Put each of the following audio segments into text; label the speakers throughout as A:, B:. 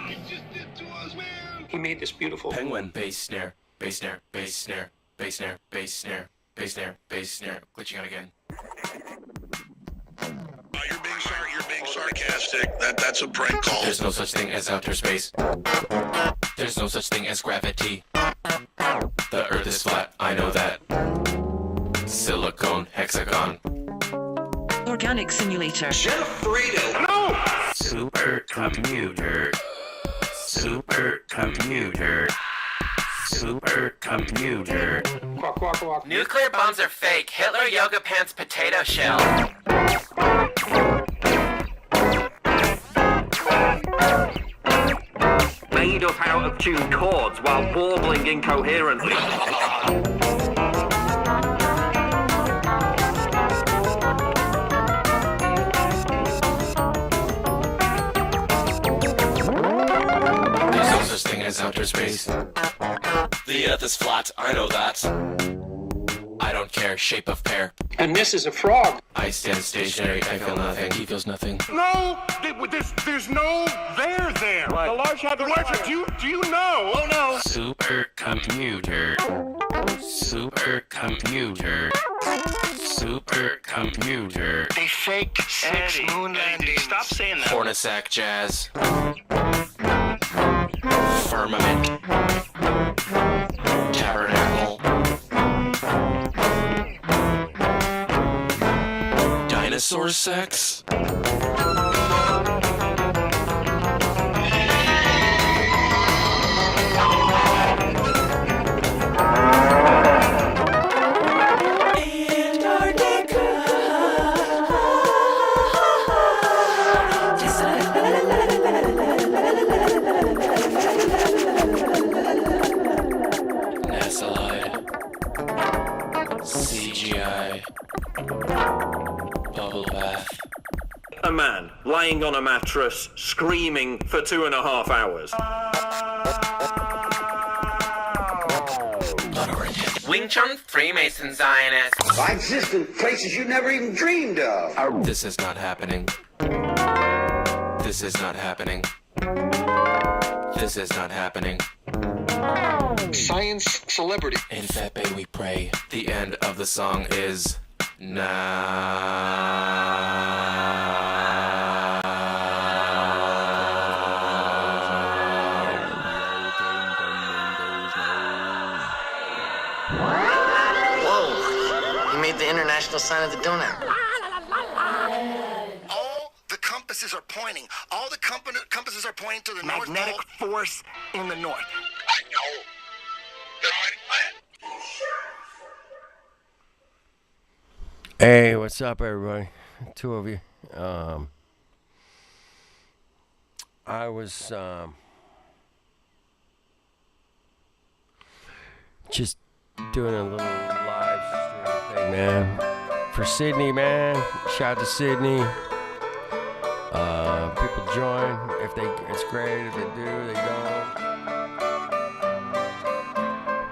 A: It just did to us, man.
B: He made this beautiful
C: penguin bass snare, bass snare, bass snare, bass snare, bass snare, bass snare, bass snare, glitching out again.
A: You're being sarcastic. That's a prank call.
C: There's no such thing as outer space. There's no such thing as gravity. The earth is flat, I know that. Silicone hexagon.
D: Organic simulator.
A: Frito. No!
C: Supercomputer. Supercomputer. Supercomputer.
B: Quack, quack, quack.
C: Nuclear bombs are fake. Hitler yoga pants potato shell.
E: Made up out of tuned chords while warbling incoherently.
C: There's no such thing as outer space. The earth is flat, I know that. I don't care, shape of pear.
B: And this is a frog.
C: I stand stationary, I feel nothing. He feels nothing.
A: No! There's no there there.
E: What?
A: The large had the large. Do you know? Oh no!
C: Supercomputer. Supercomputer. Supercomputer.
A: They faked 6 moon landings. Stop saying that.
C: Hornasack jazz. Firmament. Tabernacle. Dinosaur sex. CGI. Bubble bath.
E: A man lying on a mattress, screaming for 2.5 hours.
C: Wing Chun Freemason Zionist.
F: I exist in places you never even dreamed of.
C: This is not happening. This is not happening. This is not happening.
A: Science celebrity.
C: In Fepe we pray. The end of the song is
G: Whoa, he made the international sign of the donut.
A: All the compasses are pointing. All the compasses are pointing to the north.
E: Magnetic force in the north.
A: I know.
H: Hey, what's up, everybody? Two of you. I was just doing a little live stream thing, man. For Syndey, man. Shout out to Syndey. People join. It's great. If they do, they don't.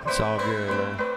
H: It's all good, man.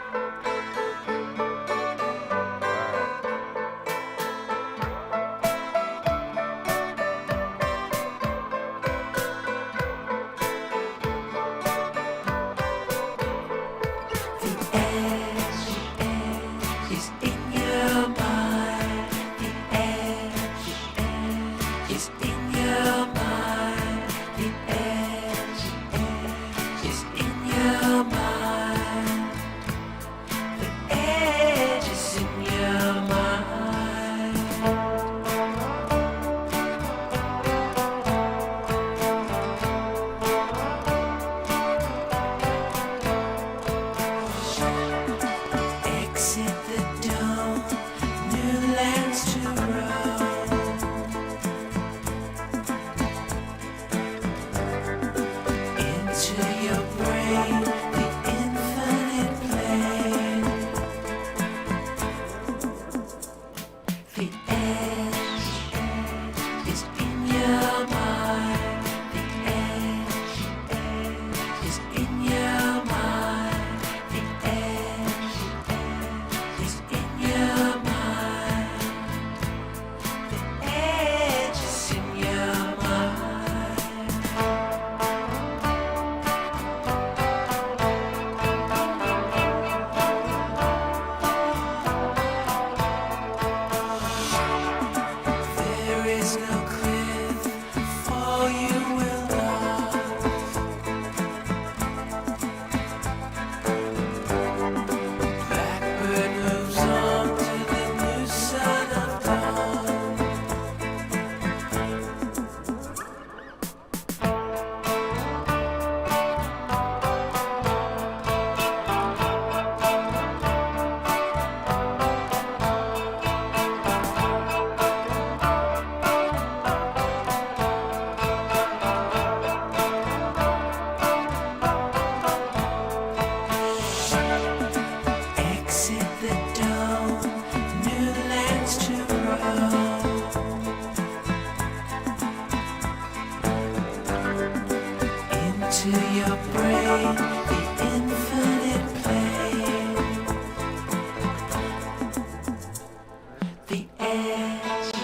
I: to your brain, the infinite plane. The edge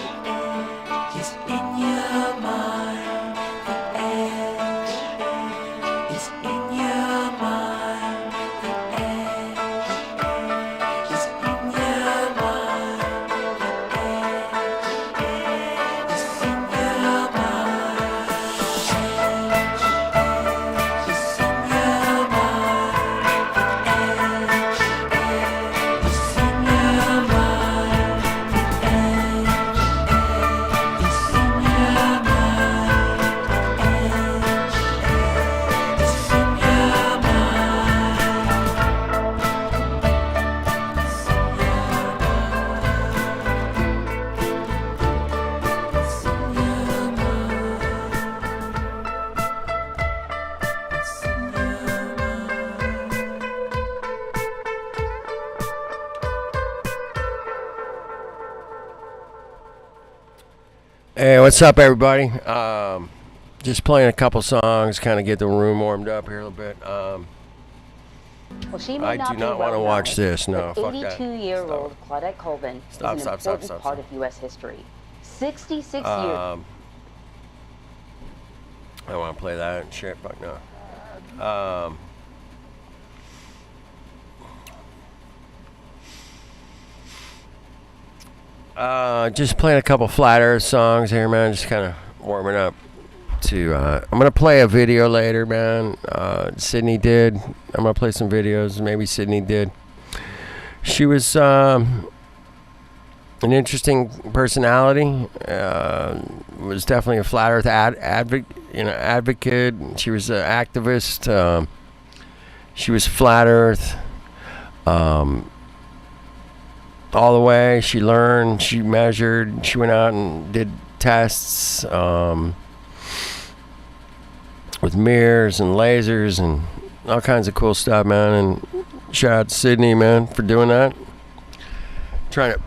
I: is in your mind. The edge is in your mind. The edge is in your mind. The edge is in your mind. Edge is in your mind. The edge is in your mind. The edge is in your mind. The edge is in your
H: Hey, what's up, everybody? Just playing a couple songs, kind of get the room warmed up here a little bit.
J: Well, she may
H: I
J: not
H: do
J: be
H: not
J: well
H: want to watch
J: known,
H: this. No,
J: but
H: fuck that.
J: 82-year-old Claudette Colvin is an important part of U.S. history. 66 years.
H: I don't want to play that shit. Fuck no. Just playing a couple Flat Earth songs here, man. Just kind of warming up to. I'm gonna play a video later, man. Syndey did. I'm gonna play some videos. Maybe Syndey did. She was an interesting personality. Was definitely a Flat Earth advocate. She was an activist. She was Flat Earth. All the way. She learned, she measured, she went out and did tests with mirrors and lasers and all kinds of cool stuff, man. And shout out to Syndey, man, for doing that. Trying to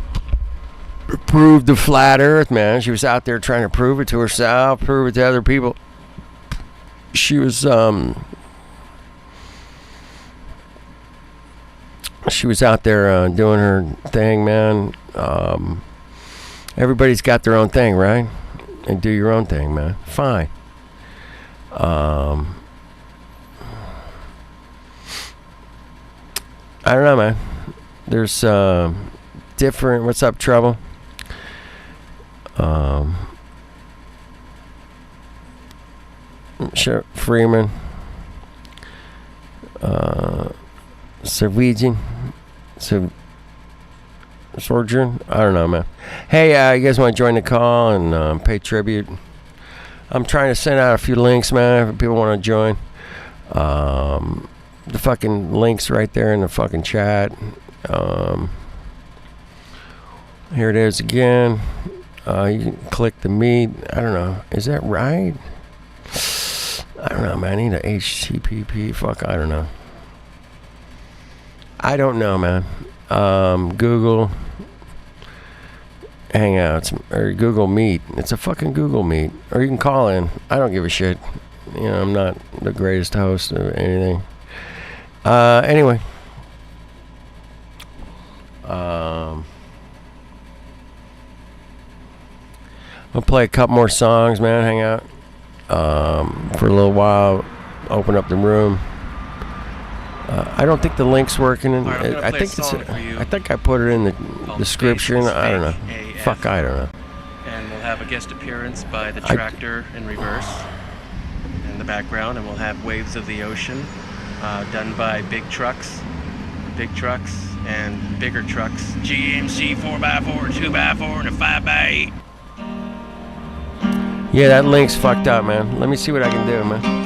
H: prove the Flat Earth, man. She was out there trying to prove it to herself, prove it to other people. She was out there doing her thing, man. Everybody's got their own thing, right? And do your own thing, man. Fine. I don't know, man. There's different. What's up, Trouble? Sure, Freeman. Norwegian. Sojourn? I don't know, man. Hey, you guys want to join the call and pay tribute? I'm trying to send out a few links, man, if people want to join. The fucking link's right there in the fucking chat. Here it is again. You can click the meet. I don't know. Is that right? I don't know, man. I need a HTTP. Fuck, I don't know. I don't know, man. Google Hangouts or Google Meet. It's a fucking Google Meet. Or you can call in. I don't give a shit. You know, I'm not the greatest host or anything. Anyway. I'll play a couple more songs, man. Hang out for a little while. Open up the room. I don't think the link's working. I think I put it in the description. I don't know. Fuck, I don't know.
K: And we'll have a guest appearance by the tractor in reverse in the background, and we'll have Waves of the Ocean done by big trucks and bigger trucks. GMC 4x4, 2x4, and a 5x8.
H: Yeah, that link's fucked up, man. Let me see what I can do, man.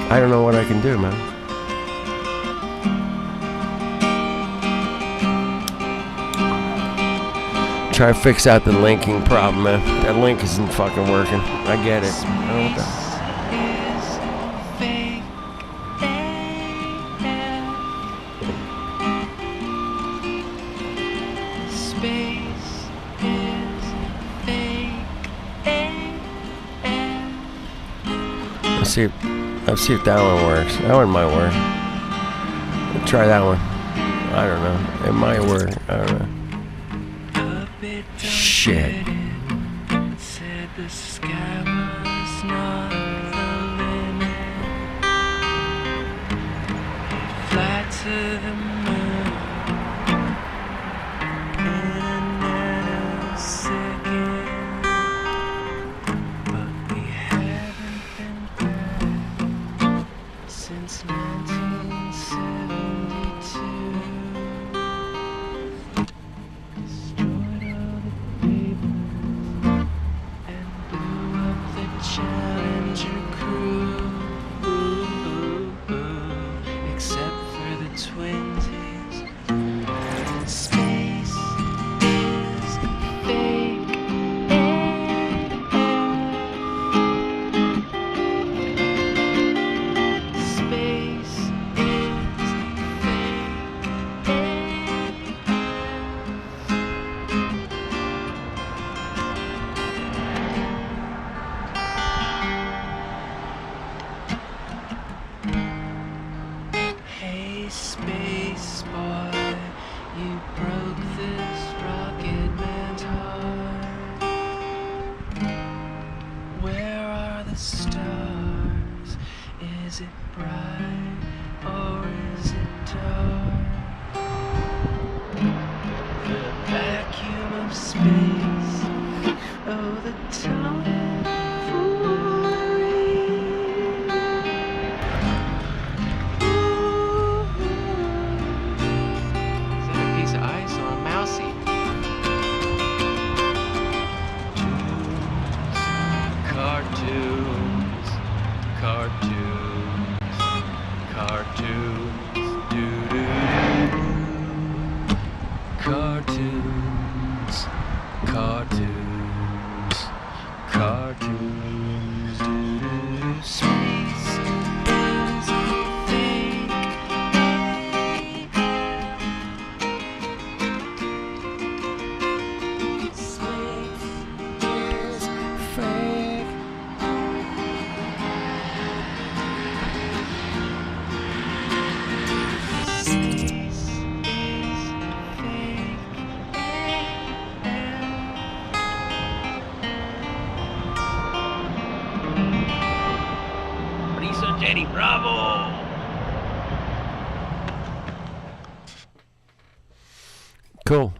H: I don't know what I can do, man. Try to fix out the linking problem, man. That link isn't fucking working. I get it. I don't know what the... Let's see if that one works. That one might work. Let's try that one. I don't know. It might work. I don't know. Shit.
I: Said the sky was not the limit. Fly to the moon in a nanosecond. But we haven't been back since 1972. Destroyed all the papers and blew up the Challenger crew. Except for the twinsies. Space is fake. Space is fake. Hey, space boy, you broke this rocket man's heart. Where are the stars? Is it bright or is it dark? The vacuum of space, oh, the Is that a piece of ice or a mousey? Cartoons, cartoons, cartoons, doo-doo-doo. Cartoons, cartoons, cartoons, doo-doo-doo. Space is fake. Space is fake. Prisa Jerry Bravo.
H: Cool.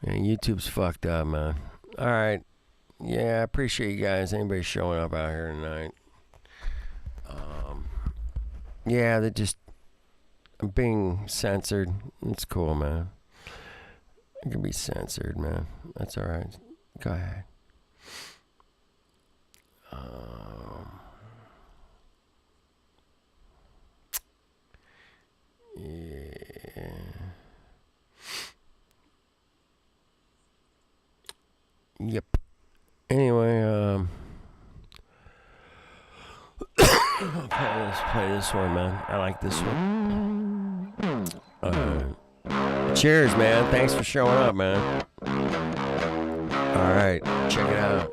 H: Man, YouTube's fucked up, man. All right. Yeah, I appreciate you guys. Anybody showing up out here tonight. Yeah, they're just I'm being censored. It's cool, man. I can be censored, man. That's all right. Go ahead. Yeah. Yep. Anyway, play this one, man. I like this one. Cheers, man. Thanks for showing up, man. All right, check it out.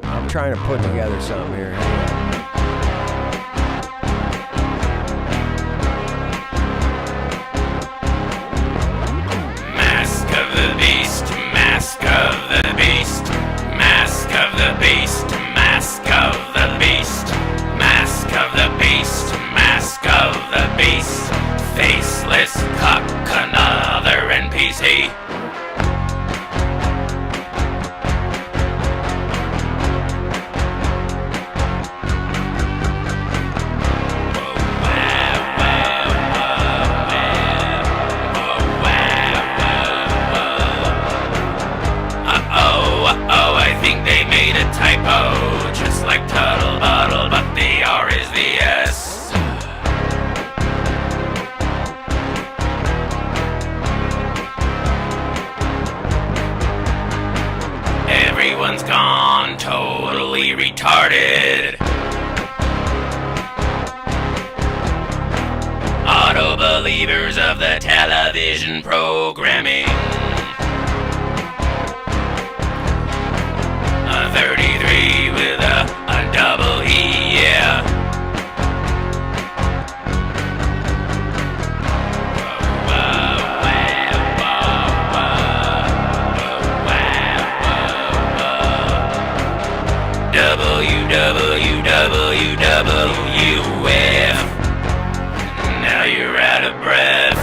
H: I'm trying to put together something here.
C: Mask of the beast, mask of the beast, mask of the beast, mask of the beast, mask of the beast, mask of the beast, faceless cock, another NPC. Typo, just like Tuttle Bottle, but the R is the S. Everyone's gone totally retarded. Auto believers of the television programming. 33 with a double E, yeah. WWWWF. Now you're out of breath.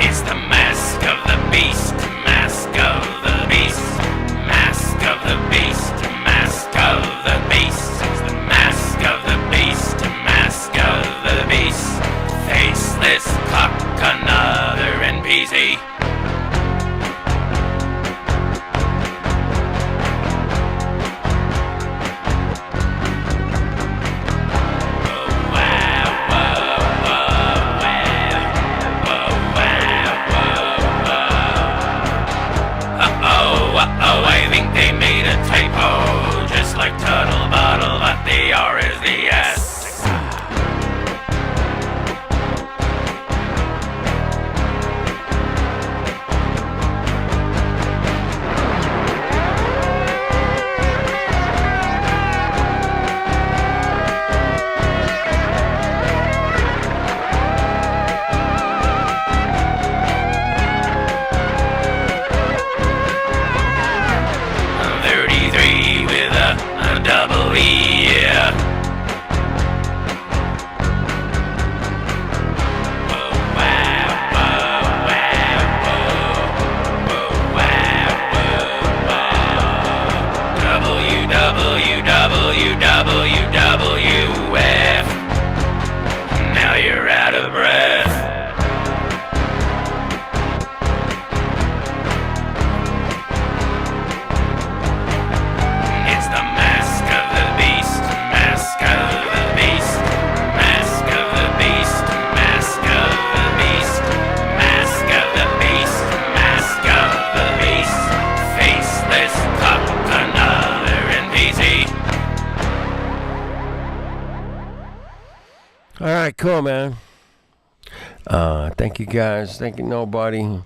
C: It's the mask of the beast, mask of the beast, mask of the beast, mask of the beast. It's the mask of the beast, mask of the beast. Faceless cock, another NPC. Oh, I think they made a typo, just like Tuttle Bottle, but the R is the S. Double E, yeah. Whoa, wow, whoa, wow, whoa. Whoa, wow, whoa, wow. WWWWWF. Now you're out of breath.
H: All right, cool, man. Thank you guys. Thank you, nobody.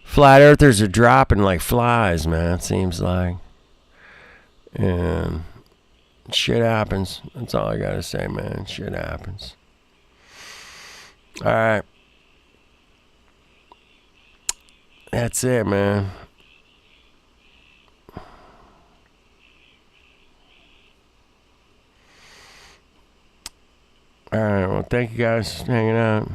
H: Flat earthers are dropping like flies, man. It seems like, and shit happens. That's all I gotta say, man. Shit happens. All right, that's it, man. Alright, well, thank you guys for hanging out.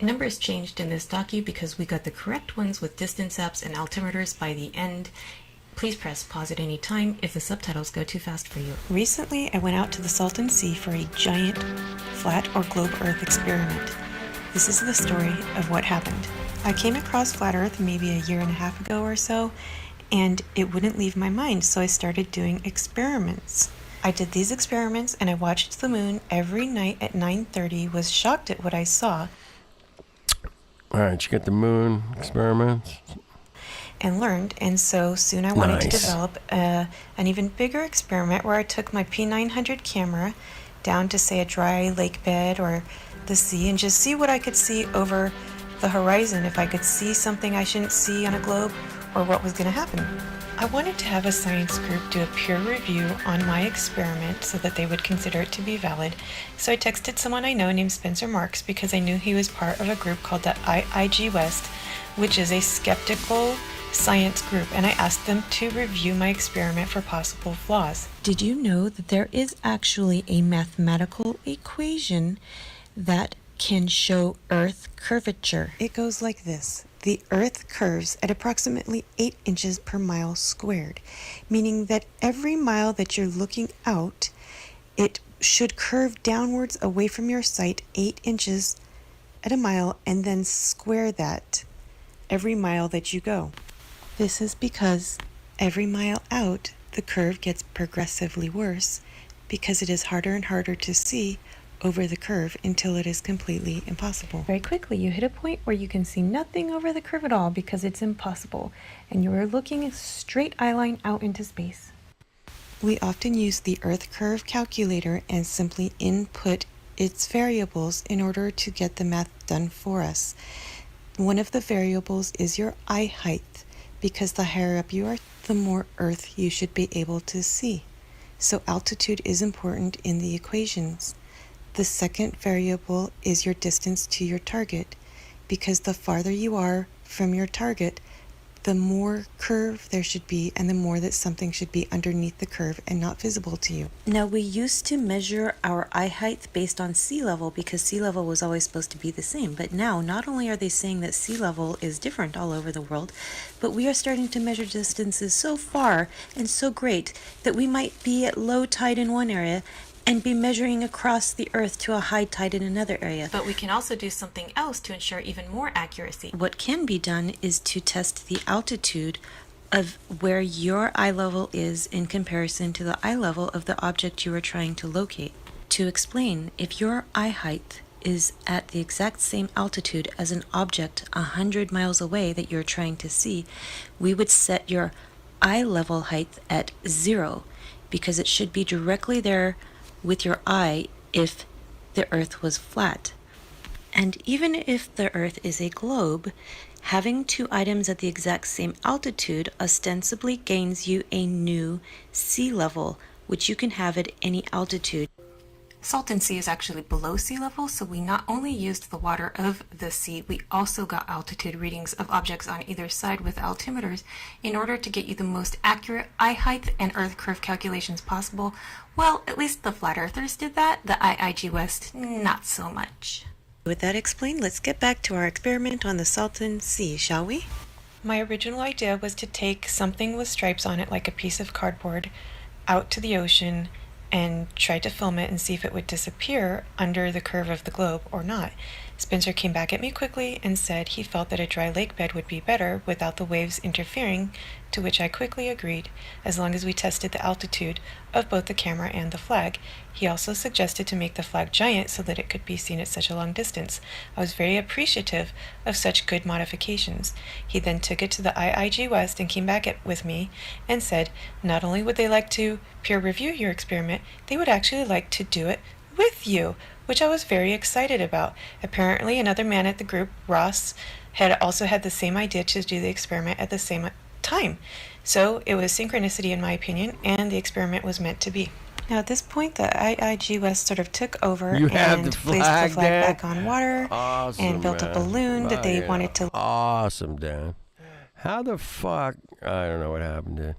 L: Numbers changed in this docu because we got the correct ones with distance apps and altimeters by the end. Please press pause at any time if the subtitles go too fast for you.
M: Recently, I went out to the Salton Sea for a giant flat or globe Earth experiment. This is the story of what happened. I came across flat Earth maybe a year and a half ago or so, and it wouldn't leave my mind, so I started doing experiments. I did these experiments and I watched the moon every night at 9:30, was shocked at what I saw.
H: Alright, you got the moon experiments?
M: And learned, and so soon I wanted to develop an even bigger experiment where I took my P900 camera down to, say, a dry lake bed or the sea and just see what I could see over the horizon, if I could see something I shouldn't see on a globe or what was going to happen. I wanted to have a science group do a peer review on my experiment so that they would consider it to be valid. So I texted someone I know named Spencer Marks because I knew he was part of a group called the IIG West, which is a skeptical science group, and I asked them to review my experiment for possible flaws. Did you know that there is actually a mathematical equation that can show Earth curvature? It goes like this. The Earth curves at approximately 8 inches per mile squared, meaning that every mile that you're looking out, it should curve downwards away from your sight 8 inches at a mile and then square that every mile that you go. This is because every mile out, the curve gets progressively worse because it is harder and harder to see over the curve until it is completely impossible. Very quickly, you hit a point where you can see nothing over the curve at all because it's impossible, and you are looking a straight eyeline out into space. We often use the Earth curve calculator and simply input its variables in order to get the math done for us. One of the variables is your eye height, because the higher up you are, the more Earth you should be able to see. So altitude is important in the equations. The second variable is your distance to your target, because the farther you are from your target, the more curve there should be and the more that something should be underneath the curve and not visible to you. Now, we used to measure our eye height based on sea level because sea level was always supposed to be the same. But now, not only are they saying that sea level is different all over the world, but we are starting to measure distances so far and so great that we might be at low tide in one area and be measuring across the Earth to a high tide in another area.
L: But we can also do something else to ensure even more accuracy.
M: What can be done is to test the altitude of where your eye level is in comparison to the eye level of the object you are trying to locate. To explain, if your eye height is at the exact same altitude as an object 100 miles away that you're trying to see, we would set your eye level height at 0 because it should be directly there with your eye if the Earth was flat. And even if the Earth is a globe, having two items at the exact same altitude ostensibly gains you a new sea level, which you can have at any altitude.
L: Salton Sea is actually below sea level, so we not only used the water of the sea, we also got altitude readings of objects on either side with altimeters in order to get you the most accurate eye height and Earth curve calculations possible. Well, at least the Flat Earthers did that, the IIG West not so much.
M: With that explained, let's get back to our experiment on the Salton Sea, shall we? My original idea was to take something with stripes on it, like a piece of cardboard, out to the ocean and try to film it and see if it would disappear under the curve of the globe or not. Spencer came back at me quickly and said he felt that a dry lake bed would be better without the waves interfering, to which I quickly agreed, as long as we tested the altitude of both the camera and the flag. He also suggested to make the flag giant so that it could be seen at such a long distance. I was very appreciative of such good modifications. He then took it to the IIG West and came back with me and said not only would they like to peer review your experiment, they would actually like to do it with you, which I was very excited about. Apparently another man at the group, Ross, had also had the same idea to do the experiment at the same time. So it was synchronicity in my opinion, and the experiment was meant to be. Now at this point, the IIG West sort of took over and placed the flag back on water and built a balloon that they wanted to...
H: Awesome, Dan. How the fuck... I don't know what happened, dude.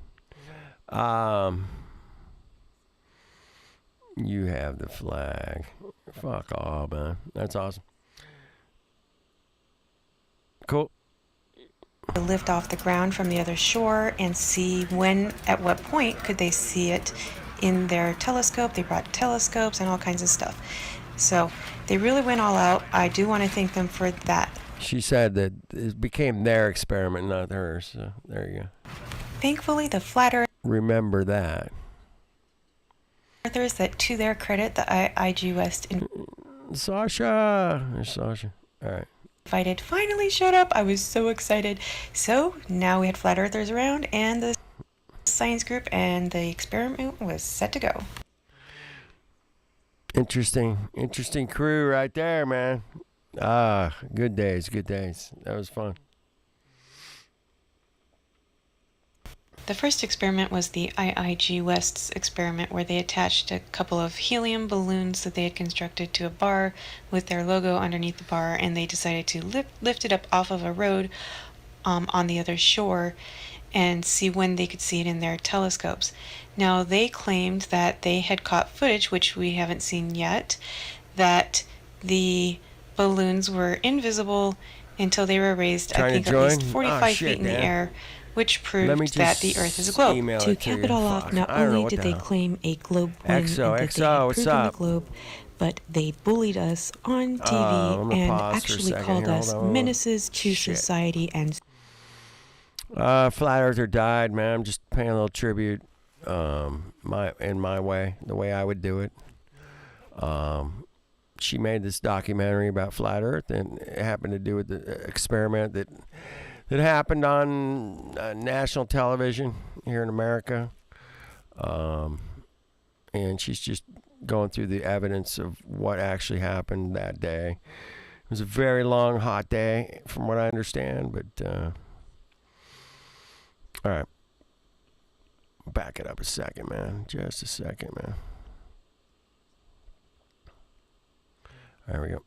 H: You have the flag. Fuck off, man. That's awesome. Cool.
M: Lift off the ground from the other shore and see at what point could they see it in their telescope. They brought telescopes and all kinds of stuff. So they really went all out. I do want to thank them for that.
H: She said that it became their experiment, not hers. So there you go.
M: Thankfully, the Flat Earth...
H: Remember that.
M: Earthers, that to their credit, the IIG West...
H: Sasha! There's Sasha. All right.
M: Invited finally showed up. I was so excited. So now we had Flat Earthers around and the science group, and the experiment was set to go.
H: Interesting crew right there, man. Good days. That was fun.
M: The first experiment was the IIG West's experiment, where they attached a couple of helium balloons that they had constructed to a bar with their logo underneath the bar, and they decided to lift it up off of a road on the other shore and see when they could see it in their telescopes. Now, they claimed that they had caught footage, which we haven't seen yet, that the balloons were invisible until they were raised, I think, at least 45 feet in the air, which proved that the Earth is a globe. To cap it all off, not only did they claim a globe win and that they had proven the globe, but they bullied us on TV and actually called us menaces to society and...
H: Flat Earther died, man. I'm just paying a little tribute in my way, the way I would do it. she made this documentary about flat Earth, and it happened to do with the experiment that happened on national television here in America. And she's just going through the evidence of what actually happened that day. It was a very long, hot day, from what I understand. But all right, back it up a second, man. Just a second, man. There we go.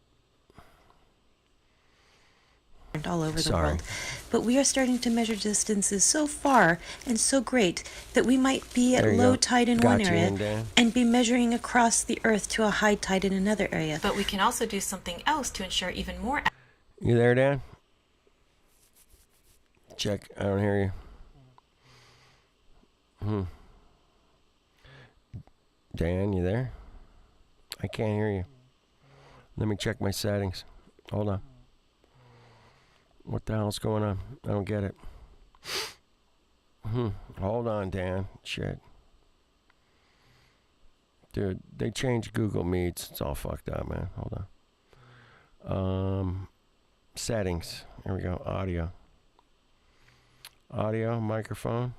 N: All over the world. But we are starting to measure distances so far and so great that we might be at low tide in one area and be measuring across the earth to a high tide in another area.
L: But we can also do something else to ensure even more.
H: You there, Dan? Check. I don't hear you. Dan, you there? I can't hear you. Let me check my settings. Hold on. What the hell's going on? I don't get it. Hold on, Dan. Shit. Dude, they changed Google Meets. It's all fucked up, man. Hold on. Settings. Here we go. Audio. Audio, microphone.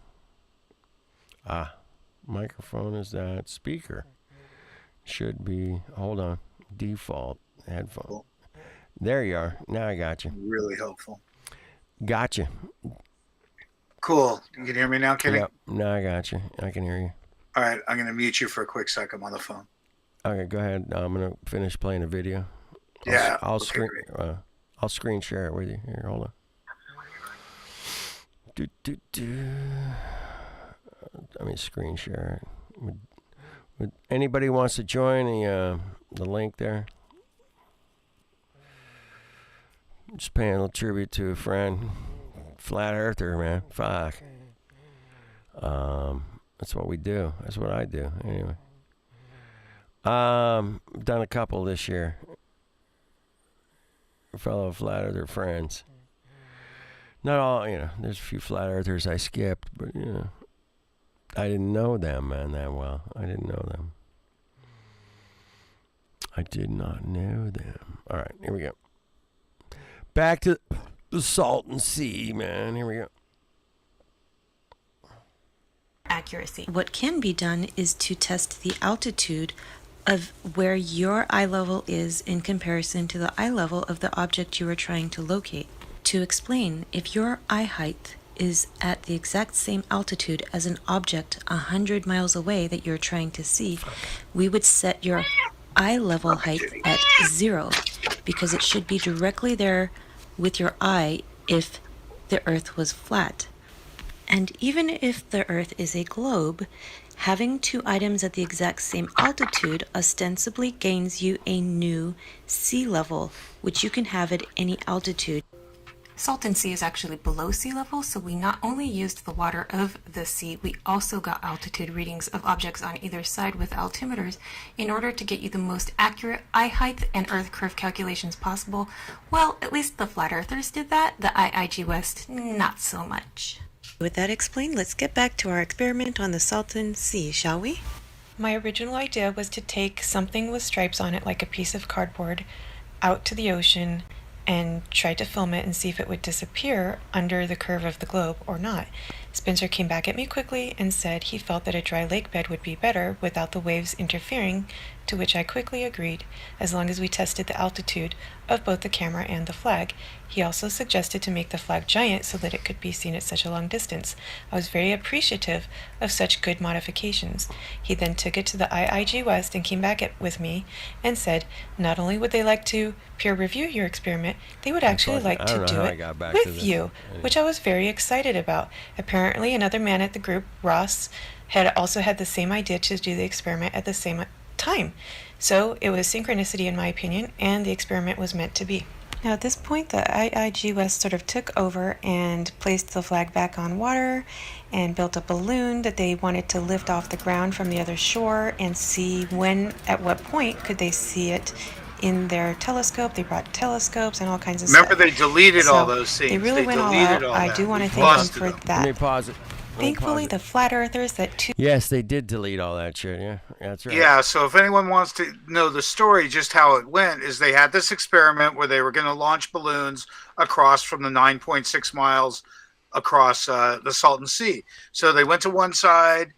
H: Microphone is that. Speaker. Should be, hold on. Default. Headphone. There you are. Now I got you.
O: Really helpful.
H: Gotcha.
O: Cool. You can hear me now, Kenny?
H: Yep. Now I got you. I can hear you.
O: All right. I'm going to mute you for a quick second. I'm on the phone.
H: Okay, go ahead. I'm going to finish playing a video. I'll screen share it with you. Here, hold on. Let me screen share it. Would anybody wants to join the link there? Just paying a little tribute to a friend, flat earther, man. Fuck. That's what we do. That's what I do. Anyway, done a couple this year. Fellow flat earther friends. Not all, there's a few flat earthers I skipped, but I didn't know them, man, that well. I didn't know them. I did not know them. All right, here we go. Back to the Salton Sea, man. Here we go.
N: Accuracy. What can be done is to test the altitude of where your eye level is in comparison to the eye level of the object you are trying to locate. To explain, if your eye height is at the exact same altitude as an object 100 miles away that you're trying to see, we would set your eye level height at 0, because it should be directly there with your eye if the Earth was flat. And even if the Earth is a globe, having two items at the exact same altitude ostensibly gains you a new sea level, which you can have at any altitude.
L: Salton Sea is actually below sea level, so we not only used the water of the sea, we also got altitude readings of objects on either side with altimeters in order to get you the most accurate eye height and Earth curve calculations possible. Well, at least the flat earthers did that. The IIG West, not so much.
N: With that explained, let's get back to our experiment on the Salton Sea, shall we?
M: My original idea was to take something with stripes on it, like a piece of cardboard, out to the ocean and try to film it and see if it would disappear under the curve of the globe or not. Spencer came back at me quickly and said he felt that a dry lake bed would be better without the waves interfering, to which I quickly agreed, as long as we tested the altitude of both the camera and the flag. He also suggested to make the flag giant so that it could be seen at such a long distance. I was very appreciative of such good modifications. He then took it to the IIG West and came back with me and said not only would they like to peer review your experiment, they would actually like to do it with you, which I was very excited about. Apparently another man at the group, Ross, had also had the same idea to do the experiment at the same time. So it was synchronicity in my opinion, and the experiment was meant to be. Now at this point, the IIG West sort of took over and placed the flag back on water and built a balloon that they wanted to lift off the ground from the other shore and see at what point could they see it in their telescope. They brought telescopes and all kinds of stuff.
O: Remember, they deleted all those scenes.
M: They really went all out. I do want to thank them for that.
H: Let me pause it.
M: Thankfully, the flat earthers that
H: Yes, they did delete all that shit. Yeah, that's right.
O: Yeah, so if anyone wants to know the story, just how it went, is they had this experiment where they were going to launch balloons across from the 9.6 miles across the Salton Sea. So they went to one side,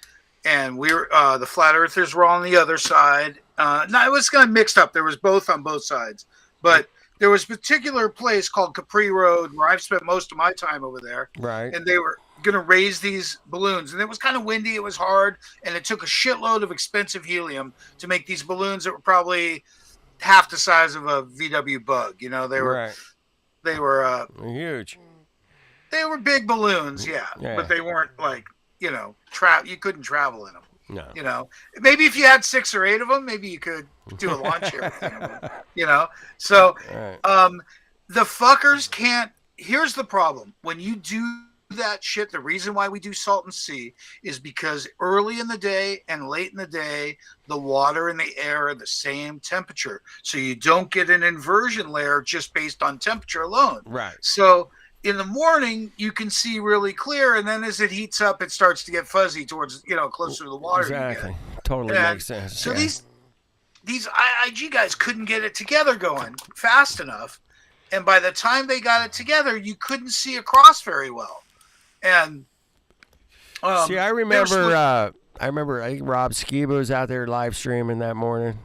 O: and the flat earthers were on the other side. No, it was kind of mixed up. There was both on both sides, but there was a particular place called Capri Road where I've spent most of my time over there.
H: Right.
O: And they were going to raise these balloons, and it was kind of windy. It was hard, and it took a shitload of expensive helium to make these balloons that were probably half the size of a VW Bug. You know, they were
H: huge.
O: They were big balloons, yeah. But they weren't like, you know, you couldn't travel in them.
H: No.
O: You know, maybe if you had 6 or 8 of them, maybe you could do a launch here. You know, so the fuckers can't. Here's the problem: when you do that shit, the reason why we do Salton Sea is because early in the day and late in the day, the water and the air are the same temperature, so you don't get an inversion layer just based on temperature alone.
H: Right.
O: So in the morning, you can see really clear, and then as it heats up, it starts to get fuzzy towards, you know, closer to the water.
H: Exactly. Totally makes sense.
O: So these IIG guys couldn't get it together going fast enough, and by the time they got it together, you couldn't see across very well. And
H: see, I remember. I think Rob Skiba was out there live streaming that morning.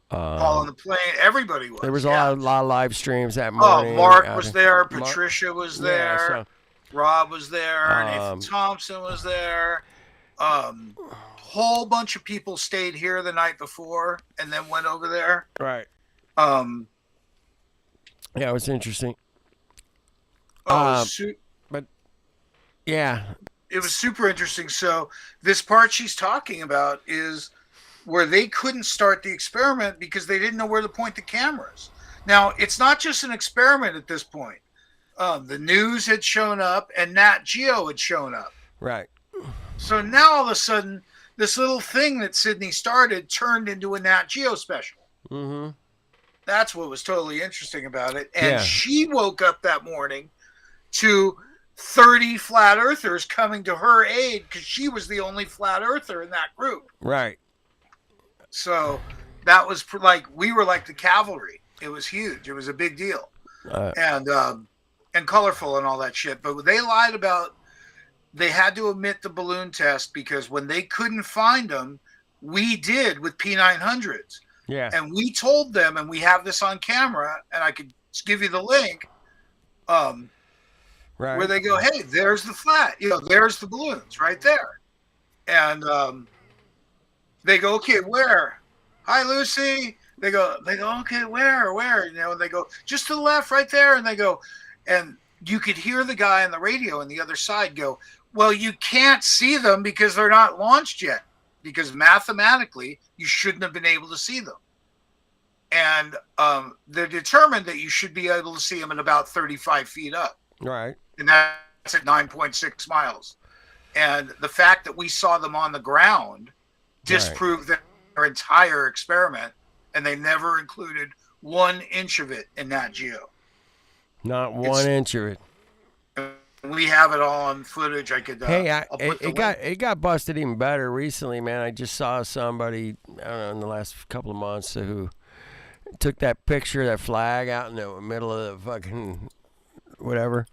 O: All on the plane, everybody was.
H: There was a lot of live streams that morning.
O: Oh, Mark was there, Patricia was there, Rob was there, Nathan Thompson was there. Whole bunch of people stayed here the night before and then went over there.
H: Right. Yeah, it was interesting. But yeah,
O: it was super interesting. So this part she's talking about is where they couldn't start the experiment because they didn't know where to point the cameras. Now, it's not just an experiment at this point. The news had shown up and Nat Geo had shown up.
H: Right.
O: So now all of a sudden, this little thing that Syndey started turned into a Nat Geo special.
H: Mm-hmm.
O: That's what was totally interesting about it. And she woke up that morning to 30 flat earthers coming to her aid because she was the only flat earther in that group.
H: Right.
O: So that was like, we were like the cavalry. It was huge. It was a big deal. And colorful and all that shit. But they lied about, they had to omit the balloon test because when they couldn't find them, we did with P900s.
H: Yeah.
O: And we told them, and we have this on camera, and I could give you the link, where they go, hey, there's the flat, you know, there's the balloons right there. And they go, okay, where? Hi, Lucy. They go, okay, where? You know, and they go, just to the left right there. And they go, and you could hear the guy on the radio on the other side go, well, you can't see them because they're not launched yet. Because mathematically, you shouldn't have been able to see them. And they're determined that you should be able to see them at about 35 feet up.
H: Right.
O: And that's at 9.6 miles. And the fact that we saw them on the ground disproved their entire experiment, and they never included 1 inch of it in Nat Geo.
H: Not 1 inch of it.
O: We have it all on footage. I could.
H: It got busted even better recently, man. I just saw somebody, I don't know, in the last couple of months who took that picture, that flag out in the middle of the fucking whatever.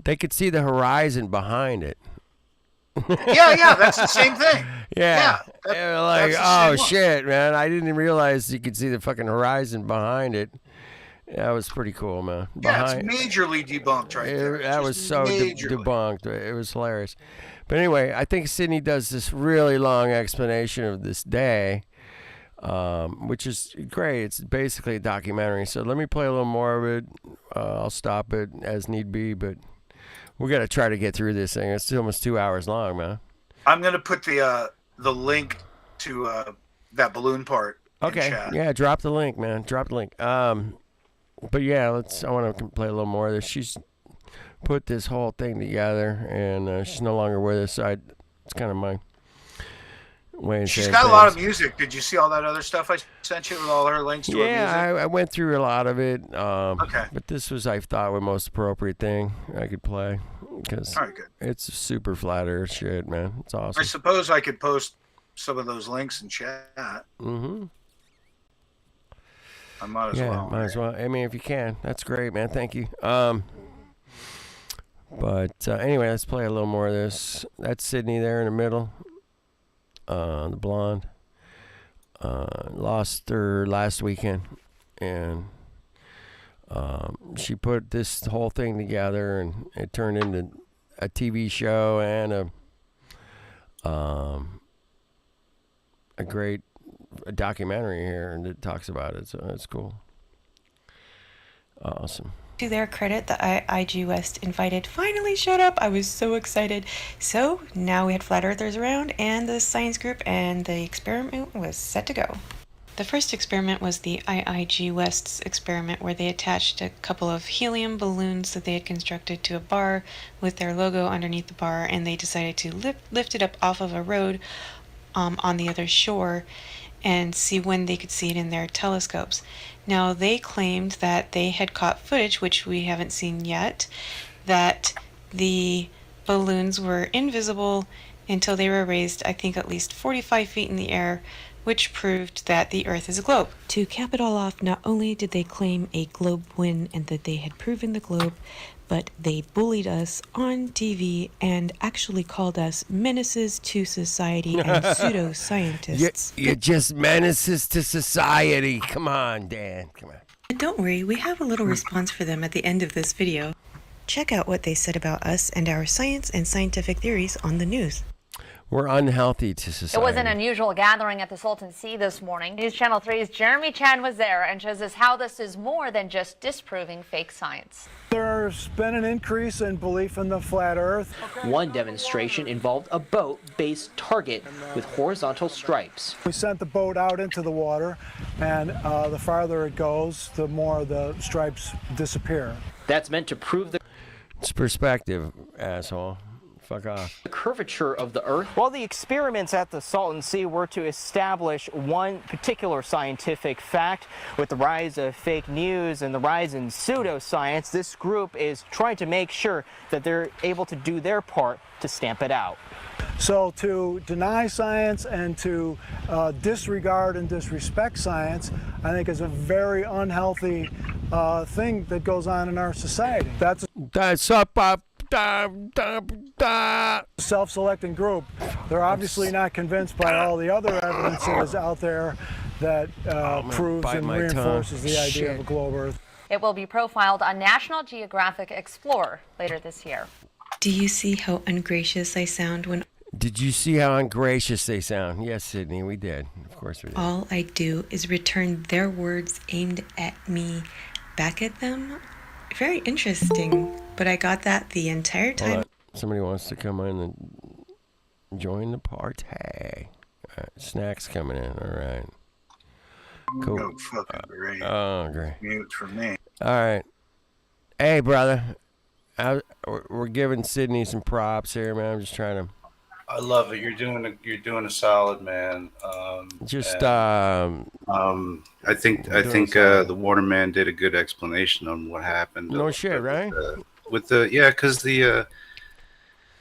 H: They could see the horizon behind it.
O: Yeah, that's the same thing.
H: Yeah. Like, oh shit, man! I didn't realize you could see the fucking horizon behind it. That was pretty cool, man.
O: Yeah, it's majorly debunked right there.
H: That was so debunked. It was hilarious. But anyway, I think Syndey does this really long explanation of this day, which is great. It's basically a documentary. So let me play a little more of it. I'll stop it as need be, but we got to try to get through this thing. It's almost 2 hours long, man.
O: I'm going to put the link to that balloon part in chat.
H: Yeah, drop the link, man. Drop the link. But yeah, I want to play a little more of this. She's put this whole thing together, and she's no longer with us. So it's kind of Wayne
O: She's
H: saying
O: got a lot of
H: things.
O: music. Did you see all that other stuff I sent you with all her links to her music?
H: Yeah, I went through a lot of it.
O: Okay.
H: But this was, I thought, the most appropriate thing I could play because
O: All right, good.
H: it's super flat earth shit, man. It's awesome.
O: I suppose I could post some of those links in chat.
H: Mm-hmm.
O: I might as
H: Yeah,
O: well.
H: might as well. I mean, if you can, that's great, man. Thank you. But anyway, let's play a little more of this. That's Syndey there in the middle. The blonde. Lost her last weekend, and she put this whole thing together, and it turned into a TV show and a great documentary here, and it talks about it, so that's cool. Awesome.
M: To their credit, the IG West invited finally showed up. I was so excited. So now we had flat earthers around and the science group, and the experiment was set to go. The first experiment was the IIG West's experiment, where they attached a couple of helium balloons that they had constructed to a bar with their logo underneath the bar, and they decided to lift it up off of a road on the other shore and see when they could see it in their telescopes. Now, they claimed that they had caught footage, which we haven't seen yet, that the balloons were invisible until they were raised, I think, at least 45 feet in the air, which proved that the Earth is a globe. To cap it all off, not only did they claim a globe win and that they had proven the globe, but they bullied us on TV and actually called us menaces to society and pseudoscientists.
H: You're just menaces to society. Come on, Dan. Come on.
M: But don't worry, we have a little response for them at the end of this video. Check out what they said about us and our science and scientific theories on the news.
H: We're unhealthy to society.
P: It was an unusual gathering at the Salton Sea this morning. News Channel 3's Jeremy Chan was there and shows us how this is more than just disproving fake science.
Q: There's been an increase in belief in the flat earth.
R: One demonstration involved a boat-based target with horizontal stripes.
Q: We sent the boat out into the water, and the farther it goes, the more the stripes disappear.
R: That's meant to prove the...
H: It's perspective, asshole. Fuck off.
R: The curvature of the Earth.
S: Well, the experiments at the Salton Sea were to establish one particular scientific fact. With the rise of fake news and the rise in pseudoscience, this group is trying to make sure that they're able to do their part to stamp it out.
Q: So to deny science and to disregard and disrespect science, I think is a very unhealthy thing that goes on in our society. That's self-selecting group. They're obviously not convinced by all the other evidence that is out there that proves and reinforces the idea of a globe Earth.
P: It will be profiled on National Geographic Explorer later this year.
M: Do you see how ungracious I sound when...
H: Did you see how ungracious they sound? Yes, Syndey, we did. Of course we did.
M: All I do is return their words aimed at me back at them? Very interesting, but I got that the entire time.
H: Hold on. Somebody wants to come in and join the party. All right. Snacks coming in. All right. Cool.
O: No fucking great.
H: Oh, great.
O: Mute for me.
H: All right. Hey, brother. We're giving Syndey some props here, man. I'm just trying to.
T: I love it. You're doing a solid, man.
H: I
T: think the Waterman did a good explanation on what happened.
H: No shit, right?
T: Because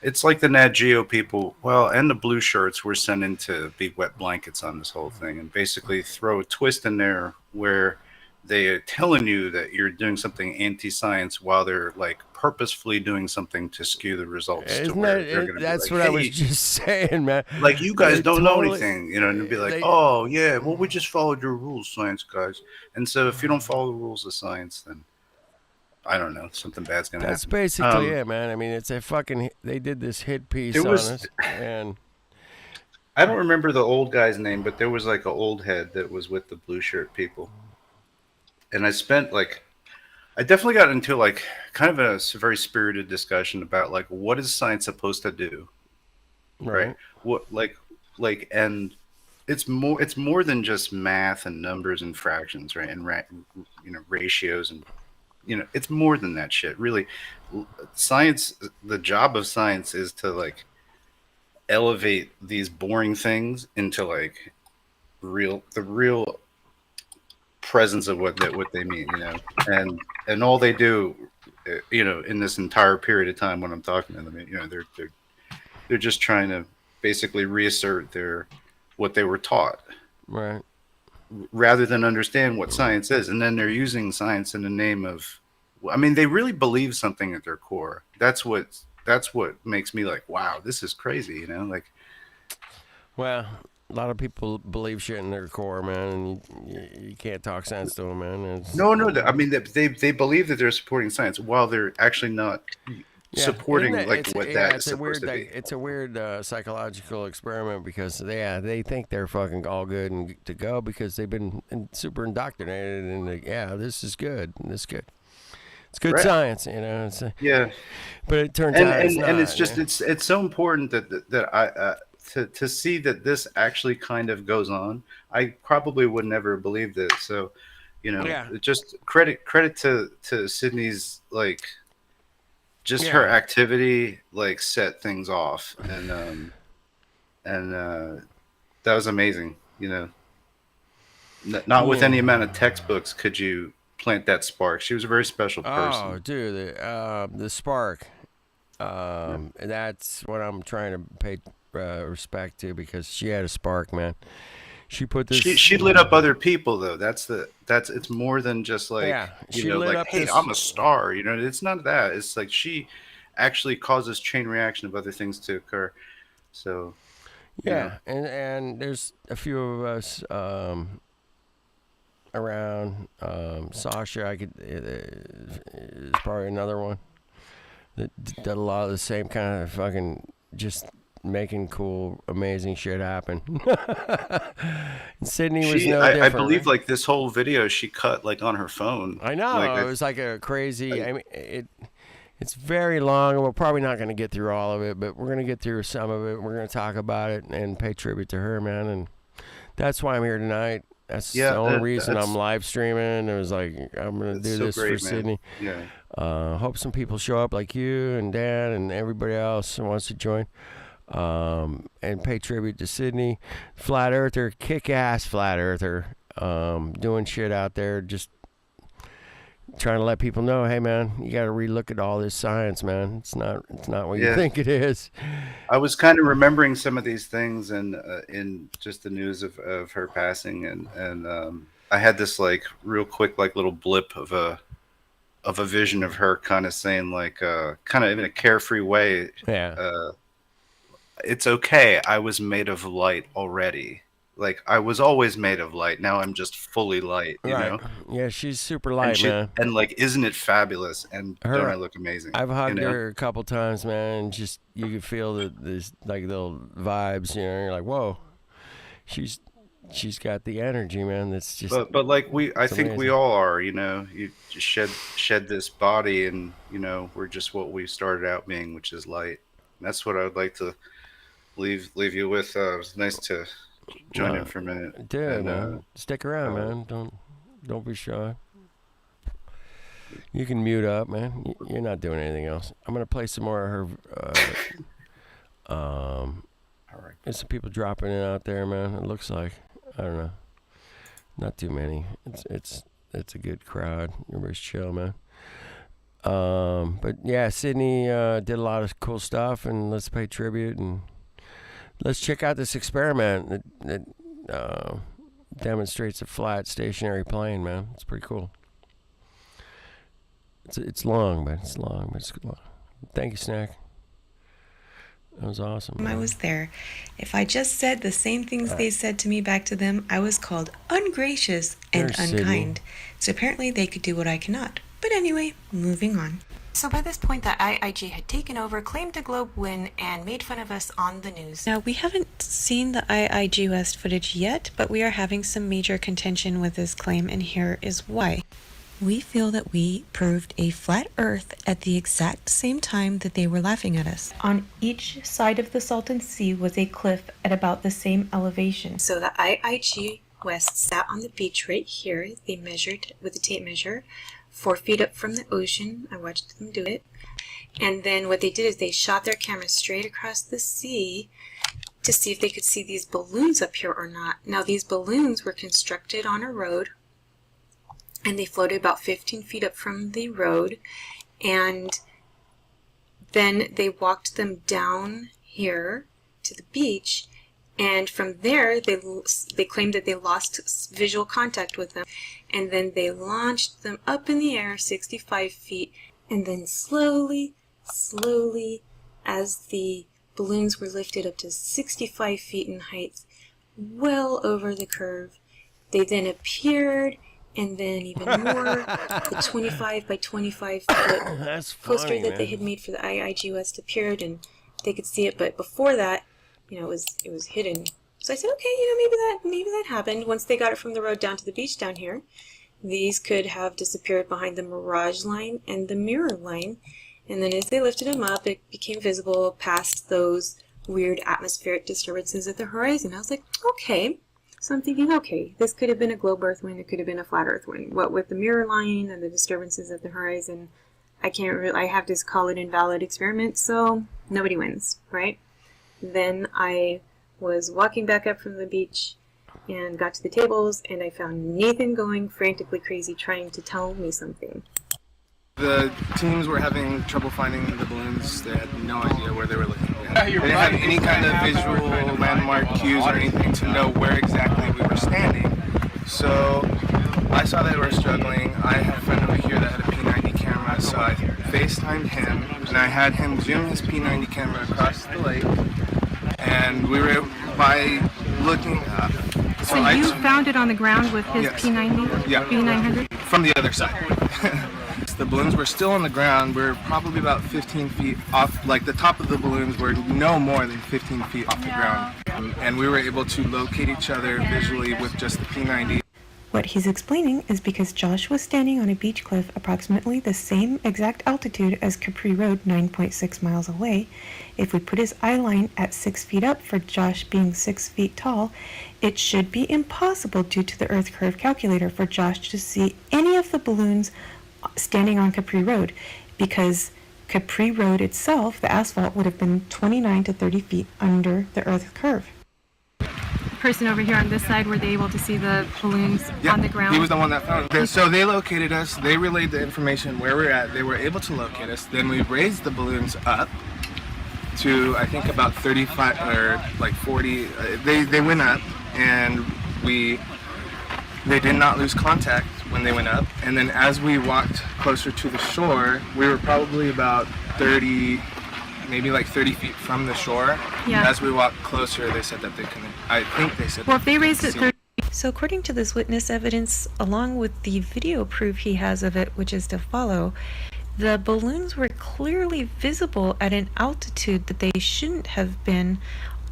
T: it's like the Nat Geo people, and the blue shirts were sent in to be wet blankets on this whole thing, and basically throw a twist in there where they are telling you that you're doing something anti-science while they're like purposefully doing something to skew the results.
H: That's what I was just saying, man.
T: Like, you guys don't know anything, and it'd be like, oh yeah, well, we just followed your rules, science guys. And so if you don't follow the rules of science, then I don't know, something bad's gonna happen.
H: That's basically it, man. I mean, it's a fucking. They did this hit piece on us, and
T: I don't remember the old guy's name, but there was like an old head that was with the blue shirt people. And I definitely got into like kind of a very spirited discussion about like, what is science supposed to do? Right. What and it's more than just math and numbers and fractions, right? And ratios and, it's more than that shit. Really, science, the job of science is to like elevate these boring things into like the real presence of what they mean, you know, and all they do, you know, in this entire period of time when I'm talking to them, you know, they're just trying to basically reassert what they were taught,
H: right,
T: rather than understand what science is, and then they're using science in the name of, I mean, they really believe something at their core. That's what makes me like, wow, this is crazy, you know, like.
H: Well, a lot of people believe shit in their core, man, and you can't talk sense to them, man.
T: No, I mean, they believe that they're supporting science while they're actually not supporting
H: it's a weird psychological experiment because they think they're fucking all good and to go because they've been super indoctrinated and this is good and this is good. It's good science, you know. But it turns out it's not.
T: And it's just it's so important that I. To see that this actually kind of goes on, I probably would never have believed it. So, you know, just credit to Syndey's like, just her activity like set things off, and that was amazing. You know, not with any amount of textbooks could you plant that spark. She was a very special person.
H: Oh, dude, the spark. And that's what I'm trying to pay respect to because she had a spark, man. She put this.
T: She lit up other people though. It's more than just like you know, like, hey, I'm a star. You know, it's not that. It's like she actually causes chain reaction of other things to occur. So
H: and there's a few of us around. Sasha, is probably another one that did a lot of the same kind of fucking just making cool, amazing shit happen. Syndey was no different.
T: I believe like this whole video she cut like on her phone.
H: I know. Like, it was like a crazy. I mean, it's very long, and we're probably not going to get through all of it, but we're going to get through some of it. We're going to talk about it and pay tribute to her, man. And that's why I'm here tonight. That's the only reason I'm live streaming. It was like, I'm going to do this for Syndey.
T: Yeah.
H: Hope some people show up like you and Dan and everybody else who wants to join. And pay tribute to Syndey, flat earther, kick-ass flat earther, doing shit out there, just trying to let people know, hey man, you got to relook at all this science, man. It's not what you think it is.
T: I was kind of remembering some of these things and in just the news of her passing, and I had this like real quick like little blip of a vision of her kind of saying like kind of in a carefree way, it's okay. I was made of light already. Like I was always made of light. Now I'm just fully light. You know?
H: Yeah, she's super light, man.
T: And like, isn't it fabulous? And don't I look amazing?
H: I've hugged her a couple times, man. And just you can feel this like little vibes. You know, you're like, whoa, she's got the energy, man. That's just.
T: But like I think we all are. You know, you just shed this body, and you know, we're just what we started out being, which is light. And that's what I would like to leave you with. It was nice to join in for a minute.
H: Dude, man. Stick around, man. Don't be shy. You can mute up, man. You're not doing anything else. I'm gonna play some more of her. All right. There's some people dropping in out there, man. It looks like, I don't know, not too many. It's a good crowd. Everybody's chill, man. But yeah, Syndey did a lot of cool stuff, and let's pay tribute and let's check out this experiment that demonstrates a flat stationary plane, man. It's pretty cool. It's long, but it's long. Thank you, Snack. That was awesome.
M: I was there. If I just said the same things they said to me back to them, I was called ungracious and unkind. So apparently they could do what I cannot. But anyway, moving on.
L: So by this point, the IIG had taken over, claimed a globe win, and made fun of us on the news.
N: Now, we haven't seen the IIG West footage yet, but we are having some major contention with this claim, and here is why. We feel that we proved a flat Earth at the exact same time that they were laughing at us.
M: On each side of the Salton Sea was a cliff at about the same elevation.
N: So the IIG West sat on the beach right here. They measured with a tape measure 4 feet up from the ocean. I watched them do it. And then what they did is they shot their camera straight across the sea
M: to see if they could see these balloons up here or not. Now these balloons were constructed on a road, and they floated about 15 feet up from the road, and then they walked them down here to the beach, and from there they claimed that they lost visual contact with them, and then they launched them up in the air 65 feet, and then slowly, as the balloons were lifted up to 65 feet in height, well over the curve, they then appeared, and then even more, the 25 by 25 foot poster that they had made for the IIG West appeared, and they could see it. But before that, it was hidden. So I said, okay, maybe that happened. Once they got it from the road down to the beach down here, these could have disappeared behind the mirage line and the mirror line. And then as they lifted them up, it became visible past those weird atmospheric disturbances at the horizon. I was like, okay. So I'm thinking, okay, this could have been a globe earth wind, it could have been a flat earth wind. What with the mirror line and the disturbances at the horizon, I have to call it invalid experiment, so nobody wins, right? Then I was walking back up from the beach and got to the tables, and I found Nathan going frantically crazy trying to tell me something.
U: The teams were having trouble finding the balloons. They had no idea where they were looking. They didn't have any kind of visual landmark cues or anything to know where exactly we were standing. So I saw they were struggling. I had a friend over here that had a P90 camera, so I FaceTimed him, and I had him zoom his P90 camera across the lake, and we were by looking up.
L: So you found it on the ground with his P90?
U: Yeah.
L: P900?
U: From the other side. The balloons were still on the ground. We were probably about 15 feet off, like the top of the balloons were no more than 15 feet off the ground. And we were able to locate each other visually with just the P90.
M: What he's explaining is because Josh was standing on a beach cliff approximately the same exact altitude as Capri Road 9.6 miles away. If we put his eye line at 6 feet up for Josh being 6 feet tall, it should be impossible due to the Earth curve calculator for Josh to see any of the balloons standing on Capri Road, because Capri Road itself, the asphalt, would have been 29 to 30 feet under the Earth curve.
L: Person over here on this side, were they able to see the balloons on the ground?
U: He was the one that found it. So they located us, they relayed the information where we're at, they were able to locate us, then we raised the balloons up to I think about 35 or like 40, they went up, and they did not lose contact when they went up, and then as we walked closer to the shore, we were probably about 30, maybe like 30 feet from the shore.
L: Yeah.
U: As we walked closer, they said that they couldn't, I think they said.
L: Well, if they raised it 30.
M: So according to this witness evidence, along with the video proof he has of it, which is to follow, the balloons were clearly visible at an altitude that they shouldn't have been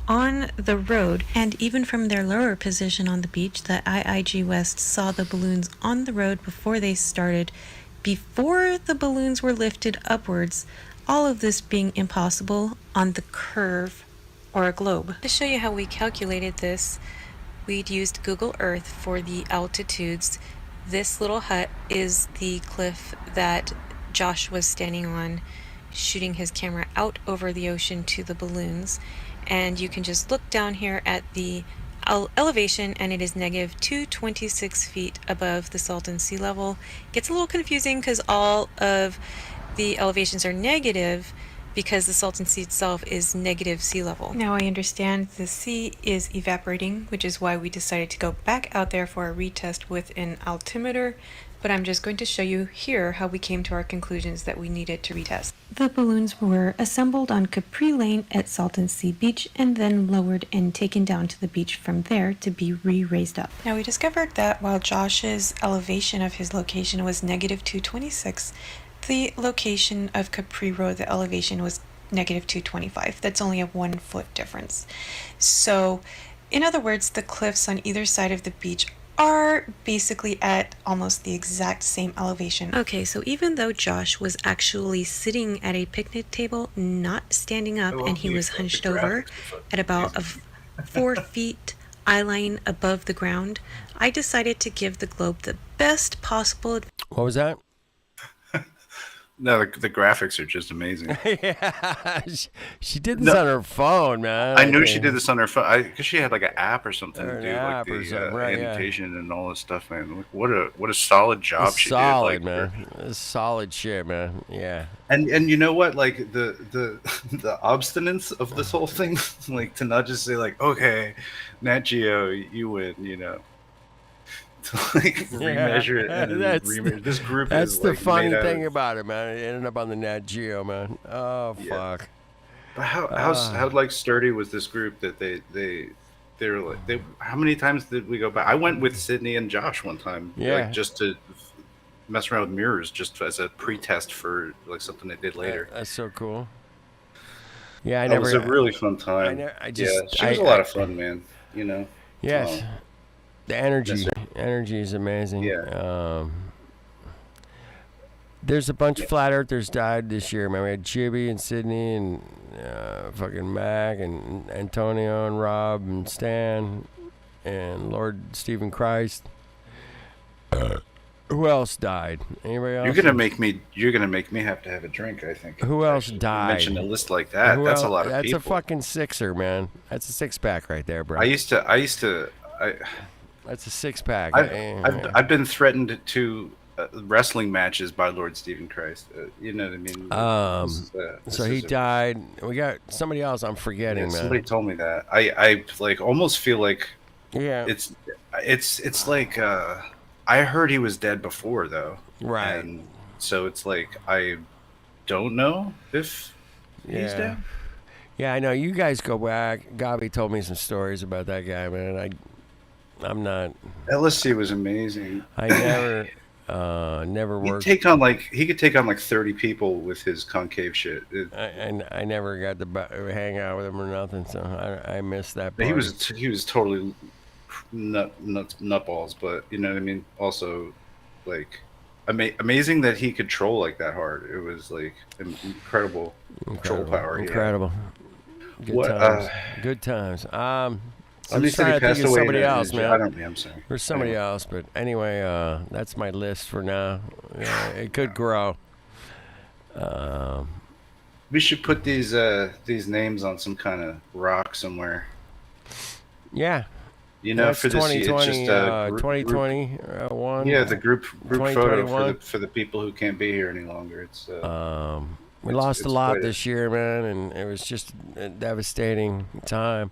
M: on the road, and even from their lower position on the beach, the IIG West saw the balloons on the road before they started, before the balloons were lifted upwards, all of this being impossible on the curve or a globe. To show you how we calculated this, we'd used Google Earth for the altitudes. This little hut is the cliff that Josh was standing on, shooting his camera out over the ocean to the balloons. And you can just look down here at the elevation, and it is negative 226 feet above the Salton sea level. Gets a little confusing because all of the elevations are negative because the Salton Sea itself is negative sea level. Now I understand the sea is evaporating, which is why we decided to go back out there for a retest with an altimeter. But I'm just going to show you here how we came to our conclusions that we needed to retest. The balloons were assembled on Capri Lane at Salton Sea Beach and then lowered and taken down to the beach from there to be re-raised up. Now we discovered that while Josh's elevation of his location was negative 226, the location of Capri Road, the elevation was negative 225. That's only a 1 foot difference. So in other words, the cliffs on either side of the beach are basically at almost the exact same elevation. Okay, so even though Josh was actually sitting at a picnic table, not standing up, and he was hunched over at about 4 feet eye line above the ground, I decided to give the globe the best possible.
H: What was that?
T: No, the graphics are just amazing.
H: Yeah, she did this on her phone, man.
T: I knew she did this on her phone because she had like an app or something
H: Or
T: to
H: an
T: do like
H: app or something,
T: the
H: right, yeah.
T: annotation and all this stuff, man. Like, what a solid job she
H: solid,
T: did.
H: man. It's solid shit, man. Yeah.
T: And you know what? Like the the obstinance of this whole thing, like to not just say like, okay, Nat Geo, you win, you know. To like remeasure it and then remeasure. This group
H: That's
T: is
H: the
T: like
H: funny
T: made out
H: thing
T: of,
H: about it, man. It ended up on the Nat Geo, man. Oh fuck.
T: But how like sturdy was this group that they were like how many times did we go back? I went with Sydney and Josh one time,
H: Yeah.
T: like just to mess around with mirrors, just as a pre-test for like something they did later.
H: That's so cool. Yeah,
T: It was a really fun time. She was a lot of fun, man. You know.
H: Yes. The energy is amazing.
T: Yeah.
H: There's a bunch of flat earthers died this year, man. We had Jibby and Sydney and fucking Mac and Antonio and Rob and Stan and Lord Stephen Christ. Who else died? Anybody else?
T: You're gonna make me have to have a drink, I think.
H: Who else died?
T: You mentioned a list like that. That's a lot of people.
H: That's a fucking sixer, man. That's a six pack right there, bro.
T: I used to.
H: That's a six pack.
T: I've been threatened to wrestling matches by Lord Stephen Christ. You know what I mean?
H: So he died. We got somebody else. I'm forgetting, man.
T: Somebody told me that. I like almost feel like.
H: Yeah.
T: It's like I heard he was dead before though.
H: Right.
T: And so it's like I don't know if he's dead.
H: Yeah, I know. You guys go back. Gabi told me some stories about that guy, man. I'm not.
T: LSC was amazing.
H: I never worked.
T: He could take on like 30 people with his concave shit.
H: I never got to hang out with him or nothing, so I missed that part.
T: He was totally nutballs, but you know what I mean. Also, like amazing that he could troll like that hard. It was like incredible troll power.
H: Incredible. Good times. Good times. I'm just trying to think of somebody else, man.
T: I'm sorry.
H: There's somebody else, but anyway, that's my list for now. It could grow.
T: We should put these names on some kind of rock somewhere.
H: Yeah.
T: You know,
H: that's
T: for this
H: 2020,
T: it's just
H: 2021.
T: Yeah, the group photo for the people who can't be here any longer. It's
H: we lost a lot this year, man, and it was just a devastating time.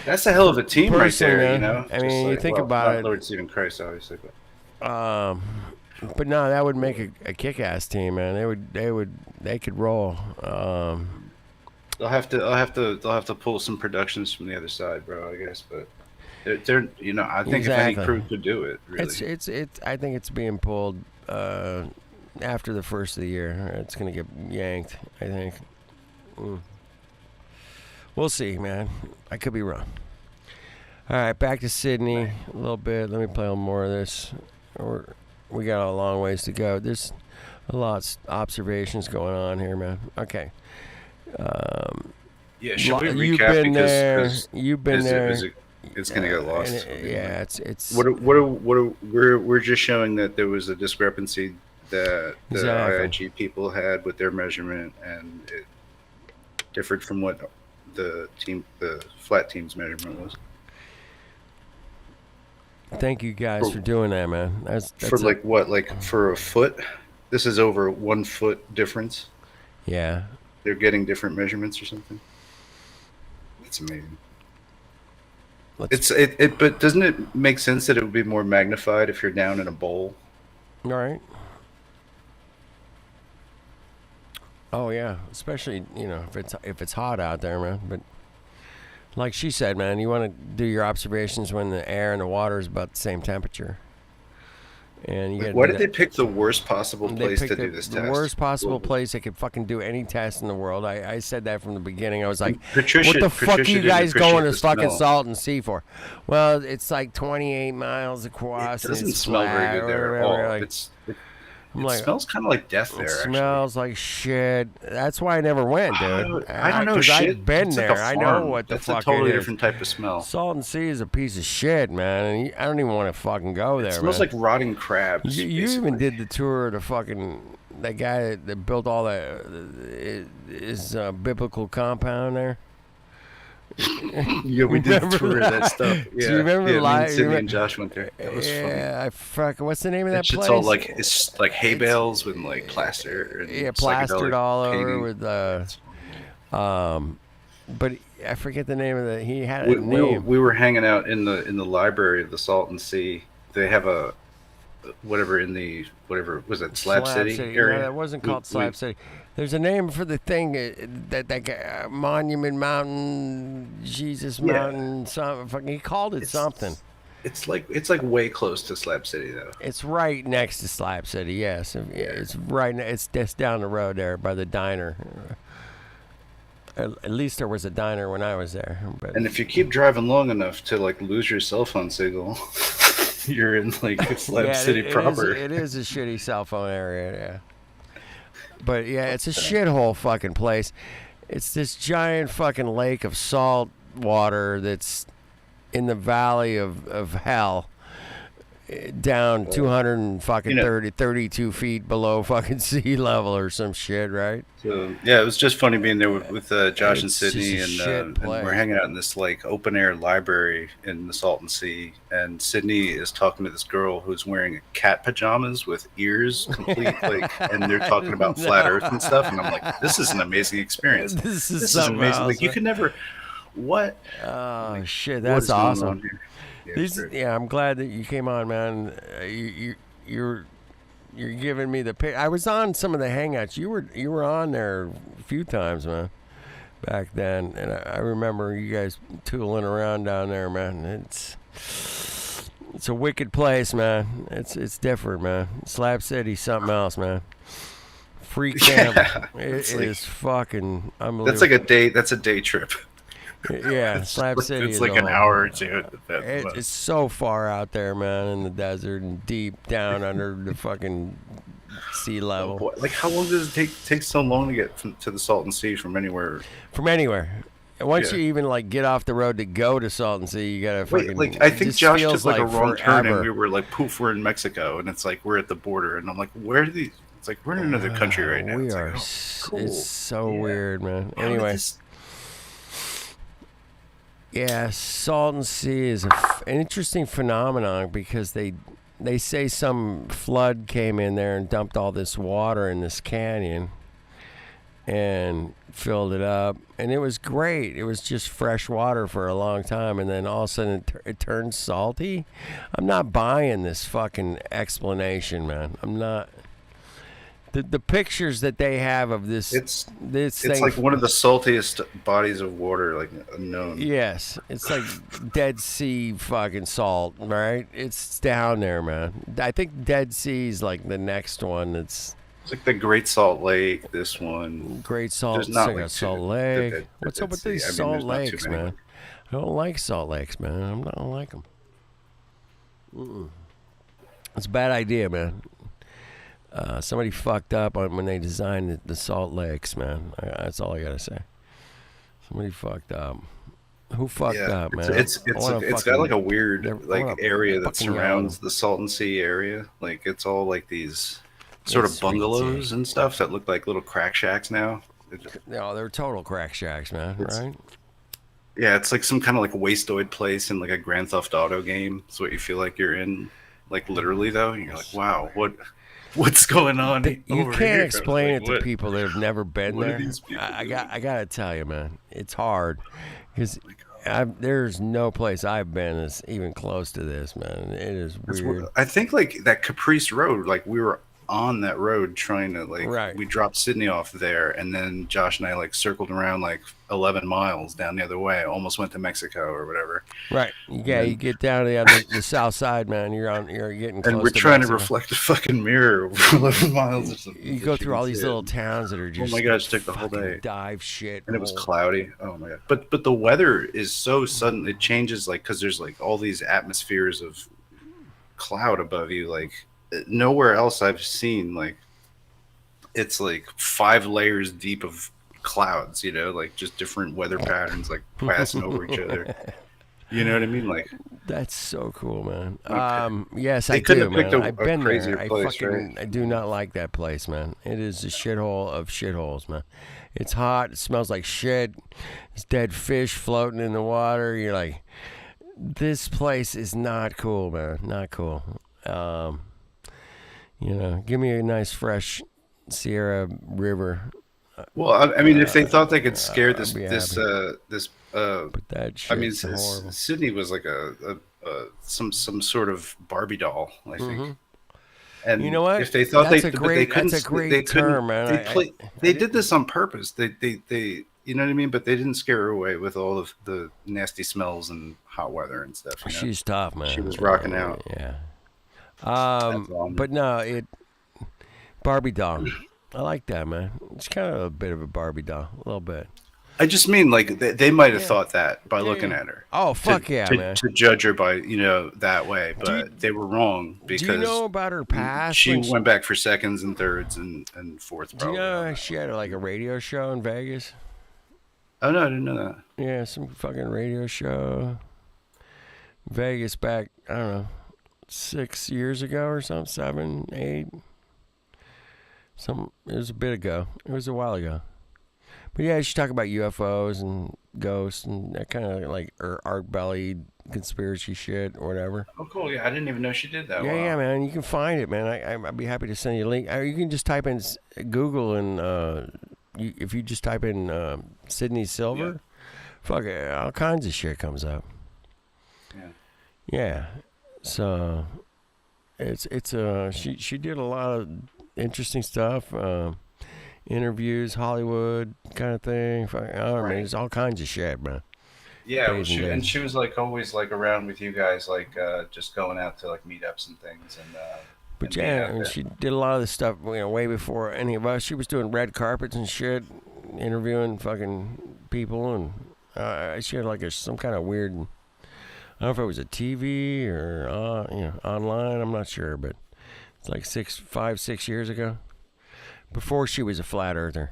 T: That's a hell of a team right there,
H: man.
T: You know.
H: I mean, you think about it.
T: Lord Stephen Christ, obviously,
H: but no, that would make a kick-ass team, man. They could roll.
T: They'll have to pull some productions from the other side, bro. I guess, but they're you know, I think if any crew could do it, really.
H: It's I think it's being pulled after the first of the year. It's gonna get yanked, I think. We'll see, man. I could be wrong. All right, back to Sydney a little bit. Let me play a little more of this. We got a long ways to go. There's a lot of observations going on here, man. Okay.
T: Yeah, should we recap because
H: you've been there.
T: It's gonna get lost.
H: It's.
T: We're just showing that there was a discrepancy that the IIG people had with their measurement, and it differed from what the flat team's measurement was.
H: Thank you guys for doing that, man. That's
T: for for a foot. This is over 1 foot difference.
H: Yeah.
T: They're getting different measurements or something. It's amazing. But doesn't it make sense that it would be more magnified if you're down in a bowl?
H: All right. Oh yeah, especially if it's hot out there, man. But like she said, man, you want to do your observations when the air and the water is about the same temperature. And you
T: why did they pick the worst possible place to do this test?
H: The worst possible place they could fucking do any test in the world. I said that from the beginning. I was like,
T: Patricia,
H: what the fuck are you guys going to fucking
T: smell.
H: Salton Sea for? Well, it's like 28 miles across.
T: It doesn't
H: and
T: smell very good there at all.
H: Like,
T: it smells kind of like death there.
H: It smells like shit. That's why I never went, dude.
T: I don't know shit.
H: I've been
T: it's
H: there.
T: Like
H: I know what the fuck
T: That's a totally
H: it is.
T: different type of smell.
H: Salton Sea is a piece of shit, man. And I don't even want to fucking go there.
T: It smells like rotting crabs.
H: You even did the tour of the fucking that guy that built all that is biblical compound there.
T: Yeah, we did tour that stuff. Yeah,
H: Do you remember
T: me and Syndey and Josh went there. That was funny.
H: I fuck. What's the name of that place?
T: It's all like it's like hay bales with like plaster. And
H: plastered all over
T: painting.
H: with but I forget the name of the. He had a name.
T: We were hanging out in the library of the Salton Sea. They have a whatever was it Slab City area?
H: No, that wasn't called Slab City. There's a name for the thing that guy, Monument Mountain, Jesus Mountain, something. He called it something.
T: It's like way close to Slab City though.
H: It's right next to Slab City. Yes, it's right. It's just down the road there by the diner. At least there was a diner when I was there. But
T: and if you keep driving long enough to like lose your cell phone signal, you're in like Slab City proper.
H: It is a shitty cell phone area. Yeah. But yeah, it's a shithole fucking place. It's this giant fucking lake of salt water that's in the valley of hell, down 32 feet below fucking sea level or some shit, right?
T: So yeah, it was just funny being there with Josh and Syndey, and we're hanging out in this like open air library in the Salton Sea, and Syndey is talking to this girl who's wearing cat pajamas with ears complete, like, and they're talking about flat Earth and stuff, and I'm like, this is an amazing experience. This is amazing.
H: Else,
T: like you could never. What?
H: Oh
T: like,
H: shit, that's awesome.
T: Yeah,
H: I'm glad that you came on, man. You're giving me the pick. I was on some of the hangouts. You were on there a few times, man, back then, and I remember you guys tooling around down there, man. It's a wicked place, man. It's different, man. Slab City's something else, man. Free camp. It is fucking unbelievable.
T: That's like a day. That's a day trip.
H: Yeah, Slab City.
T: It's like an hour or two.
H: It's so far out there, man, in the desert and deep down under the fucking sea level.
T: Oh boy. Like, how long does it take so long to get to the Salton Sea from anywhere?
H: From anywhere. Once you even like get off the road to go to Salton Sea, you gotta fucking.
T: Like I think Josh took like a wrong turn, and we were like, poof, we're in Mexico, and it's like we're at the border, and I'm like, where are these? It's like we're in another country right now.
H: We
T: it's
H: are.
T: Like, oh, cool.
H: It's so weird, man. Anyway. Yeah, Salton Sea is an interesting phenomenon because they say some flood came in there and dumped all this water in this canyon and filled it up, and it was great. It was just fresh water for a long time, and then all of a sudden it turned salty. I'm not buying this fucking explanation, man. I'm not. The pictures that they have of this
T: it's
H: thing,
T: like one of the saltiest bodies of water like known.
H: Yes, it's like Dead Sea fucking salt, right? It's down there, man. I think Dead Sea is like the next one. It's
T: like the Great Salt Lake. This one,
H: Great Salt, like Salt Lake. What's up with these salt lakes, man? I don't like salt lakes, man. I don't like them. It's a bad idea, man. Somebody fucked up on when they designed the Salt Lakes, man. That's all I gotta say. Somebody fucked up. Who fucked up, man?
T: It's got like a weird area that surrounds the Salton Sea area. Like it's all like these sort of bungalows and stuff that look like little crack shacks now.
H: No, they're total crack shacks, man. Right?
T: Yeah, it's like some kind of like wasteoid place in like a Grand Theft Auto game. It's what you feel like you're in. Like literally though, and you're like, wow, what's going on?
H: You can't explain it to people that have never been there. I gotta tell you, man, it's hard because there's no place I've been that's even close to this, man. It is weird.
T: I think like that Caprice Road, like we were on that road trying to like we dropped Syndey off there, and then Josh and I like circled around like 11 miles down the other way, almost went to Mexico or whatever.
H: Right. Yeah, you get down to the south side, man. You're getting close.
T: And we're trying to reflect a fucking mirror over 11 miles or something.
H: You go through all these little towns that are just.
T: Oh my gosh, it took the whole day.
H: Dive shit.
T: And it was cloudy. Oh my god. But the weather is so sudden. It changes like because there's like all these atmospheres of cloud above you, like. Nowhere else I've seen like it's like 5 layers deep of clouds, you know, like just different weather patterns like passing over each other. You know what I mean? Like
H: That's so cool, man.
T: Okay.
H: Yes,
T: They
H: I
T: couldn't
H: do,
T: have picked
H: man.
T: a
H: I've been
T: crazier
H: there.
T: place, right?
H: I do not like that place, man. It is a shithole of shitholes, man. It's hot. It smells like shit. There's dead fish floating in the water. You're like, this place is not cool, man. Not cool. Give me a nice fresh Sierra River.
T: Well, I mean, if they thought they could scare this,
H: I'd be
T: this,
H: happy.
T: this,
H: But that
T: I mean,
H: shit's horrible.
T: Syndey was like some sort of Barbie doll, I think.
H: Mhm.
T: And
H: You know what?
T: if they thought
H: That's
T: they
H: a
T: couldn't,
H: great- that's a great term, man.
T: They did this on purpose. They, you know what I mean? But they didn't scare her away with all of the nasty smells and hot weather and stuff. You know?
H: She's tough, man.
T: She was rocking out.
H: Yeah. But no, Barbie doll. I like that, man. It's kind of a bit of a Barbie doll, a little bit.
T: I just mean like they might have thought that by looking at her.
H: Oh, fuck yeah, man.
T: To judge her by that way, but they were wrong because.
H: Do you know about her past?
T: She
H: when
T: went back for seconds and thirds and fourths.
H: Do
T: Probably.
H: you know she had like a radio show in Vegas?
T: Oh no, I didn't know that.
H: Yeah, some fucking radio show. Vegas back, I don't know, 6 years ago or something, 7, 8. It was a bit ago. It was a while ago. But yeah, she talked about UFOs and ghosts and that kind of like art belly conspiracy shit or whatever.
T: Oh, cool. Yeah, I didn't even know she did that.
H: Yeah,
T: Wow.
H: yeah, man. You can find it, man. I'd be happy to send you a link. You can just type in Google and if you just type in Syndey Silver, fuck it, all kinds of shit comes up.
T: Yeah.
H: Yeah. So she did a lot of interesting stuff. Interviews, Hollywood kind of thing. I don't know, man, there's all kinds of shit, man.
T: Yeah, well,
H: Days and days.
T: she was like always like around with you guys, like just going out to like meetups and things. And
H: But
T: and
H: yeah,
T: being out
H: and
T: there.
H: she did a lot of this stuff, way before any of us. She was doing red carpets and shit, interviewing fucking people, and she had like some kind of weird. I don't know if it was a TV or online. I'm not sure, but it's like 5, 6 years ago. Before she was a flat earther.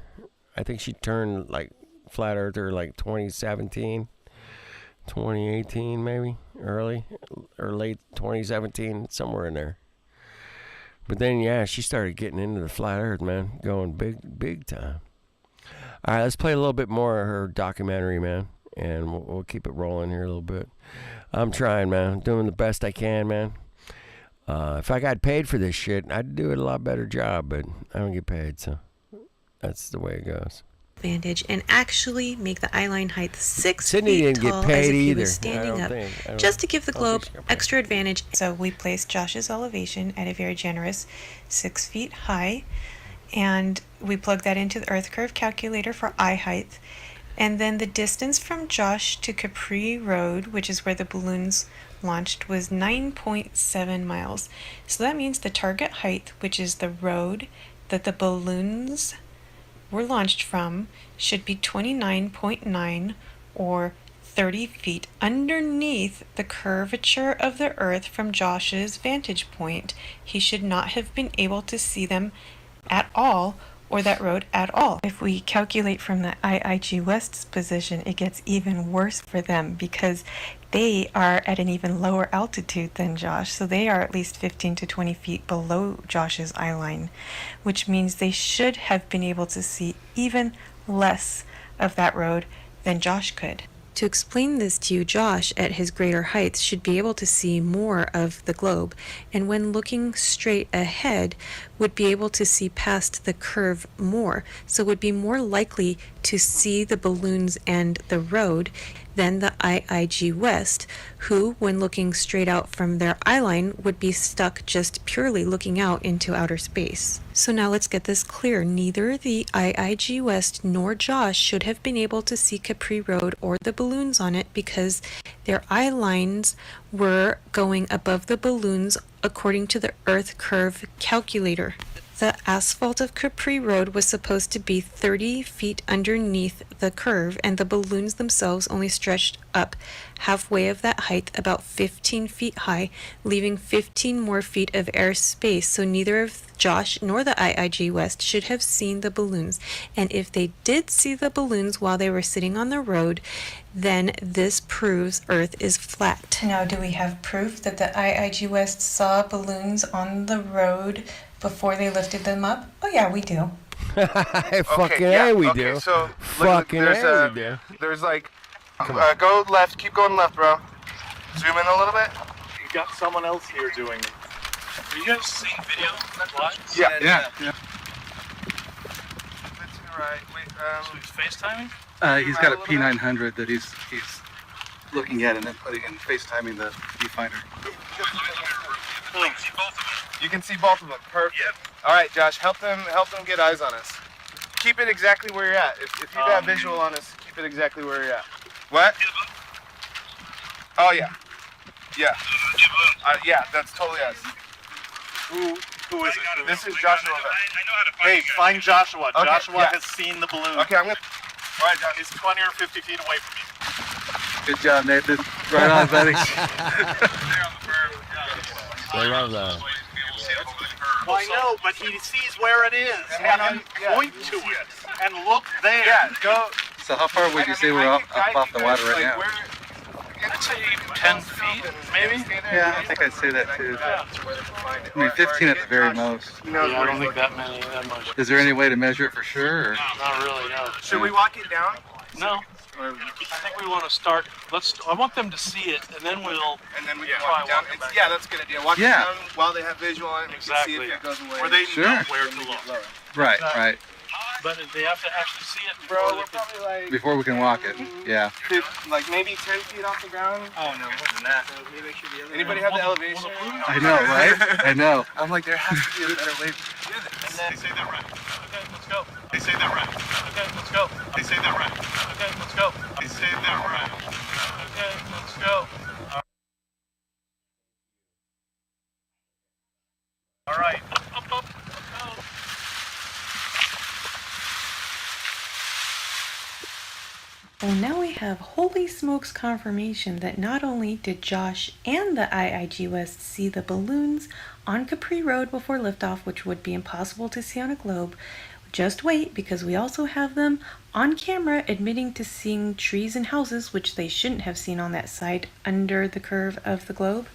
H: I think she turned like flat earther like 2017, 2018 maybe, early or late 2017, somewhere in there. But then yeah, she started getting into the flat earth, man, going big time. All right, let's play a little bit more of her documentary, man, and we'll keep it rolling here a little bit. I'm trying, man. I'm doing the best I can, man. If I got paid for this shit, I'd do it a lot better job, but I don't get paid, so that's the way it goes.
N: Advantage and actually make the eye line height 6
H: Syndey
N: feet
H: didn't get
N: tall
H: paid
N: as if he
H: either.
N: was standing
H: I
N: up,
H: don't
N: just to give the
H: think
N: globe
H: she got paid.
N: extra advantage. So we placed Josh's elevation at a very generous 6 feet high, and we plugged that into the Earth Curve calculator for eye height. And then the distance from Josh to Capri Road, which is where the balloons launched, was 9.7 miles. So that means the target height, which is the road that the balloons were launched from, should be 29.9 or 30 feet underneath the curvature of the Earth from Josh's vantage point. He should not have been able to see them at all, or that road at all. If we calculate from the IIG West's position, it gets even worse for them because they are at an even lower altitude than Josh, so they are at least 15 to 20 feet below Josh's eye line, which means they should have been able to see even less of that road than Josh could. To explain this to you, Josh, at his greater heights, should be able to see more of the globe, and when looking straight ahead, would be able to see past the curve more, so would be more likely to see the balloons and the road than the IIG West, who, when looking straight out from their eye line, would be stuck just purely looking out into outer space. So now let's get this clear. Neither the IIG West nor Josh should have been able to see Capri Road or the balloons on it because their eye lines were going above the balloons according to the Earth Curve calculator.
M: The asphalt of Capri Road was supposed to be 30 feet underneath the curve, and the balloons themselves only stretched up halfway of that height, about 15 feet high, leaving 15 more feet of air space, so neither of Josh nor the IIG West should have seen the balloons. And if they did see the balloons while they were sitting on the road, then this proves Earth is flat. Now, do we have proof that the IIG West saw balloons on the road before they lifted them up? Oh yeah, we do.
H: Fucking A, we do.
U: So
H: Fucking A, we do.
U: There's like, go left, keep going left, bro. Zoom in a little bit.
D: You got someone else here doing it. Are you guys seeing video?
U: Yeah.
D: To the right. Wait, so he's FaceTiming?
V: He's got a P900 that he's looking at and then putting in FaceTiming the viewfinder.
U: You can see both of them. Perfect. Yep. All right, Josh, help them get eyes on us. Keep it exactly where you're at. If you got visual on us, keep it exactly where you're at. What? Oh yeah. Yeah. Yeah, that's totally us. Who is it? This is Joshua.
D: I know how to find find Joshua.
U: Okay,
D: Joshua has seen the balloon.
U: Okay, I'm gonna. All right, Josh.
D: He's 20 or 50 feet away from you.
V: Good job, Nathan. Right on, buddy.
H: I love that.
D: Well, I know, but he sees where it is, and point to it, and look there.
U: Yeah, go.
V: So how far would you say we're up off the water right now?
D: I'd say 10 feet, maybe?
V: Yeah, I think I'd say that too. I mean, 15 at the very most.
D: Yeah, I don't think that much.
V: Is there any way to measure it for sure? Or?
D: Not really, no.
U: Should we walk it down?
D: No. I think we want to start. I want them to see it, and then we'll.
U: And then we can walk it down. Yeah, that's a good idea. Walk it down while they have visual on it.
D: Exactly.
U: See if it goes away.
D: Or they know where to look.
V: Right, right.
D: But they have to actually see it.
U: Bro, we're probably like.
V: Before we can walk it. Yeah.
U: Like maybe 10 feet off the ground. Oh no, more than that. Anybody have the elevation?
V: I know, right? I know.
U: I'm like, there has to be a better way to do this.
D: And then they say that right. Okay, let's go. They say that right. Okay, let's go. They say that right. Okay, let's go. They say that right. Okay, let's go. All right. Up, up, up.
M: Well, now we have holy smokes confirmation that not only did Josh and the IIG West see the balloons on Capri Road before liftoff, which would be impossible to see on a globe, just wait, because we also have them on camera admitting to seeing trees and houses, which they shouldn't have seen on that side under the curve of the globe.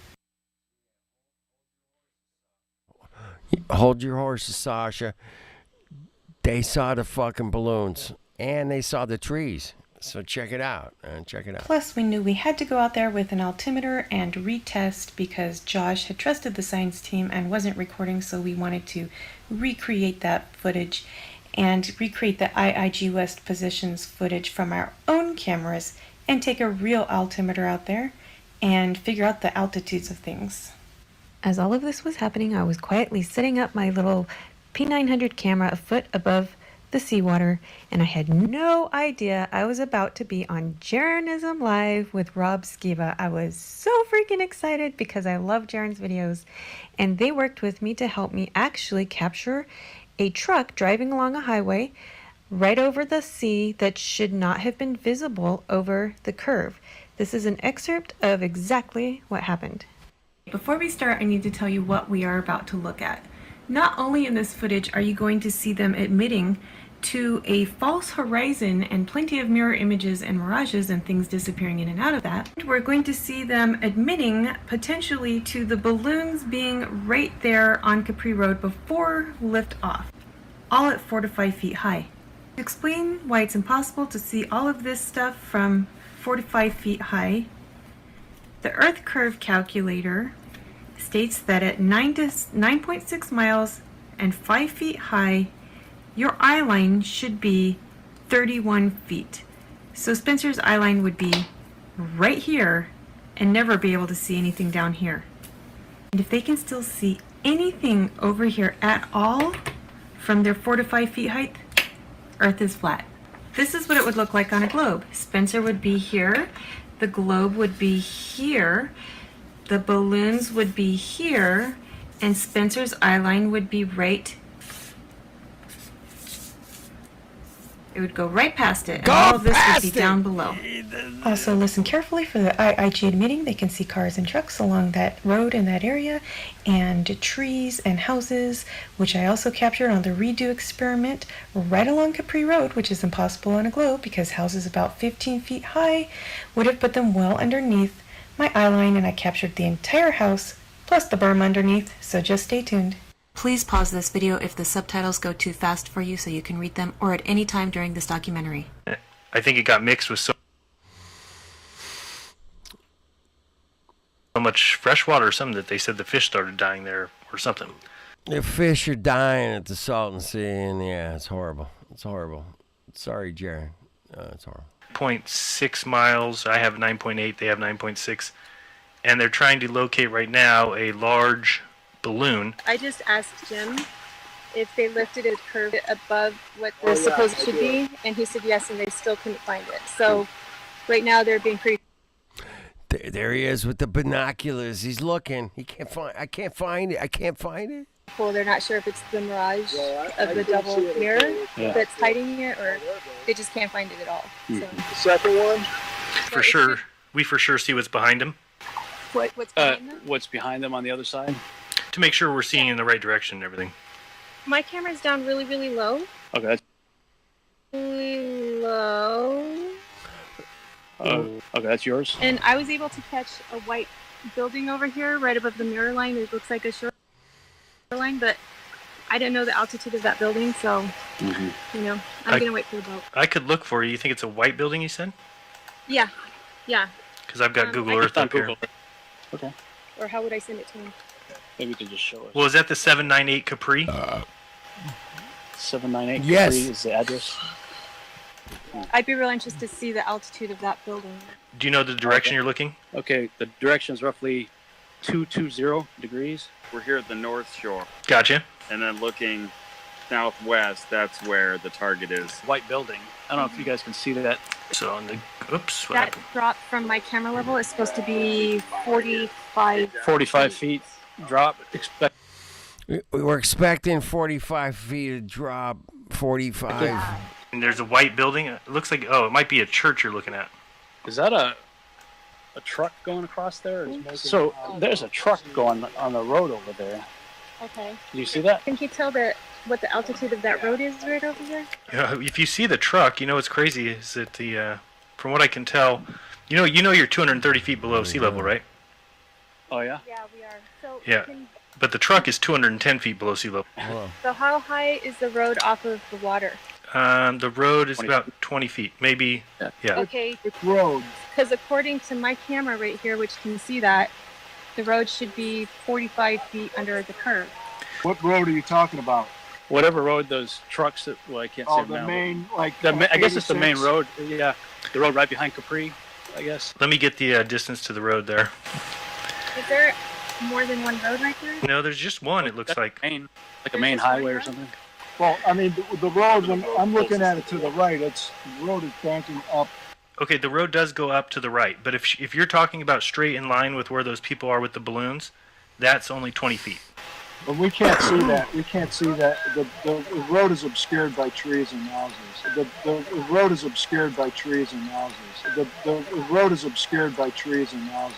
H: Hold your horses, Sasha. They saw the fucking balloons, and they saw the trees. So check it out, and check it out.
M: Plus, we knew we had to go out there with an altimeter and retest because Josh had trusted the science team and wasn't recording, so we wanted to recreate that footage and recreate the IIG West positions footage from our own cameras and take a real altimeter out there and figure out the altitudes of things. As all of this was happening, I was quietly setting up my little P900 camera a foot above the seawater, and I had no idea I was about to be on Jaronism Live with Rob Skiba. I was so freaking excited because I love Jaron's videos, and they worked with me to help me actually capture a truck driving along a highway right over the sea that should not have been visible over the curve. This is an excerpt of exactly what happened. Before we start, I need to tell you what we are about to look at. Not only in this footage are you going to see them admitting to a false horizon and plenty of mirror images and mirages and things disappearing in and out of that, we're going to see them admitting potentially to the balloons being right there on Capri Road before lift off, all at 4 to 5 feet high. To explain why it's impossible to see all of this stuff from 4 to 5 feet high, the Earth Curve Calculator states that at 9.6 miles and 5 feet high, your eye line should be 31 feet. So Spencer's eye line would be right here and never be able to see anything down here. And if they can still see anything over here at all from their 4 to 5 feet height, Earth is flat. This is what it would look like on a globe. Spencer would be here, the globe would be here, the balloons would be here, and Spencer's eye line would be right
L: it would go right past it, and all of this would be down below.
M: Also, listen carefully for the IIG admitting they can see cars and trucks along that road in that area, and trees and houses, which I also captured on the redo experiment right along Capri Road, which is impossible on a globe because houses about 15 feet high would have put them well underneath my eye line, and I captured the entire house plus the berm underneath, so just stay tuned.
L: Please pause this video if the subtitles go too fast for you so you can read them, or at any time during this documentary.
D: I think it got mixed with so much fresh water or something that they said the fish started dying there or something.
H: The fish are dying at the Salton Sea, and yeah, it's horrible. It's horrible. Sorry, Jared. It's horrible.
D: 0.6 miles. I have 9.8. They have 9.6. And they're trying to locate right now a large balloon.
B: I just asked Jim if they lifted a curve above what they're supposed to be, and he said yes, and they still couldn't find it. So right now they're being pretty.
H: There he is with the binoculars. He's looking. He can't find. I can't find it. I can't find it.
B: Cool. They're not sure if it's the mirage of the double mirror that's hiding it, or they just can't find it at all. So.
U: The second one?
D: For sure. We for sure see what's behind them.
B: What's behind them?
U: What's behind them on the other side?
D: To make sure we're seeing in the right direction and everything.
B: My camera's down really, really low.
U: Okay.
B: Really low.
U: Okay, that's yours.
B: And I was able to catch a white building over here right above the mirror line. It looks like a shoreline, but I didn't know the altitude of that building, so, you know, I'm going to wait for the boat.
D: I could look for you. You think it's a white building, you said?
B: Yeah, yeah.
D: Because I've got Google Earth up here.
U: Okay.
B: Or how would I send it to him?
U: Maybe you could just show us.
D: Well, is that the 798 Capri?
U: 798
H: Yes.
U: Capri is the address.
B: I'd be real anxious to see the altitude of that building.
D: Do you know the direction you're looking?
U: Okay, the direction is roughly 220 degrees.
F: We're here at the North Shore.
D: Gotcha.
F: And then looking southwest, that's where the target is.
U: White building. I don't know if you guys can see that.
D: So on the, oops.
B: That drop from my camera level is supposed to be 45
U: feet drop.
H: We're expecting 45 feet of drop. 45.
D: And there's a white building. It looks like, oh, it might be a church you're looking at.
U: Is that a truck going across there? So there's a truck going on the road over there.
B: Okay.
U: Do you see that?
B: Can you tell what the altitude of that road is right over here?
D: If you see the truck, you know what's crazy is that from what I can tell, you know you're 230 feet below sea level, right?
U: Oh yeah.
B: Yeah, we are. So
D: yeah, but the truck is 210 feet below sea level.
B: So how high is the road off of the water?
D: The road is about 20 feet, maybe. Yeah.
B: Okay.
U: Which road?
B: Because according to my camera right here, which can see that, the road should be 45 feet under the curve.
U: What road are you talking about? Whatever road those trucks that, well, I can't see them now. Main, like I guess it's the main road. Yeah, the road right behind Capri, I guess.
D: Let me get the distance to the road there.
B: Is there more than one road right there?
D: No, there's just one. It looks like
U: a main highway or something.
Q: Well, I mean, the road, when I'm looking at it to the right, the road is banking up.
D: Okay, the road does go up to the right, but if you're talking about straight in line with where those people are with the balloons, that's only 20 feet.
Q: But we can't see that. We can't see that. The road is obscured by trees and houses. The road is obscured by trees and houses. The road is obscured by trees and houses.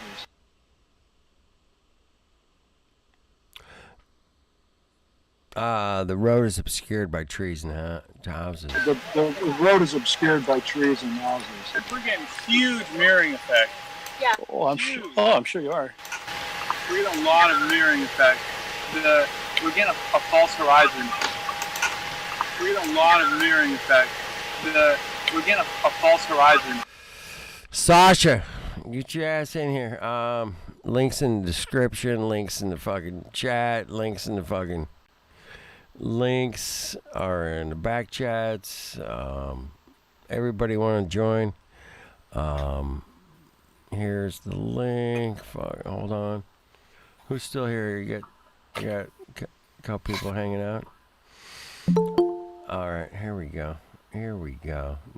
H: The road is obscured by trees and houses.
Q: The road is obscured by trees and houses.
U: We're getting huge mirroring effect.
B: Yeah.
U: Oh, I'm sure you are.
F: We're getting a lot of mirroring effect. We're getting a false horizon. We're getting a lot of mirroring effect. We're getting a false horizon.
H: Sasha, get your ass in here. Links in the description, links in the fucking chat, links are in the back chats. Everybody want to join? Here's the link. Fuck, hold on. Who's still here? You got a couple people hanging out. All right, here we go.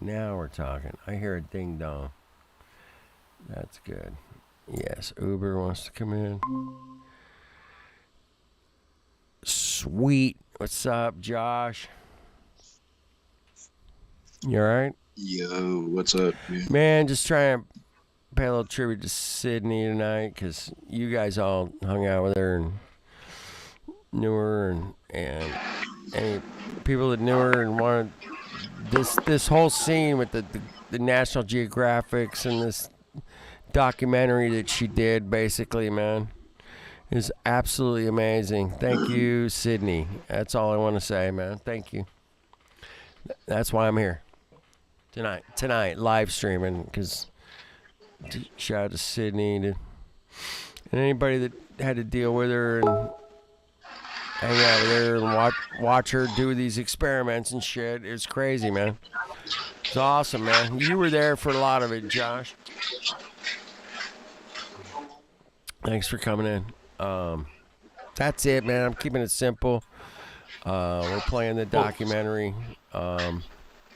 H: Now we're talking. I hear a ding dong. That's good. Yes, Uber wants to come in. Sweet. What's up, Josh? You all right?
E: Yo, what's up, dude?
H: Man, just trying to pay a little tribute to Syndey tonight because you guys all hung out with her and knew her, and any people that knew her and wanted this whole scene with the National Geographics and this documentary that she did, basically, man, is absolutely amazing. Thank you, Syndey. That's all I want to say, man. Thank you. That's why I'm here tonight, live streaming, because shout out to Syndey and anybody that had to deal with her and hang out with her and watch her do these experiments and shit. It's crazy, man. It's awesome, man. You were there for a lot of it, Josh. Thanks for coming in. That's it, man. I'm keeping it simple. We're playing the documentary.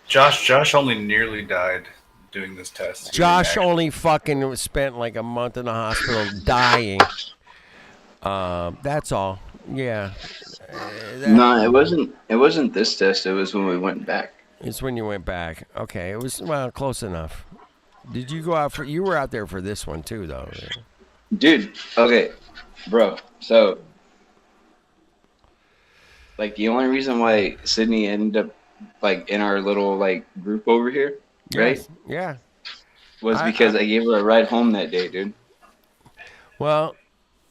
T: Josh only nearly died doing this test.
H: Josh only fucking spent like a month in the hospital dying. That's all. Yeah.
E: No, it wasn't. It wasn't this test. It was when we went back.
H: It's when you went back. Okay, it was close enough. Did you go out for? You were out there for this one too, though.
E: Dude. Okay, bro. So, like, the only reason why Syndey ended up like in our little like group over here, right?
H: Yes. Yeah.
E: Was because I gave her a ride home that day, dude.
H: Well,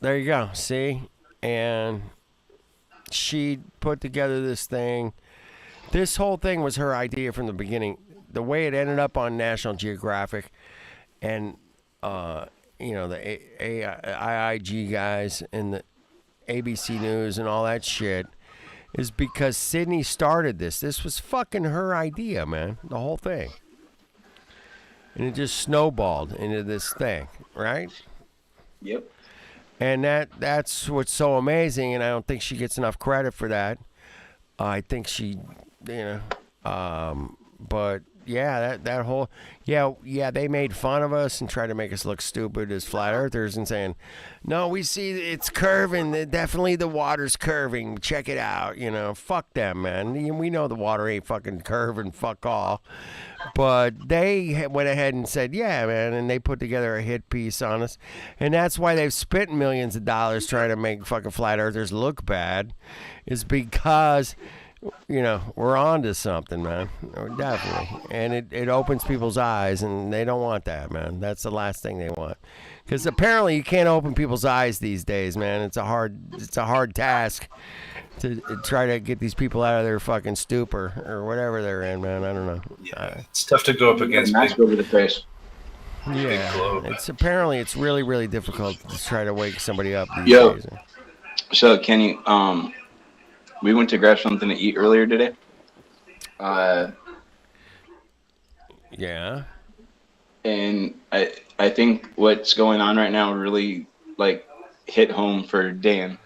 H: there you go. See, and she put together this thing. This whole thing was her idea from the beginning. The way it ended up on National Geographic, and you know, the IIG guys and the ABC News and all that shit, is because Syndey started this. This was fucking her idea, man. The whole thing. And it just snowballed into this thing, right?
E: Yep.
H: And that's what's so amazing, and I don't think she gets enough credit for that. I think she, you know, but yeah, that whole, yeah, they made fun of us and tried to make us look stupid as flat earthers and saying, no, we see it's curving. Definitely the water's curving. Check it out. You know, fuck them, man. We know the water ain't fucking curving. Fuck all. But they went ahead and said, yeah, man, and they put together a hit piece on us. And that's why they've spent millions of dollars trying to make fucking flat earthers look bad, is because, you know, we're on to something, man. Definitely. And it opens people's eyes, and they don't want that, man. That's the last thing they want. Because apparently you can't open people's eyes these days, man. It's a hard task to try to get these people out of their fucking stupor or whatever they're in, man. I don't know.
T: Yeah, it's tough to go up against
E: mask over the face.
H: Yeah, it's really, really difficult to try to wake somebody up these
E: Yo,
H: days.
E: so Kenny, we went to grab something to eat earlier today.
H: Yeah.
E: And I think what's going on right now really like hit home for Dan.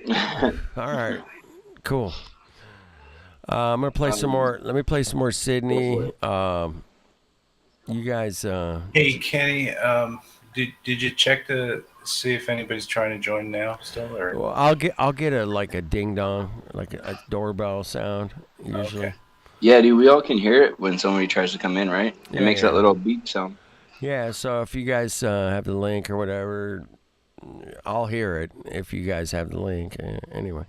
H: All right, cool. I'm gonna play some more. Let me play some more Syndey. You guys.
T: Hey Kenny, did you check to see if anybody's trying to join now still, or?
H: Well, I'll get a ding dong, like a doorbell sound usually.
T: Okay.
E: Yeah, dude, we all can hear it when somebody tries to come in, right? It
H: Yeah,
E: makes
H: yeah.
E: that little beep sound.
H: Yeah, so if you guys have the link or whatever, I'll hear it if you guys have the link. Anyway,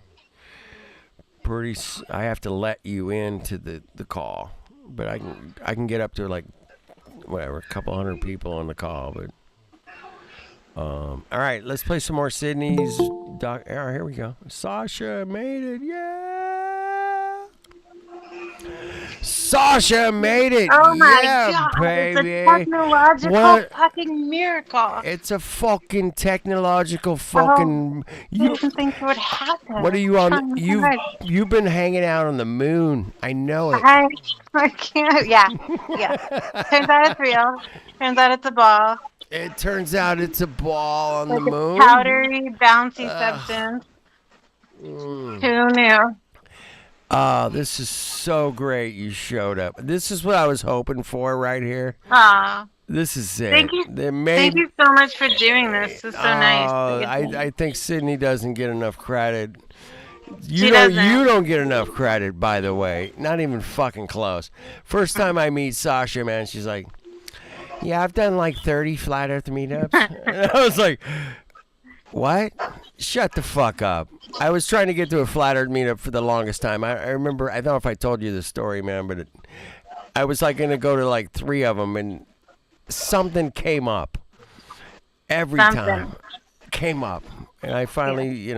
H: I have to let you into the call, but I can get up to like whatever, a couple hundred people on the call. But all right, let's play some more Syndey's doc. All right, here we go. Sasha made it, yeah. Sasha made it.
B: Oh my
H: yeah,
B: god,
H: baby.
B: it's a technological fucking miracle.
H: It's a fucking technological fucking.
B: I didn't think it would happen.
H: What are you
B: Oh
H: on?
B: my
H: You've
B: God.
H: been hanging out on the moon. I know it.
B: I can't. Yeah. Turns out it's real. Turns out it's a ball.
H: It turns out it's a ball on the
B: Like a
H: moon.
B: powdery, bouncy substance.
H: Mm.
B: Who knew?
H: This is so great you showed up. This is what I was hoping for right here.
B: Aw.
H: This is it.
B: Thank you. Thank you so much for doing this. It's so nice.
H: I think Syndey doesn't get enough credit. You don't get enough credit, by the way. Not even fucking close. First time I meet Sasha, man, she's like, yeah, I've done like 30 flat Earth meetups. And I was like, what? Shut the fuck up. I was trying to get to a flat Earth meetup for the longest time. I remember, I don't know if I told you the story, man, but I was like going to go to like 3 of them, and something came up. Every time came up. And I finally,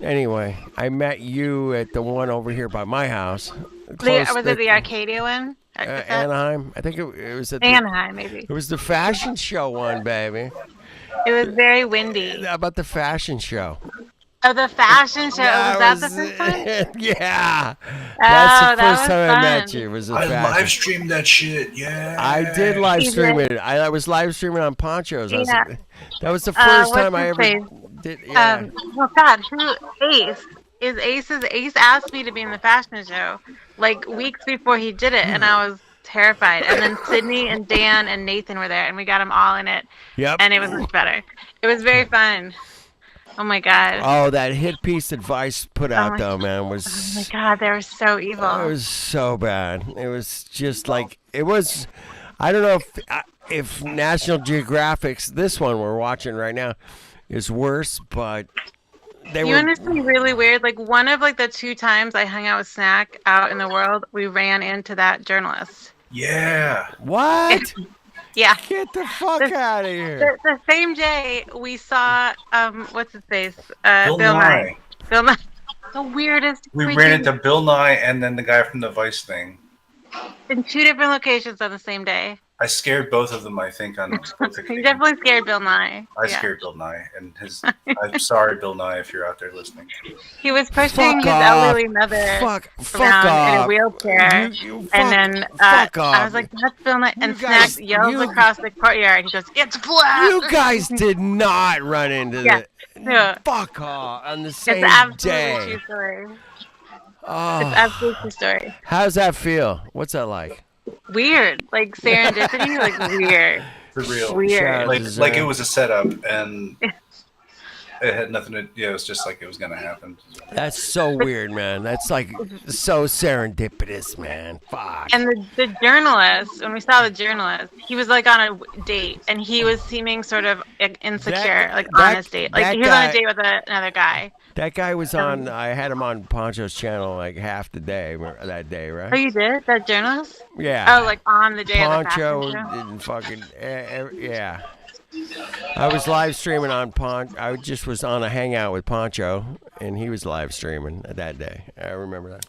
H: anyway, I met you at the one over here by my house.
A: Was it the Arcadia one?
H: Anaheim. I think it was at
A: Anaheim, maybe.
H: It was the fashion show one, baby.
A: It was very windy.
H: How about the fashion show?
A: Oh, the fashion show. Was that the first time?
H: Yeah. That's the first time I met you.
G: I live streamed that shit. Yeah.
H: I did live stream it. I was live streaming on Ponchos. That was the first time I ever did. Yeah.
A: Well, God, Ace? Ace asked me to be in the fashion show like weeks before he did it, and I was terrified. And then Sydney and Dan and Nathan were there, and we got them all in it.
H: Yep.
A: And it was much better. It was very fun. Oh my God.
H: Oh, that hit piece that Vice put out though, man, was.
A: Oh my God, they were so evil.
H: It was so bad. It was just like it was. I don't know if National Geographic's this one we're watching right now is worse, but.
A: You want to see really weird? Like one of like the 2 times I hung out with Snack out in the world, we ran into that journalist.
G: Yeah.
H: What?
A: Yeah.
H: Get the fuck out of here.
A: The same day we saw what's his face?
T: Bill Nye.
A: Bill Nye. The weirdest.
T: We ran into Bill Nye and then the guy from the Vice thing.
A: In 2 different locations on the same day.
T: I scared both of them, I think, on both occasions.
A: You definitely scared Bill Nye.
T: I scared Bill Nye, and I'm sorry, Bill Nye, if you're out there listening.
A: He was pushing his elderly mother around in a wheelchair, and then I was like, "That's Bill Nye." And Snack yells across the courtyard. He goes, "It's flat."
H: You guys did not run into that.
A: No.
H: Fuck off on the same
A: It's absolutely
H: day.
A: true story.
H: Oh.
A: It's absolutely true story.
H: How's that feel? What's that like?
A: Weird, like serendipity, like weird.
T: For real.
A: Weird.
T: Like it was a setup, and it had nothing to. Yeah, it was just like it was gonna happen.
H: That's so weird, man. That's like so serendipitous, man. Fuck.
A: And the journalist, when we saw the journalist, he was like on a date, and he was seeming sort of insecure, on his date. Like he was on a date with another guy.
H: That guy was on. I had him on Poncho's channel like half the day that day, right?
A: Oh, you did? That journalist?
H: Yeah.
A: Oh, like on the day
H: Poncho
A: of the fashion show?
H: didn't fucking yeah. I was live streaming on I just was on a hangout with Poncho, and he was live streaming that day. I remember that.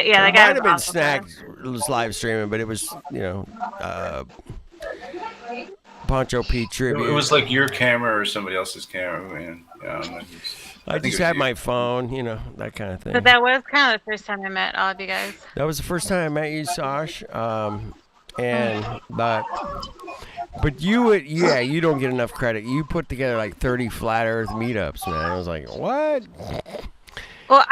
A: Yeah, that
H: It
A: guy
H: might have been
A: awesome.
H: Snack was live streaming, but it was Poncho P tribute.
T: It was like your camera or somebody else's camera, man. Yeah,
H: I just had my phone, that kind of thing.
A: But that was kind of the first time I met all of you guys.
H: That was the first time I met you, Sash. But you don't get enough credit. You put together like 30 flat Earth meetups, man. I was like, what?
A: Well,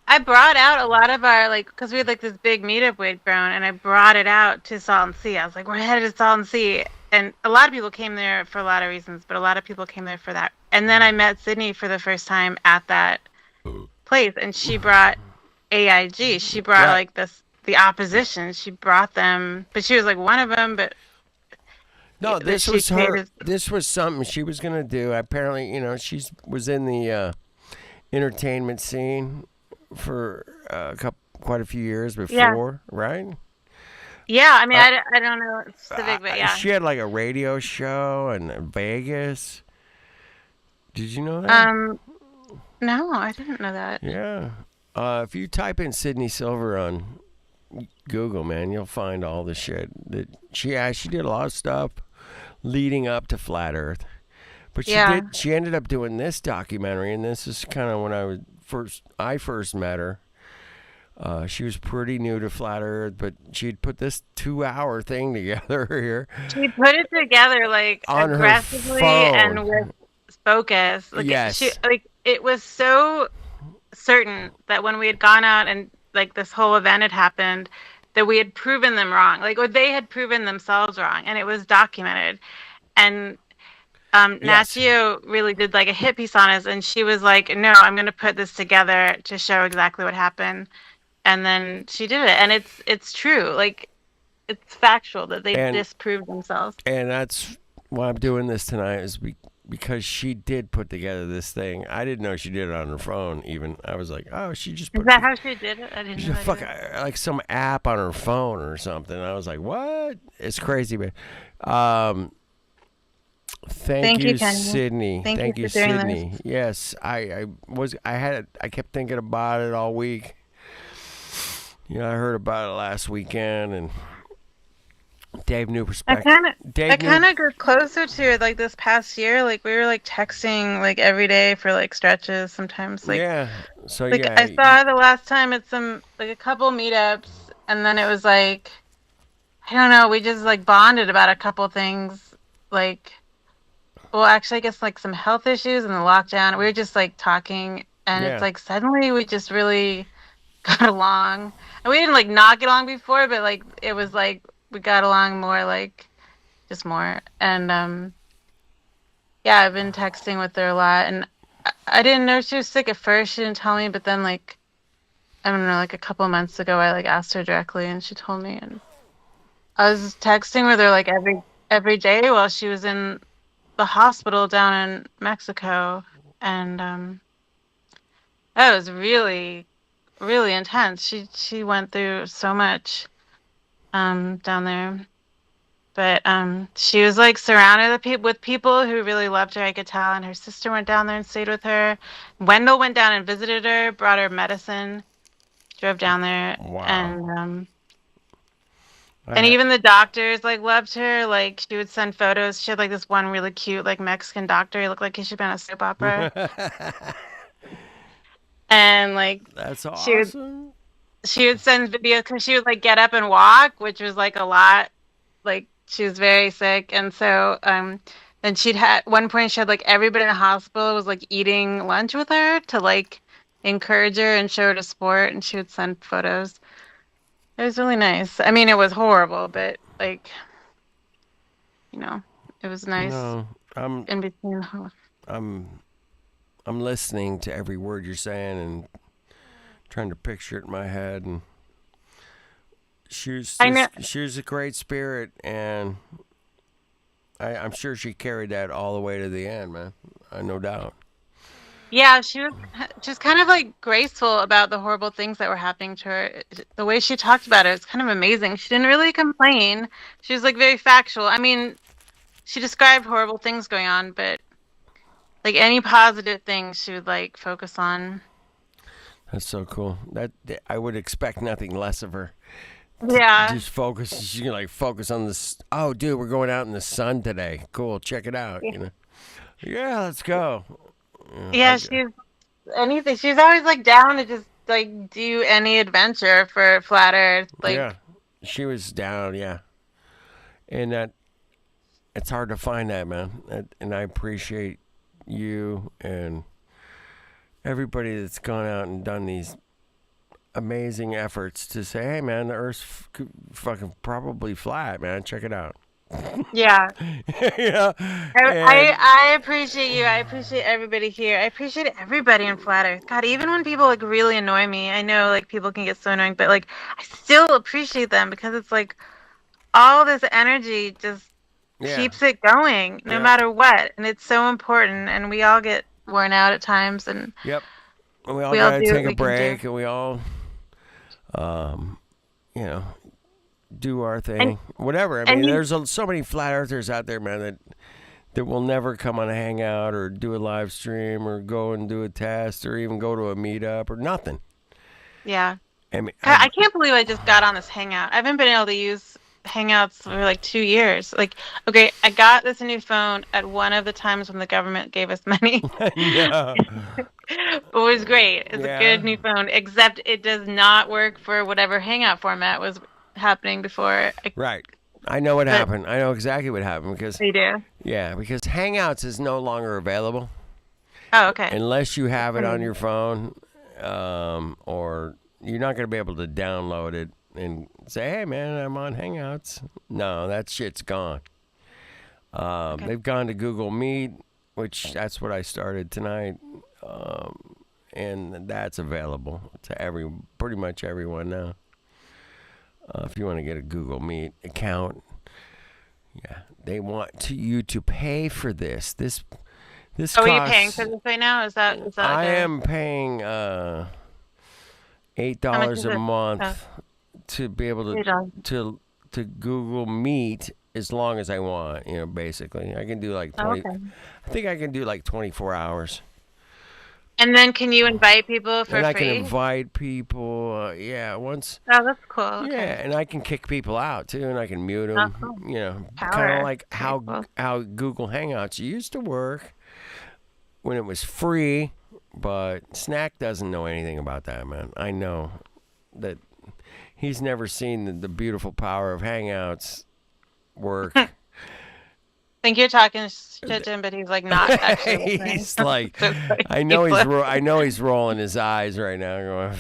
A: I brought out a lot of our because we had this big meetup we had grown, and I brought it out to Salton Sea. I was like, we're headed to Salton Sea, and a lot of people came there for a lot of reasons, but a lot of people came there for that. And then I met Sydney for the first time at that place, and she brought AIG. She brought the opposition. She brought them, but she was one of them. But
H: no, this was her. This was something she was gonna do. Apparently, she was in the entertainment scene for quite a few years before, right?
A: Yeah, I mean, I don't know specific, but yeah.
H: She had like a radio show in Vegas. Did you know that?
A: No, I didn't know that.
H: Yeah. If you type in Sydney Silver on Google, man, you'll find all the shit that she did a lot of stuff leading up to Flat Earth. But she ended up doing this documentary, and this is kind of when I first met her. She was pretty new to Flat Earth, but she'd put this 2-hour thing together here.
A: She put it together
H: on
A: aggressively
H: her phone.
A: and with focus.
H: Yes.
A: It was so certain that when we had gone out and this whole event had happened, that we had proven them wrong, or they had proven themselves wrong, and it was documented. And Nat Geo really did like a hit piece on us, and she was like, "No, I'm going to put this together to show exactly what happened." And then she did it, and it's true. Like, it's factual that they disproved themselves.
H: And that's why I'm doing this tonight is because she did put together this thing. I didn't know she did it on her phone. Even I was like, oh, she just put.
A: Is that how she did it? I didn't know.
H: Like some app on her phone or something. I was like, what? It's crazy, man. Thank you, Syndey. Thank you, Syndey. Yes, I kept thinking about it all week. You know, I heard about it last weekend, and Dave knew perspective.
A: I kind of grew closer to it like this past year. Like we were like texting like every day for like stretches sometimes. Like
H: So
A: like I saw her the last time at some like a couple meetups, and then it was like I don't know. We just like bonded about a couple things. Like, well, actually, I guess like some health issues and the lockdown. We were just like talking, and it's like suddenly we just really got along. And we didn't like not get along before, but like it was like we got along more, like just more. And yeah, I've been texting with her a lot, and I didn't know she was sick at first. She didn't tell me, but then like I don't know, like a couple months ago, I like asked her directly, and she told me, and I was texting with her like every day while she was in the hospital down in Mexico, and that was really, really intense. She went through so much down there, but she was like surrounded with people who really loved her. I could tell, and her sister went down there and stayed with her. Wendell went down and visited her, brought her medicine, drove down there, and even the doctors like loved her. Like she would send photos. She had like this one really cute like Mexican doctor. He looked like he should be on a soap opera. And like
H: that's awesome.
A: She would send videos because she would like get up and walk, which was like a lot. Like she was very sick, and so then she'd had one point she had like everybody in the hospital was like eating lunch with her to like encourage her and show her to sport, and she would send photos. It was really nice. I mean, it was horrible, but like, you know, it was nice.
H: No,
A: in between.
H: I'm listening to every word you're saying and trying to picture it in my head. And she was a great spirit, and I'm sure she carried that all the way to the end, man. No doubt.
A: Yeah, she was just kind of like graceful about the horrible things that were happening to her. The way she talked about it was kind of amazing. She didn't really complain. She was like very factual. I mean, she described horrible things going on, but like any positive things she would like focus on.
H: That's so cool. That I would expect nothing less of her.
A: Yeah.
H: Just focus. She can like focus on this. Oh, dude, we're going out in the sun today. Cool. Check it out. You know. Yeah, let's go.
A: Yeah, she's anything. She's always like down to just like do any adventure for flat Earth. Like,
H: yeah, she was down. Yeah, and that it's hard to find that, man. And I appreciate you and everybody that's gone out and done these amazing efforts to say, hey, man, the Earth's fucking probably flat, man. Check it out.
A: Yeah.
H: Yeah.
A: I appreciate you. I appreciate everybody here. I appreciate everybody in Flat Earth. God, even when people like really annoy me, I know like people can get so annoying, but like I still appreciate them because it's like all this energy just keeps it going no matter what, and it's so important. And we all get worn out at times, and
H: and we all gotta take a break, and we all, you know, do our thing, whatever. I mean, there's so many flat earthers out there, man, that will never come on a hangout or do a live stream or go and do a test or even go to a meetup or nothing.
A: Yeah.
H: I mean,
A: I can't believe I just got on this hangout. I haven't been able to use hangouts for like 2 years. Like, okay, I got this new phone at one of the times when the government gave us money.
H: Yeah.
A: It was great. It's a good new phone, except it does not work for whatever hangout format was happening before.
H: Right. I know what happened. I know exactly what happened because
A: you do.
H: Yeah, because Hangouts is no longer available.
A: Oh, okay.
H: Unless you have it on your phone, or you're not going to be able to download it and say, "Hey, man, I'm on Hangouts." No, that shit's gone. They've gone to Google Meet, which that's what I started tonight, and that's available to pretty much everyone now. If you want to get a Google Meet account, yeah, they want you to pay for this. This
A: Are you
H: costs.
A: paying for this right now? Is that
H: I am paying $8 a month to be able to Google Meet as long as I want. Basically, I can do like 20.
A: Okay.
H: I think I can do like 24 hours.
A: And then can you invite people for
H: And I
A: free?
H: can invite people. Once.
A: Oh, that's cool. Okay.
H: Yeah, and I can kick people out too, and I can mute them.
A: Oh, cool.
H: Kind
A: Power.
H: of like how Google Hangouts used to work when it was free. But Snack doesn't know anything about that, man. I know that he's never seen the beautiful power of Hangouts work.
A: I think you're talking shit to him, but he's like not actually.
H: He's like, I know he's rolling his eyes right now, going,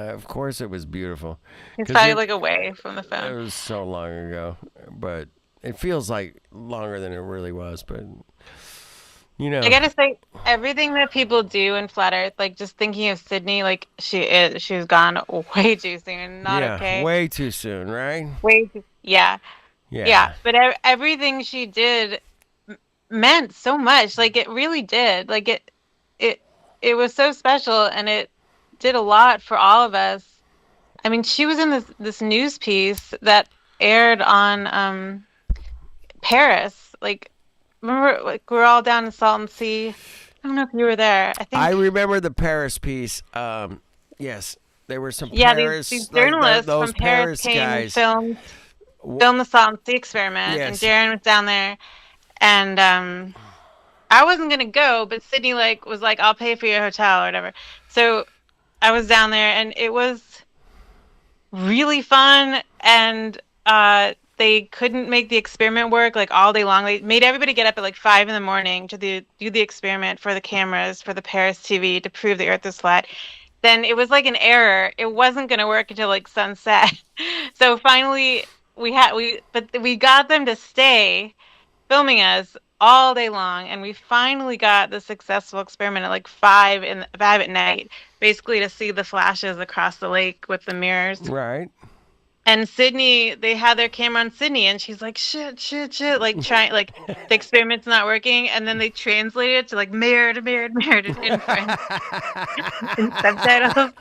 H: of course it was beautiful.
A: He's probably like away from the phone.
H: It was so long ago, but it feels like longer than it really was. But
A: I gotta say, everything that people do in Flat Earth, like just thinking of Syndey, like she's gone way too soon, not okay.
H: Way too soon, right?
A: Way too, yeah. But everything she did meant so much. Like it really did. Like it was so special, and it did a lot for all of us. I mean, she was in this news piece that aired on Paris. Like, remember, like we're all down in Salton Sea. I don't know if you were there.
H: I remember the Paris piece. Yes, there were some
A: Paris. These journalists
H: those
A: from Paris came
H: guys.
A: and filmed the Salton Sea experiment, and Darren was down there, and I wasn't gonna go, but Syndey was like, "I'll pay for your hotel or whatever." So I was down there, and it was really fun, and they couldn't make the experiment work like all day long. They made everybody get up at like 5 a.m. to do the experiment for the cameras for the Paris TV to prove the Earth is flat. Then it was like an error. It wasn't going to work until like sunset. So finally we got them to stay filming us all day long, and we finally got the successful experiment at like 5 at night, basically to see the flashes across the lake with the mirrors.
H: Right.
A: And Syndey, they had their camera on Syndey, and she's like, shit, like trying, like the experiment's not working, and then they translated it to like mirrored in French, in subtitles,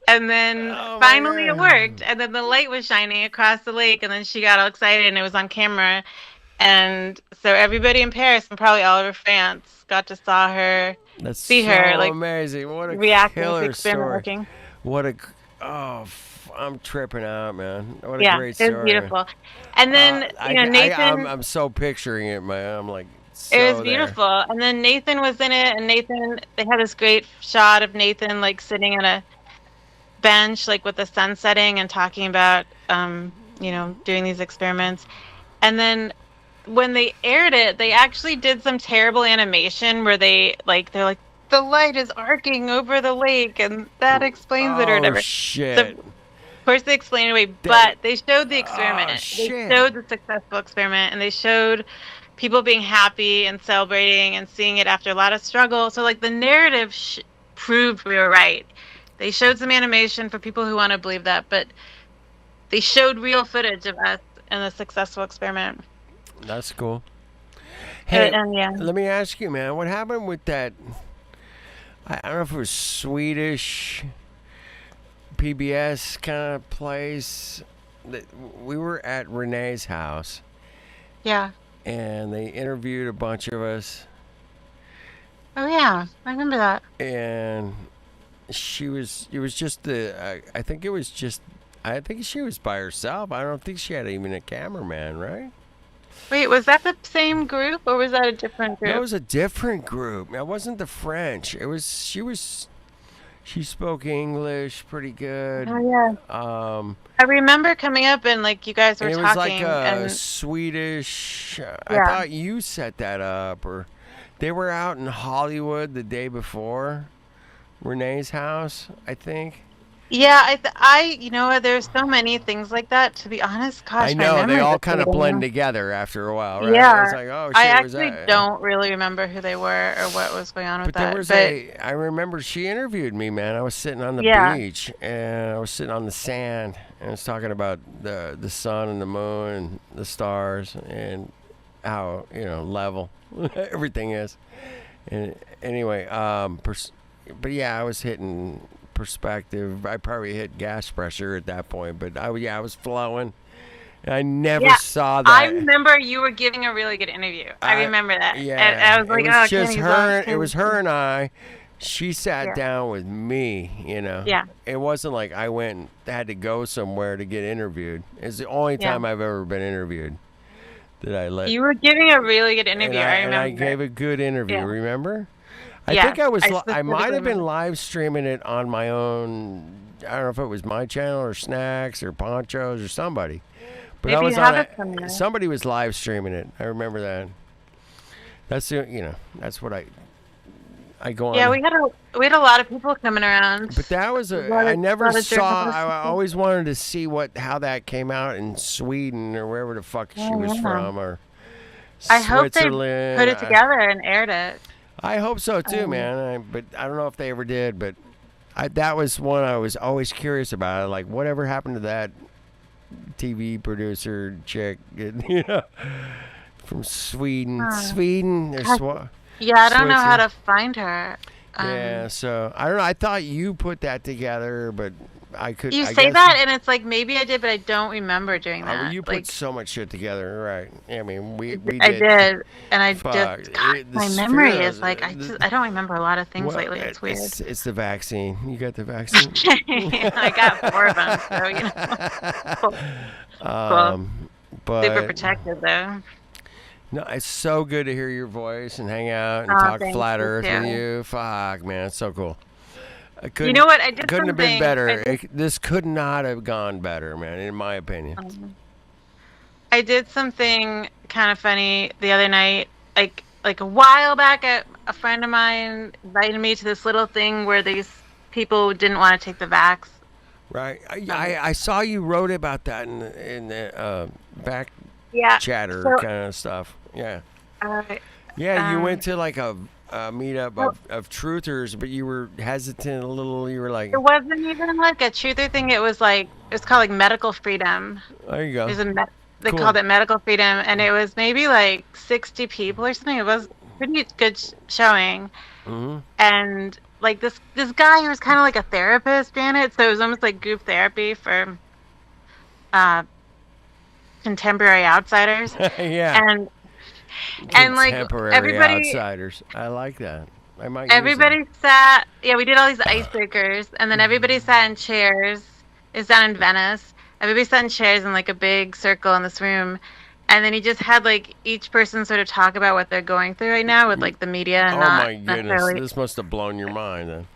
A: and then finally it worked, and then the light was shining across the lake, and then she got all excited, and it was on camera, and so everybody in Paris and probably all over France got to see her, like
H: amazing! What a
A: killer
H: story!
A: Working.
H: I'm tripping out, man. What a great story.
A: It was beautiful. And then, Nathan...
H: I'm so picturing it, man. I'm like,
A: it was beautiful. And then Nathan was in it, and they had this great shot of Nathan, like, sitting on a bench, like, with the sun setting and talking about, doing these experiments. And then when they aired it, they actually did some terrible animation where they're like, the light is arcing over the lake, and that explains it or whatever.
H: Shit.
A: So, of course, they explained it away, but they showed the experiment. They showed the successful experiment, and they showed people being happy and celebrating and seeing it after a lot of struggle. So, like, the narrative proved we were right. They showed some animation for people who want to believe that, but they showed real footage of us in the successful experiment.
H: That's cool. Hey,
A: yeah.
H: Let me ask you, man, what happened with that? I don't know if it was Swedish PBS kind of place. We were at Renee's house.
A: Yeah.
H: And they interviewed a bunch of us.
A: Oh yeah, I remember that.
H: And I think she was by herself. I don't think she had even a cameraman, right?
A: Wait, was that the same group or was that a different group?
H: That was a different group. It wasn't the French. She spoke English pretty good.
A: Oh yeah. I remember coming up and like you guys were
H: talking. It was like a Swedish. I thought you set that up, or they were out in Hollywood the day before Renee's house, I think.
A: Yeah, you know what? There's so many things like that. To be honest,
H: I
A: gosh, my
H: know they
A: memory
H: all
A: is
H: kind of
A: fading
H: blend
A: now.
H: together after a while, right? It's
A: Yeah,
H: like, oh
A: I
H: shit, was
A: actually
H: that?
A: don't really remember who they were or what was going on with
H: But there
A: that.
H: was
A: But
H: I remember she interviewed me, man. I was sitting on the
A: yeah,
H: beach and I was sitting on the sand and I was talking about the sun and the moon and the stars and how, level everything is. And anyway, but yeah, I was hitting perspective. I probably hit gas pressure at that point, but I was flowing. And I never
A: yeah.
H: saw
A: I
H: that.
A: remember you were giving a really good interview. I remember that, and
H: Yeah,
A: I was
H: it
A: like,
H: was
A: oh,
H: just
A: Kenny's on.
H: her. It
A: Kenny's
H: was her and I. She sat
A: yeah,
H: down with me.
A: yeah,
H: It wasn't like I went and had to go somewhere to get interviewed. It's the only
A: yeah.
H: time I've ever been interviewed that I let.
A: You were giving a really good
H: And
A: interview.
H: I
A: I
H: and I
A: remember.
H: gave a good interview.
A: Yeah.
H: Remember? I think
A: Yes,
H: I was.
A: I
H: I might
A: specifically
H: have been
A: remember.
H: live streaming it on my own. I don't know if it was my channel or Snacks or Ponchos or somebody. But I
A: Maybe you
H: was on
A: have it
H: it.
A: somewhere.
H: Somebody was live streaming it. I remember that. That's that's what I go
A: Yeah,
H: on.
A: we had a lot of people coming around.
H: But that was
A: A
H: I never
A: lot of
H: saw.
A: journalists.
H: I always wanted to see how that came out in Sweden or wherever the fuck she
A: Oh,
H: was
A: yeah.
H: from or
A: I hope they
H: Switzerland.
A: put it together and aired it.
H: I hope so too, man. But I don't know if they ever did. But that was one I was always curious about. Like, whatever happened to that TV producer chick? From Sweden. Sweden.
A: Yeah, I don't know how to find her.
H: Yeah, so I don't know. I thought you put that together, but I could.
A: You
H: I
A: say
H: guess,
A: that, and it's like maybe I did, but I don't remember doing that.
H: You put
A: like,
H: so much shit together, right? I mean, we
A: I
H: did.
A: did, and I
H: Fuck.
A: just God, my memory is like I don't remember a lot of things lately. It's weird.
H: It's the vaccine. You got the vaccine.
A: I got 4 of them, so you know.
H: But
A: Super protected though.
H: No, it's so good to hear your voice and hang out and
A: Oh,
H: talk
A: thanks,
H: flat Earth
A: you
H: with
A: too.
H: you. Fuck, man, it's so cool.
A: You know what? I did
H: couldn't have been
A: something-
H: better. This could not have gone better, man, in my opinion.
A: I did something kind of funny the other night, like a while back. A friend of mine invited me to this little thing where these people didn't want to take the vax.
H: Right. I saw you wrote about that in the back chatter
A: so-
H: kind of stuff. Yeah. You
A: Um,
H: went to like a meetup of truthers, but you were hesitant a little. You were like,
A: It wasn't even like a truther thing. It was called like medical freedom.
H: there you go.
A: They
H: Cool.
A: called it medical freedom, and it was maybe like 60 people or something. It was pretty good showing.
H: Mm-hmm.
A: And like this guy who was kind of like a therapist ran it, so it was almost like group therapy for contemporary outsiders.
H: Yeah.
A: And like
H: Contemporary
A: everybody
H: outsiders. I like that. I might. use
A: everybody sat. Yeah, we did all these icebreakers, and then everybody sat in chairs. It's down in Venice. Everybody sat in chairs in like a big circle in this room. And then he just had like each person sort of talk about what they're going through right now with like the media and
H: Oh
A: not
H: my goodness!
A: necessarily.
H: This must have blown your mind then.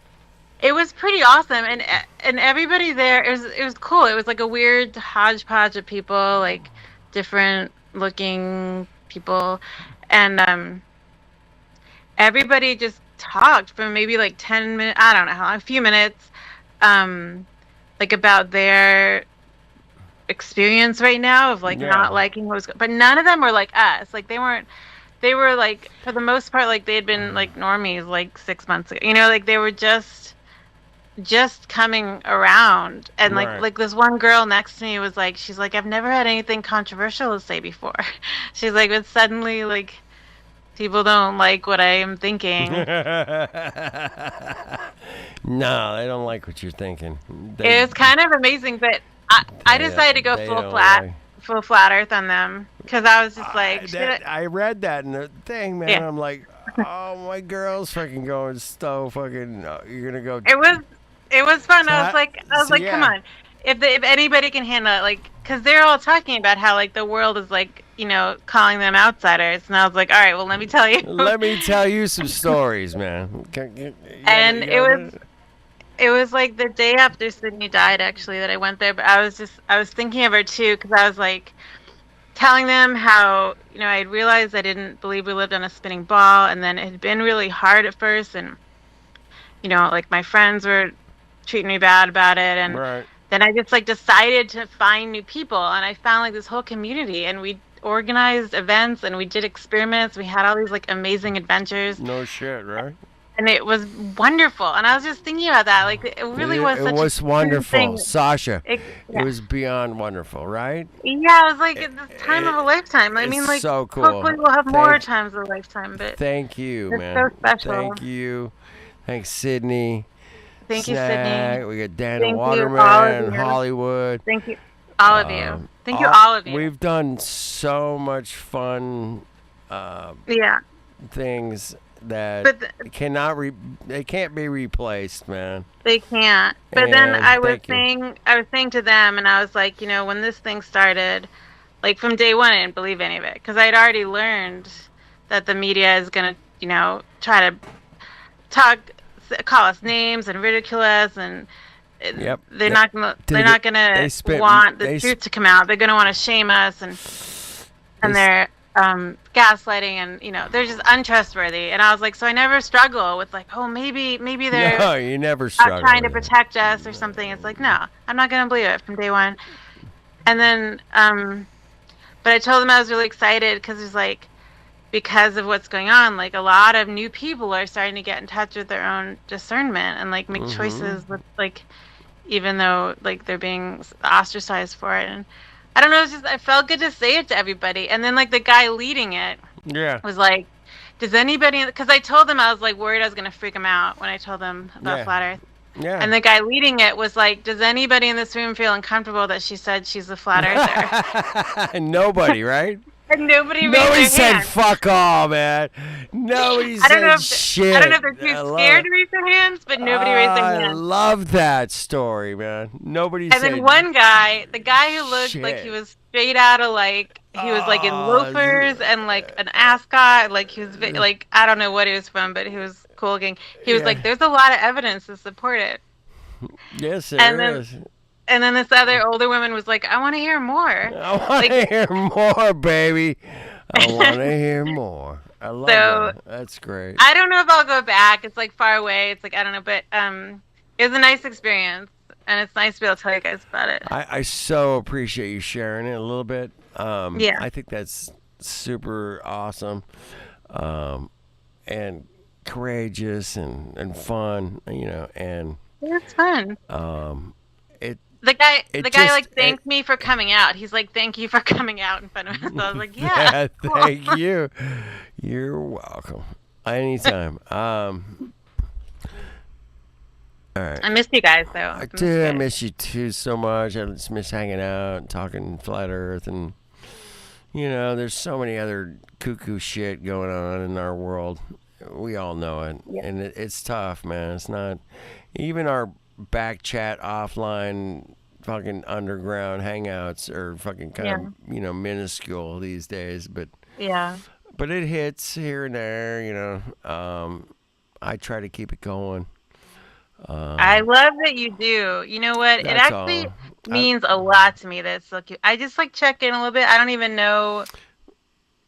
A: It was pretty awesome, and everybody there, it was cool. It was like a weird hodgepodge of people, like different looking people, and everybody just talked for maybe like 10 minutes. I don't know how long, a few minutes, like about their experience right now of like not liking what was, but none of them were like us. Like they were like for the most part like they had been like normies like 6 months ago. You know, like they were just coming around, and like this one girl next to me was like, she's like, I've never had anything controversial to say before. She's like, but suddenly like people don't like what I am thinking.
H: No, they don't like what you're thinking.
A: It was kind of amazing, but I decided to go
H: they
A: full
H: don't
A: flat earth on them because I was just like,
H: I read that in the thing, man.
A: Yeah.
H: I'm like, oh, my girl's fucking going so fucking. You're gonna go.
A: It was fun.
H: So
A: I was like, come
H: yeah.
A: on, if anybody can handle it, like, because they're all talking about how like the world is like, you know, calling them outsiders, and I was like, all right, well, let me tell you.
H: Let me tell you some stories, man.
A: And it was like the day after Syndey died, actually, that I went there. But I was thinking of her too, because I was like telling them how, you know, I had realized I didn't believe we lived on a spinning ball, and then it had been really hard at first, and you know, like my friends were treating me bad about it, and
H: Right.
A: then I just like decided to find new people, and I found like this whole community, and we organized events and we did experiments. We had all these like amazing adventures,
H: No shit, right?
A: and it was wonderful. And I was just thinking about that, like it really was
H: It
A: such
H: was
A: a
H: wonderful,
A: thing.
H: Sasha.
A: It,
H: It
A: yeah.
H: was beyond wonderful, right?
A: Yeah, it was like it's the time of a lifetime. I
H: it's
A: mean, like
H: so cool.
A: hopefully we'll have more
H: Thank-
A: times of a lifetime, but
H: Thank you,
A: it's
H: man.
A: so special.
H: Thank you. Thanks, Sydney.
A: Thank you,
H: Snag.
A: Sydney.
H: We got Dan
A: Thank you, all
H: Waterman,
A: of you.
H: Hollywood.
A: Thank you, all of you. Thank you, all of you.
H: We've done so much fun
A: Yeah.
H: things that
A: But
H: they can't be replaced, man.
A: They can't. But then
H: And
A: I was
H: thank you.
A: saying to them, and I was like, you know, when this thing started, like from day one, I didn't believe any of it because I'd already learned that the media is gonna, you know, try to call us names and ridicule us, and
H: Yep.
A: they're not gonna want the truth to come out. They're gonna want to shame us, and they're gaslighting, and you know they're just untrustworthy. And I was like, so I never struggle with like, oh maybe they're
H: No, you never struggle
A: trying to
H: with it.
A: protect us or something. It's like, no, I'm not gonna believe it from day one. And then but I told them I was really excited because it's like, because of what's going on, like a lot of new people are starting to get in touch with their own discernment and like make choices with like, even though like they're being ostracized for it. And I don't know, it's just I felt good to say it to everybody. And then like the guy leading it
H: Yeah.
A: was like, does anybody, because I told them I was like worried I was gonna freak them out when I told them about
H: Yeah.
A: flat Earth.
H: Yeah.
A: And the guy leading it was like, does anybody in this room feel uncomfortable that she said she's a flat earther?
H: Nobody, right?
A: And nobody raised
H: Nobody
A: their
H: said
A: hand.
H: fuck all, man. Nobody
A: I don't know
H: said
A: if
H: shit.
A: I don't know if they're too
H: I love
A: scared
H: it.
A: to raise their hands, but nobody raised their
H: I
A: hand.
H: love that story, man. Nobody
A: And
H: said
A: then one guy, the guy who looked like he
H: shit.
A: was straight out of like he was like in loafers and like an ascot, like he was like I don't know what he was from, but he was cool looking. He was
H: Yeah.
A: like, there's a lot of evidence to support it.
H: Yes,
A: And
H: there
A: then-
H: is.
A: And then this other older woman was like, I want to hear more.
H: I want to hear more, baby. I want to hear more. I love
A: So,
H: that. That's great.
A: I don't know if I'll go back. It's like far away. It's like I don't know, but it was a nice experience, and it's nice to be able to tell you guys about it.
H: I so appreciate you sharing it a little bit.
A: Yeah.
H: I think that's super awesome, and courageous and fun, you know, and
A: It's fun.
H: it
A: The guy
H: it
A: like
H: just-
A: thanked me for coming out. He's like, thank you for coming out in front of us. So I was like, yeah. cool.
H: thank you. You're welcome. Anytime. All right.
A: I missed you guys though.
H: I do. I miss you too so much. I just miss hanging out and talking flat Earth, and you know, there's so many other cuckoo shit going on in our world. We all know it, and it's tough, man. It's not even our back chat offline fucking underground hangouts are fucking kind of, you know, minuscule these days, but
A: Yeah.
H: but it hits here and there, you know. I try to keep it going.
A: I love that you do. You know what? It
H: That's
A: actually
H: all.
A: means a lot to me that it's so cute. I just like check in a little bit. I don't even know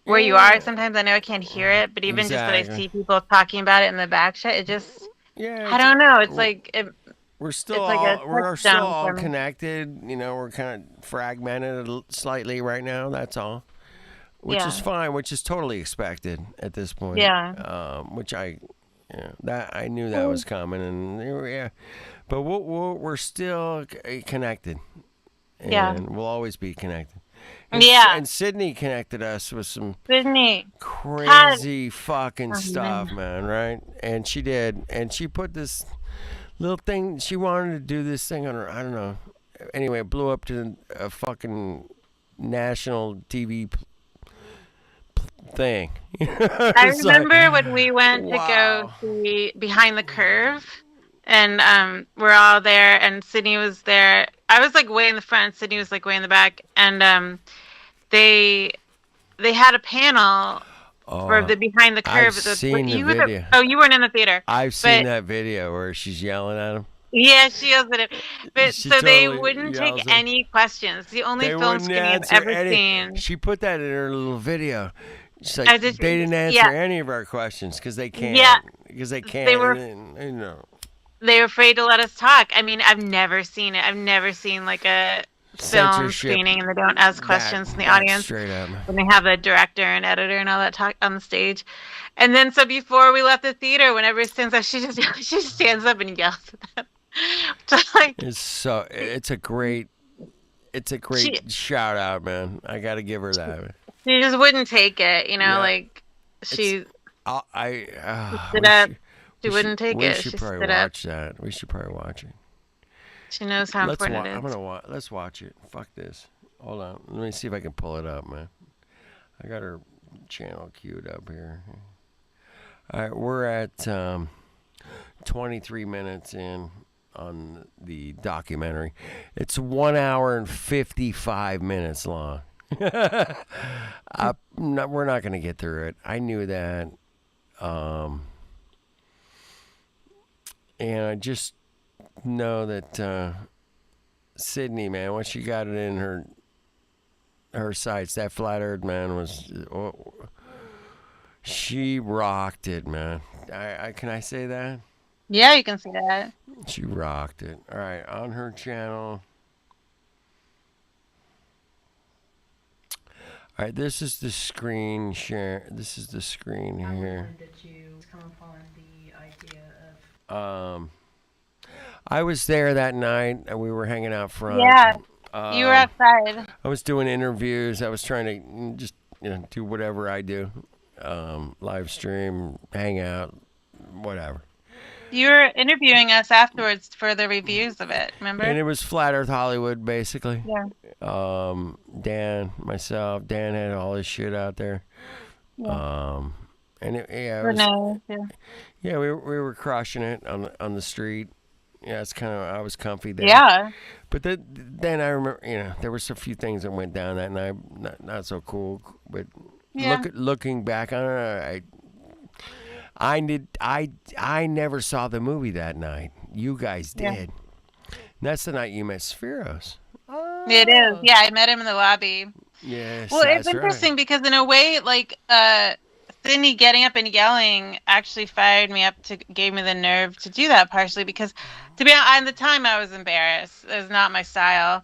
A: where you are. Sometimes I know I can't hear it, but even just that I
H: Exactly.
A: see people talking about it in the back chat, it just
H: Yeah,
A: I don't know. It's like
H: we're still
A: it's like a
H: all, we're still
A: touchdown
H: all
A: for me.
H: connected. You know, we're kind of fragmented slightly right now. That's all, which
A: Yeah.
H: is fine, which is totally expected at this point.
A: Yeah.
H: Which that I knew that was coming, and yeah, but we're still connected. And
A: Yeah.
H: we'll always be connected. And,
A: Yeah.
H: And Sydney connected us with some
A: Sydney.
H: crazy fucking
A: Oh,
H: stuff, man, right? And she did. And she put this little thing, she wanted to do this thing on her, I don't know. Anyway, it blew up to a fucking national TV thing.
A: I
H: It's like,
A: remember when we went to go see Behind the Curve, and we're all there, and Sydney was there. I was like way in the front, Sydney was like way in the back, and they had a panel for the Behind the Curve.
H: I've seen the
A: you were
H: video.
A: Oh, you weren't in the theater.
H: I've seen
A: but-
H: that video where she's yelling at him.
A: Yeah, she yells at him. But
H: She
A: so they
H: totally
A: wouldn't
H: yells
A: take
H: at him.
A: any questions. The only
H: They
A: film
H: wouldn't
A: screening I've
H: answer
A: ever
H: any.
A: seen.
H: She put that in her little video. She's
A: I
H: like,
A: just-
H: they didn't answer
A: yeah.
H: any of our questions because they can't.
A: Yeah.
H: Because they can't.
A: They were-
H: and, you know.
A: they're afraid to let us talk. I mean, I've never seen it. I've never seen like a film
H: Censorship.
A: screening and they don't ask questions from the audience
H: Straight up.
A: when they have the director and editor and all that talk on the stage. And then so before we left the theater, whenever it stands up, she just stands up and yells at them. Just like
H: It's a great shout out, man. I got to give her that.
A: she just wouldn't take it,
H: Yeah.
A: like she
H: I
A: stood up. She wouldn't take
H: we
A: it.
H: should
A: She
H: probably
A: stood up.
H: watch that. We should probably watch it.
A: She knows how important it is.
H: I'm gonna watch. Let's watch it. Fuck this. Hold on. Let me see if I can pull it up, man. I got her channel queued up here. All right, we're at 23 minutes in on the documentary. It's 1 hour and 55 minutes long. We're not gonna get through it. I knew that. And I just know that Syndey, man, once she got it in her sights, that flat earth, man, was she rocked it, man. Can I say that?
A: Yeah, you can see that.
H: She rocked it. All right, on her channel. All right, this is the screen share. This is the screen here.
J: Did you come upon the idea of?
H: I was there that night, and we were hanging out front.
A: Yeah, you were outside.
H: I was doing interviews. I was trying to just do whatever I do, live stream, hang out, whatever.
A: You were interviewing us afterwards for the reviews of it, remember?
H: And it was Flat Earth Hollywood, basically.
A: Yeah.
H: Dan, myself, Dan had all his shit out there.
A: Yeah.
H: And it was,
A: Renee,
H: yeah, we were crushing it on the street. Yeah, it's kind of, I was comfy there.
A: Yeah.
H: But then I remember, there was a few things that went down that night, not so cool. But
A: Yeah.
H: looking back on it, I never saw the movie that night. You guys did.
A: Yeah.
H: And that's the night you met Spheros.
A: It is. Yeah, I met him in the lobby.
H: Yes.
A: Well, it's
H: that's
A: interesting
H: right.
A: because in a way, like, Syndey getting up and yelling actually fired me up gave me the nerve to do that, partially because, to be honest, at the time I was embarrassed. It was not my style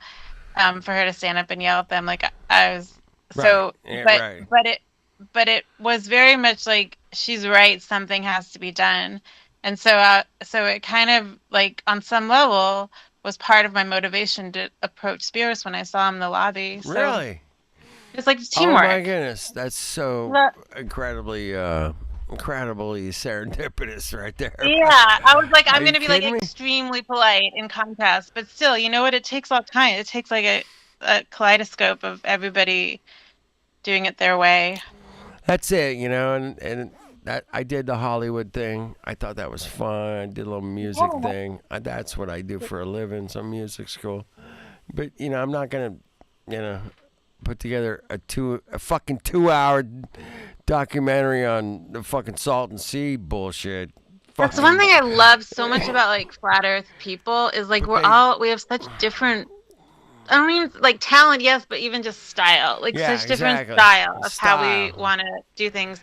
A: for her to stand up and yell at them. Like, I was so,
H: Yeah,
A: but
H: right.
A: but it was very much like, she's right, something has to be done. And so it kind of, like, on some level was part of my motivation to approach Spears when I saw him in the lobby. So
H: Really?
A: it's like teamwork.
H: Oh my goodness, that's so incredibly serendipitous right there.
A: Yeah, I was like, I'm
H: Are
A: going to
H: you
A: be like
H: kidding me?
A: extremely polite in contrast, but still, you know what? It takes a lot of time. It takes like a kaleidoscope of everybody doing it their way.
H: That's it, and that I did the Hollywood thing. I thought that was fun. I did a little music thing. That's what I do for a living, some music school. But I'm not gonna, put together a fucking 2-hour documentary on the fucking Salton Sea bullshit.
A: That's one thing I love so much about like flat Earth people is like we have such different. I don't mean like talent, yes, but even just style, like such different style of how we want to do things,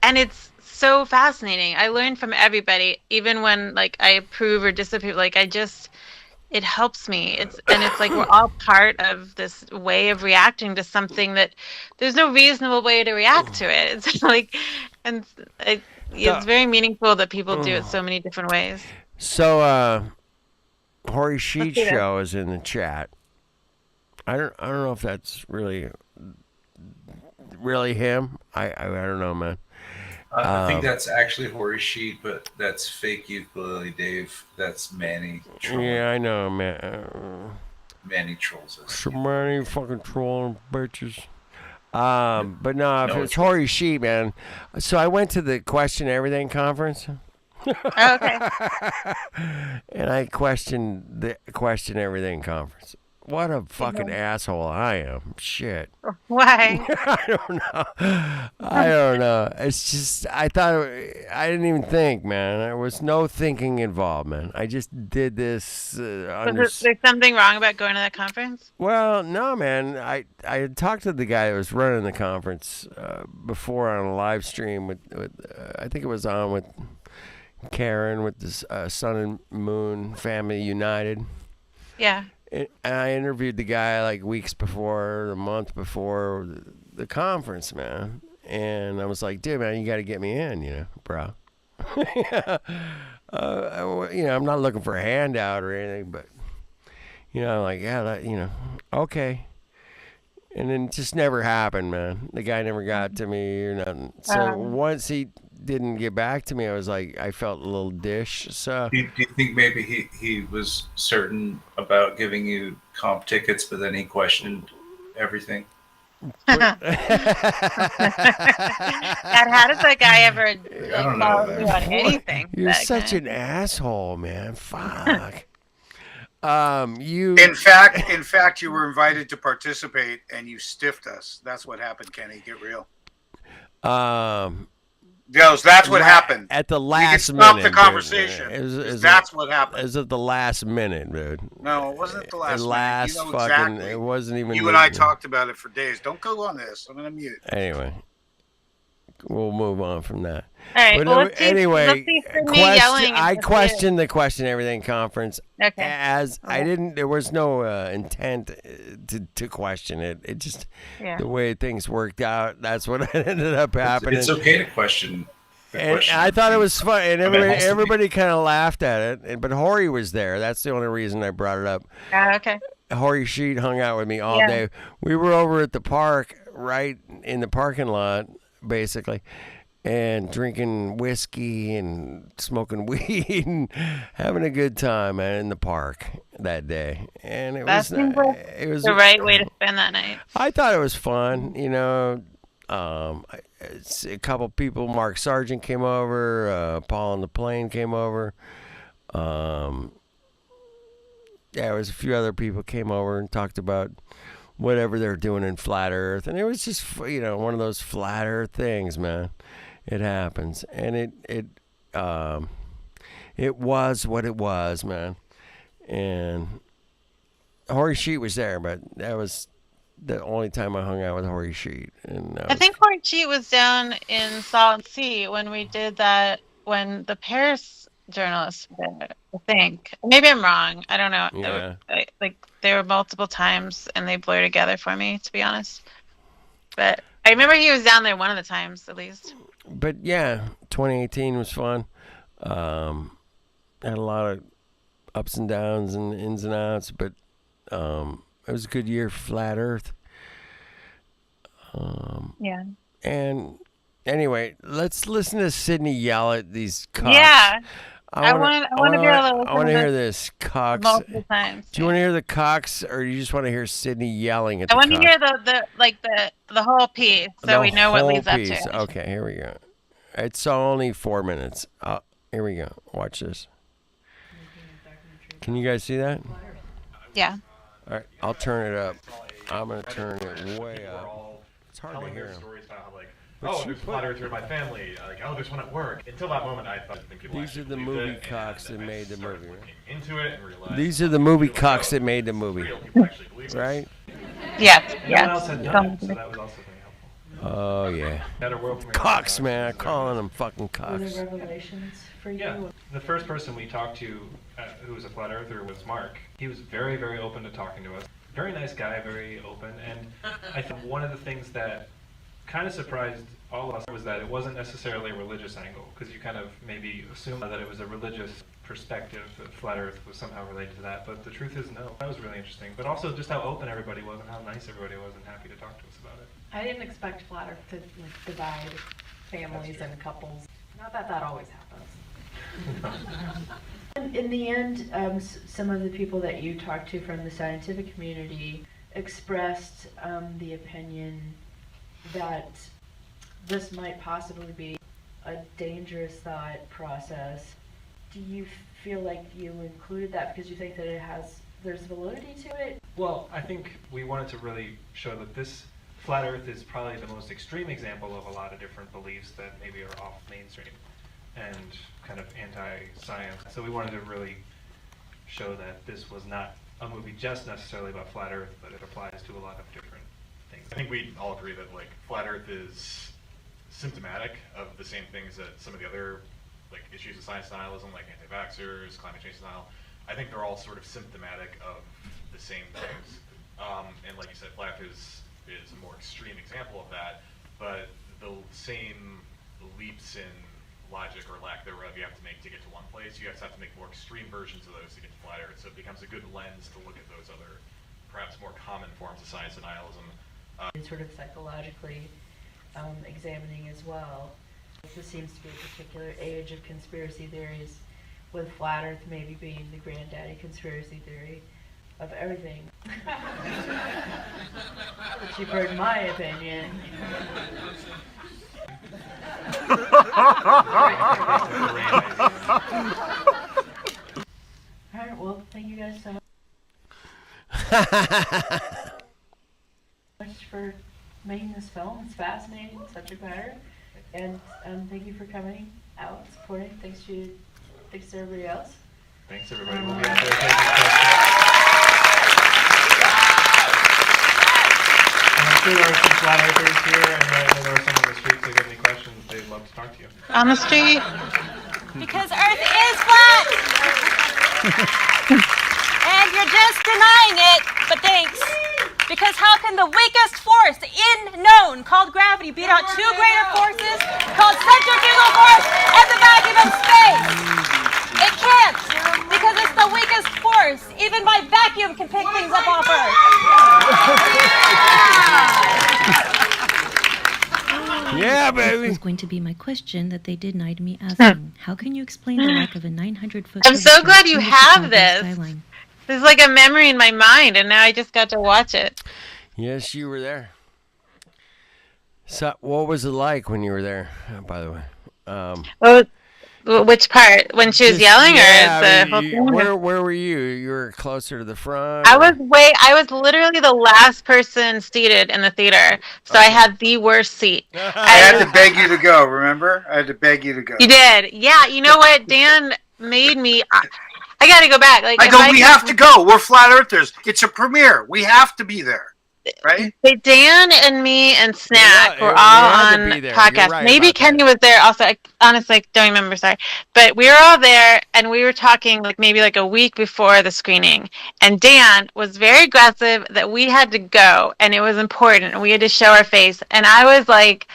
A: and it's so fascinating. I learn from everybody, even when like I approve or disapprove. Like it helps me. It's like we're all part of this way of reacting to something that there's no reasonable way to react to it. It's like, and it's very meaningful that people do it so many different ways.
H: So, Hori Sheet Show is in the chat. I don't know if that's really him. I don't know, man.
G: I think that's actually Hori Sheet, but that's fake ukulele Dave. That's Manny.
H: Yeah, I know, man.
G: Manny trolls us.
H: So many fucking trolling bitches. But no, if it's Hori Sheet, man. So I went to the Question Everything conference.
A: Okay.
H: And I questioned the Question Everything conference. What a fucking asshole I am. Shit.
A: Why?
H: I don't know. It's just, I didn't even think, man. There was no thinking involved, man. I just did this.
A: There's something wrong about going to that conference?
H: Well, no, man. I had talked to the guy that was running the conference before on a live stream with I think it was on with Karen with this Sun and Moon Family United.
A: Yeah.
H: And I interviewed the guy like weeks before, a month before the conference, man. And I was like, dude, man, you got to get me in, you know, bro. I'm not looking for a handout or anything, but, like, yeah, okay. And then it just never happened, man. The guy never got to me or nothing. So once he didn't get back to me, I was like, I felt a little dish. So
G: Do you think maybe he was certain about giving you comp tickets, but then he questioned everything?
A: God, how does that guy ever
G: I don't know,
A: follow through on
H: Boy,
A: anything?
H: You're such an asshole, man. Fuck. You.
O: In fact, you were invited to participate, and you stiffed us. That's what happened, Kenny. Get real. That's what happened.
H: At the last
O: minute. Stop the
H: dude.
O: conversation. That's what happened.
H: It was at the last minute, dude.
O: No, it wasn't at the last minute. You know
H: fucking.
O: exactly.
H: It wasn't even.
O: You and I talked about it for days. Don't go on this. I'm gonna mute.
H: Anyway, we'll move on from that.
A: All right.
H: But
A: Well,
H: I questioned the Question Everything conference.
A: Okay.
H: I didn't. There was no intent to question it. It just the way things worked out. That's what ended up happening.
G: It's okay to question.
H: And I thought it was fun, and everybody kind of laughed at it. But Hori was there. That's the only reason I brought it up.
A: Okay.
H: Hori Sheet hung out with me all day. We were over at the park, right in the parking lot, basically, and drinking whiskey and smoking weed and having a good time, man, in the park that day. And it was
A: the right way to spend that night.
H: I thought it was fun, a couple people, Mark Sargent came over, Paul on the Plane came over. There was a few other people came over and talked about whatever they're doing in Flat Earth. And it was just, one of those Flat Earth things, man. It happens. And it was what it was, man. And Hori Sheet was there, but that was the only time I hung out with Hori Sheet. And
A: I think Hori Sheet was down in Salton Sea when we did that, when the Paris journalists were there, I think. Maybe I'm wrong. I don't know.
H: Yeah.
A: There were multiple times, and they blur together for me, to be honest. But I remember he was down there one of the times, at least.
H: But yeah, 2018 was fun. Had a lot of ups and downs and ins and outs, but it was a good year for Flat Earth.
A: Yeah.
H: And anyway, let's listen to Syndey yell at these cocks.
A: Yeah. I want to
H: hear this cocks.
A: Multiple times.
H: Do you want to hear the cocks, or do you just want to hear Syndey yelling at the
A: I
H: cocks?
A: want to hear the whole piece, so we know what leads up to it.
H: Okay, here we go. It's only 4 minutes. Here we go. Watch this. Can you guys see that?
A: Yeah.
H: All right, I'll turn it up. I'm gonna turn it way up. It's hard to hear.
I: Stories about there's a flat earther in my family. There's one at work. Until that moment, I thought people.
H: These are the movie cocks that made the movie.
I: Into it and realized.
H: These are the movie cocks that made the movie. Right?
A: Yes.
I: No one else had done it, so that was also very helpful.
H: Oh yeah. Cocks, man. I'm calling them fucking cocks.
J: Were there revelations for you?
I: Yeah. The first person we talked to who was a flat earther was Mark. He was very, very open to talking to us. Very nice guy, very open. And I think one of the things that kind of surprised all of us was that it wasn't necessarily a religious angle, because you kind of maybe assume that it was a religious perspective, that Flat Earth was somehow related to that, but the truth is no. That was really interesting. But also just how open everybody was and how nice everybody was and happy to talk to us about it.
J: I didn't expect Flat Earth to divide families and couples. Not that that always happens.
K: In the end, some of the people that you talked to from the scientific community expressed the opinion that this might possibly be a dangerous thought process. Do you feel like you included that because you think that there's validity to it?
I: Well, I think we wanted to really show that this Flat Earth is probably the most extreme example of a lot of different beliefs that maybe are off mainstream and kind of anti-science. So we wanted to really show that this was not a movie just necessarily about Flat Earth, but it applies to a lot of different things.
W: I think we all agree that Flat Earth is symptomatic of the same things that some of the other
I: like issues of science denialism, like anti-vaxxers, climate change denial. I think they're all sort of symptomatic of the same things. And like you said, flat is a more extreme example of that, but the same leaps in logic or lack thereof you have to make to get to one place. You have to make more extreme versions of those to get to flat Earth. So it becomes a good lens to look at those other, perhaps more common forms of science denialism.
K: And sort of psychologically examining as well. This seems to be a particular age of conspiracy theories, with flat Earth maybe being the granddaddy conspiracy theory of everything. But you've heard my opinion. Alright, well, thank you guys so much for making this film. It's fascinating, subject matter. And thank you for coming out, supporting. Thanks to everybody else.
I: Thanks everybody. We'll be out there taking questions. And I'm sure there are some flat earthers here, and there are some on the streets that have any questions. They'd love to talk to you.
A: On the street?
C: Because Earth is flat! And you're just denying it, but thanks. Because how can the weakest force known called gravity beat out two greater forces called centrifugal force and the vacuum of space? It can't, because it's the weakest force. Even my vacuum can pick things up off Earth.
H: Yeah, baby.
M: This was going to be my question that they denied me asking. How can you explain the lack of a 900-foot...
A: I'm so glad you have this. This is like a memory in my mind, and now I just got to watch it.
H: Yes, you were there. So, what was it like when you were there, by the way?
A: Which part? When she was yelling, or the whole thing?
H: Where were you? You were closer to the front?
A: I was literally the last person seated in the theater, so I had the worst seat.
O: I had to beg you to go, remember? I had to beg you to go.
A: You did. Yeah, you know what? Dan made me... I gotta go back. Like,
O: we have to go. We're flat earthers. It's a premiere. We have to be there. Right?
A: Dan and me and Snack were all on podcasts.
H: Right
A: maybe Kenny was there also. I honestly don't remember, sorry. But we were all there, and we were talking maybe a week before the screening. And Dan was very aggressive that we had to go, and it was important, and we had to show our face. And I was like,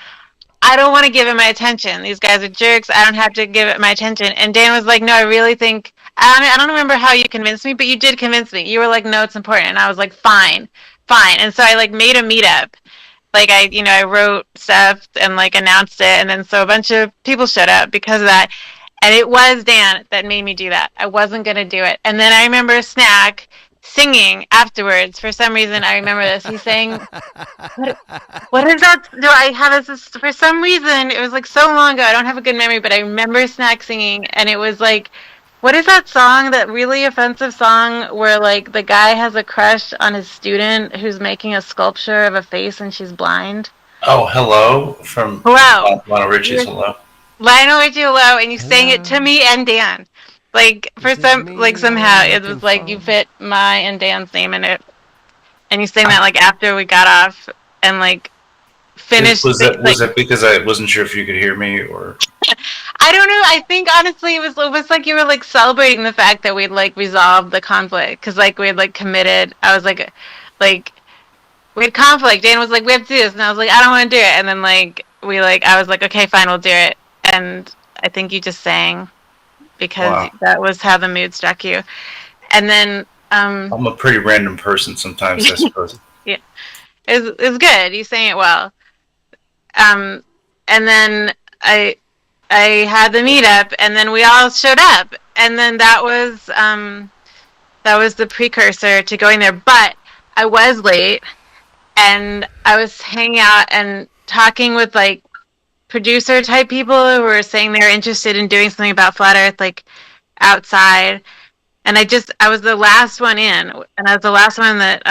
A: I don't want to give it my attention. These guys are jerks. I don't have to give it my attention. And Dan was like, no, I really think... I don't remember how you convinced me, but you did convince me. You were like, no, it's important. And I was like, fine. And so I made a meetup. I wrote stuff and announced it, and then so a bunch of people showed up because of that. And it was Dan that made me do that. I wasn't gonna do it. And then I remember Snack singing afterwards. For some reason, I remember this. He sang, what is that? Do I have this? For some reason, it was so long ago. I don't have a good memory, but I remember Snack singing, and it was what is that song, that really offensive song where the guy has a crush on his student who's making a sculpture of a face and she's blind?
G: Oh, Hello from
A: Hello.
G: Lionel Richie's Hello.
A: Lionel Richie, Hello, and you sang it to me and Dan. Somehow it was you fit my and Dan's name in it, and you sang that after we got off and finished.
G: Was that because I wasn't sure if you could hear me or?
A: I don't know. I think honestly, it was you were celebrating the fact that we'd resolved the conflict, because we had committed. I was we had conflict. Dan was we have to do this, and I was I don't want to do it. And then I was okay, fine, we'll do it. And I think you just sang because that was how the mood struck you. And then
G: I'm a pretty random person sometimes, I suppose.
A: Yeah, it was good. You sang it well. And then I had the meetup, and then we all showed up, and then that was the precursor to going there. But I was late, and I was hanging out and talking with producer type people who were saying they were interested in doing something about flat Earth outside, and I was the last one in, and I was the last one that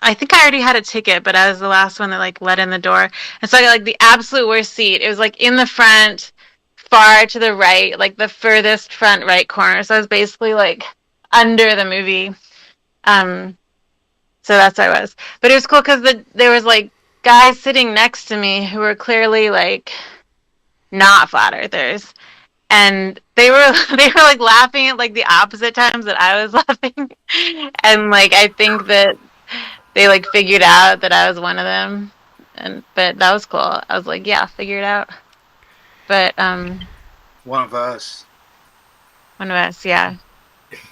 A: I think I already had a ticket, but I was the last one that let in the door. And so I got the absolute worst seat. It was in the front, far to the right, the furthest front right corner. So I was basically under the movie. So that's where I was. But it was cool because there was guys sitting next to me who were clearly not flat earthers. and they were like laughing at like the opposite times that I was laughing, and like I think that they like figured out that I was one of them, but that was cool. I was like, yeah, figure it out. But
O: one of us,
A: yeah.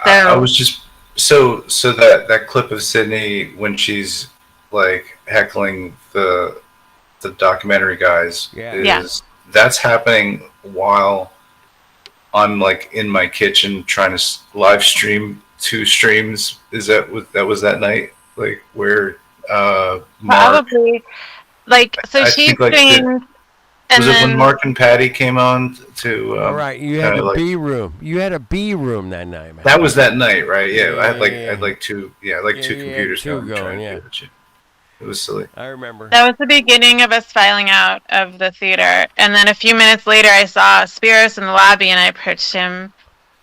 A: So
G: I was just so that clip of Sydney when she's like heckling the documentary guys is that's happening while I'm like in my kitchen trying to live stream 2 streams. Is that was that night like where Mark,
A: probably like so
G: I
A: she
G: think, like,
A: streamed.
G: Was it when Mark and Patty came on to?
H: All right, you had a
G: like,
H: B room. You had a B room that night, man.
G: That was that night, right? Yeah,
H: Yeah,
G: I had like
H: yeah,
G: I had like two, two computers going.
H: yeah.
G: It was silly.
H: I remember.
A: That was the beginning of us filing out of the theater, and then a few minutes later, I saw Spiros in the lobby, and I approached him.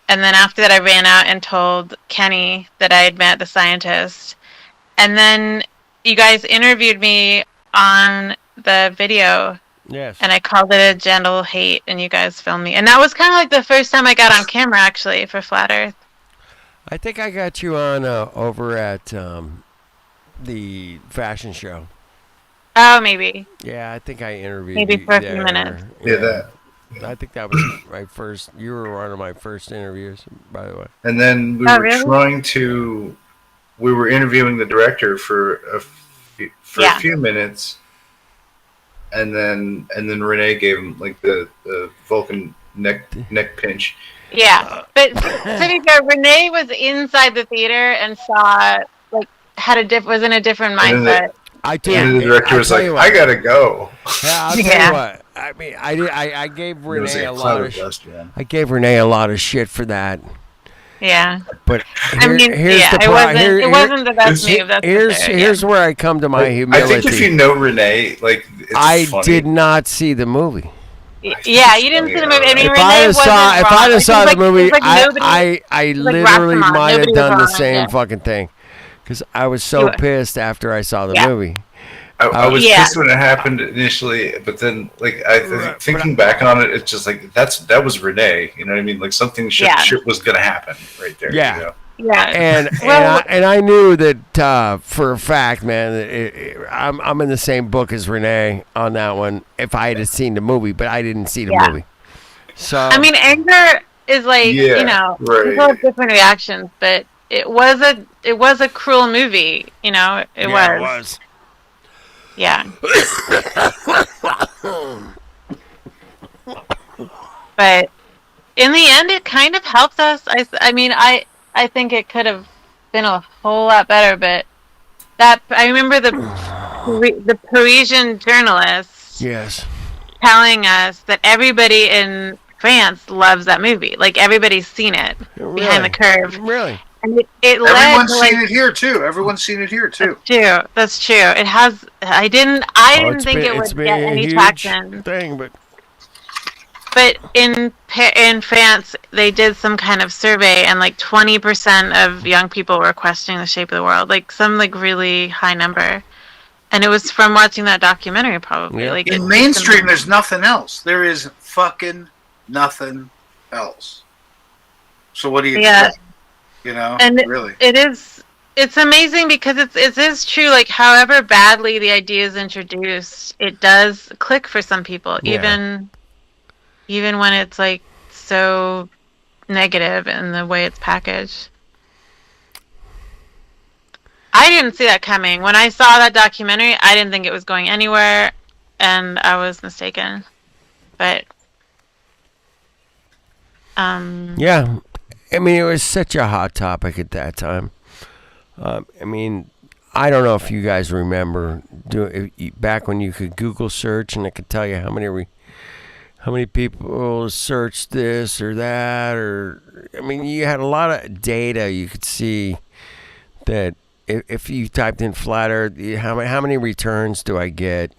A: And then after that, I ran out and told Kenny that I had met the scientist. And then you guys interviewed me on the video.
H: Yes.
A: And I called it a gentle hate, and you guys filmed me. And that was kind of like the first time I got on camera, actually, for Flat Earth.
H: I think I got you on over at the fashion show.
A: Oh, maybe.
H: Yeah, I think I interviewed
A: maybe
H: you
A: for a
H: there.
A: few minutes.
G: Yeah, that.
H: I think that was my first. You were one of my first interviews, by the way.
G: And then we were trying to. We were interviewing the director for a few minutes. And then Renee gave him like the Vulcan neck pinch.
A: Yeah, but to be fair, Renee was inside the theater and saw like was in a different mindset.
G: And the director was like, "I gotta go."
H: Yeah, I'll tell you what. I mean, I gave Renee a lot of I gave Renee a lot of shit for that.
A: Yeah.
H: But
A: I mean,
H: here's the
A: it wasn't the best move. That's
H: here's where I come to my humility.
G: I think if you know Renee, like
H: I did not see the movie.
A: Yeah, you didn't see the movie. I mean,
H: If I'd have saw the movie, I
A: like
H: literally
A: Rashomon.
H: might have
A: Nobody
H: done the
A: was on it,
H: same
A: yeah.
H: fucking thing, because I was so pissed after I saw the movie.
G: I was pissed when it happened initially, but then like thinking back on it, it's just like that was Renee. You know what I mean? Like something shit was gonna happen right there.
H: Yeah.
G: You know?
A: Yeah.
H: And I knew that for a fact, man. That I'm in the same book as Renee on that one. If I had seen the movie, but I didn't see the movie. So
A: I mean, anger is like people have different reactions, but it was a cruel movie. You know, it was. Yeah. But in the end, it kind of helped us. I mean, I think it could have been a whole lot better, but I remember the Parisian journalists telling us that everybody in France loves that movie. Like everybody's seen it behind the curve.
H: Really?
A: And it
O: everyone's seen it here too. Everyone's seen it here too.
A: That's true. It has. I didn't think it would get any traction. But in France, they did some kind of survey, and like 20% of young people were questioning the shape of the world, like some like really high number. And it was from watching that documentary, probably.
O: Yeah.
A: Like
O: in mainstream, there's nothing else. There is fucking nothing else. So what do you expect? You know,
A: and
O: really,
A: it's amazing because it is true. Like, however badly the idea is introduced, it does click for some people, even when it's like so negative in the way it's packaged. I didn't see that coming. When I saw that documentary, I didn't think it was going anywhere, and I was mistaken. But
H: yeah. I mean, it was such a hot topic at that time. I mean, I don't know if you guys remember back when you could Google search and it could tell you how many people searched this or that, or I mean, you had a lot of data. You could see that if you typed in flat Earth, how many returns do I get?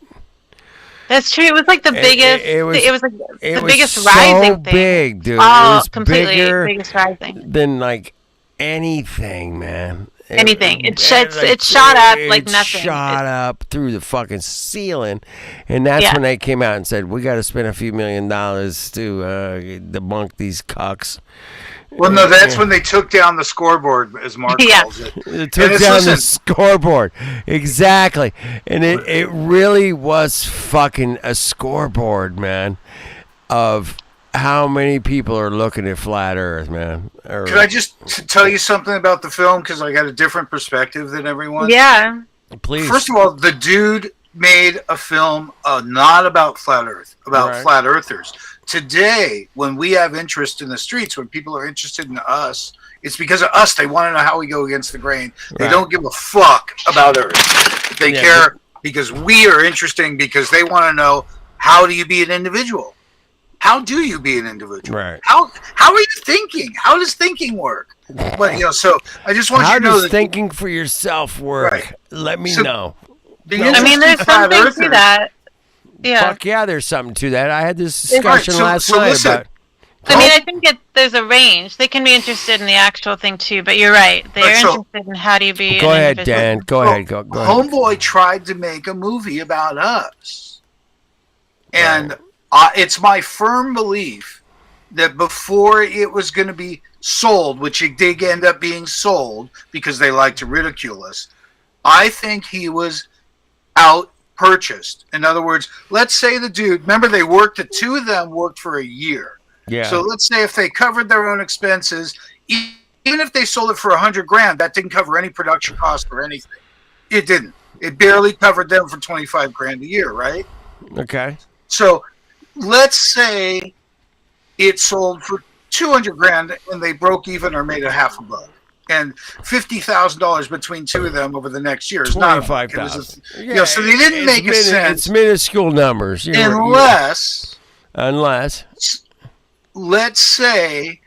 A: That's true. It was like the biggest. It was like the biggest
H: so
A: rising thing.
H: Big, dude.
A: Oh,
H: it was
A: completely
H: bigger
A: biggest rising
H: than like anything, man.
A: anything. It
H: like,
A: shot up like
H: it
A: nothing.
H: Shot up through the fucking ceiling, and that's when they came out and said, "We got to spend a few $1 million to debunk these cucks."
O: Well, no, that's when they took down the scoreboard, as Mark calls it.
H: It took down the scoreboard. Exactly. And it really was fucking a scoreboard, man, of how many people are looking at flat Earth, man.
O: Could I just tell you something about the film? Because I got a different perspective than everyone.
A: Yeah.
H: Please.
O: First of all, the dude made a film not about flat Earth, about flat earthers. Today, when we have interest in the streets, when people are interested in us, it's because of us. They want to know how we go against the grain. They don't give a fuck about Earth. They care because we are interesting, because they want to know, how do you be an individual? How do you be an individual?
H: Right.
O: How are you thinking? How does thinking work? But so I just want you to know
H: how
O: that
H: does thinking for yourself work?
O: Right.
H: Let me
O: So,
H: know.
A: I mean, there's something to that. Yeah.
H: Fuck yeah, there's something to that. I had this discussion last night about.
A: I mean, I think there's a range. They can be interested in the actual thing too, but you're right. They're interested in how do you be.
H: Go
A: an
H: ahead,
A: individual.
H: Dan. Go ahead. Go ahead.
O: Homeboy tried to make a movie about us, and it's my firm belief that before it was going to be sold, which it did end up being sold because they like to ridicule us, I think he was out purchased. In other words, let's say the dude, remember the two of them worked for a year.
H: Yeah.
O: So let's say if they covered their own expenses, even if they sold it for $100,000, that didn't cover any production cost or anything. It didn't. It barely covered them for $25,000 a year, right?
H: Okay.
O: So let's say it sold for $200,000 and they broke even or made $500,000. And $50,000 between two of them over the next year is not
H: $25,000.
O: So they didn't make sense.
H: It's minuscule numbers.
O: Unless, let's say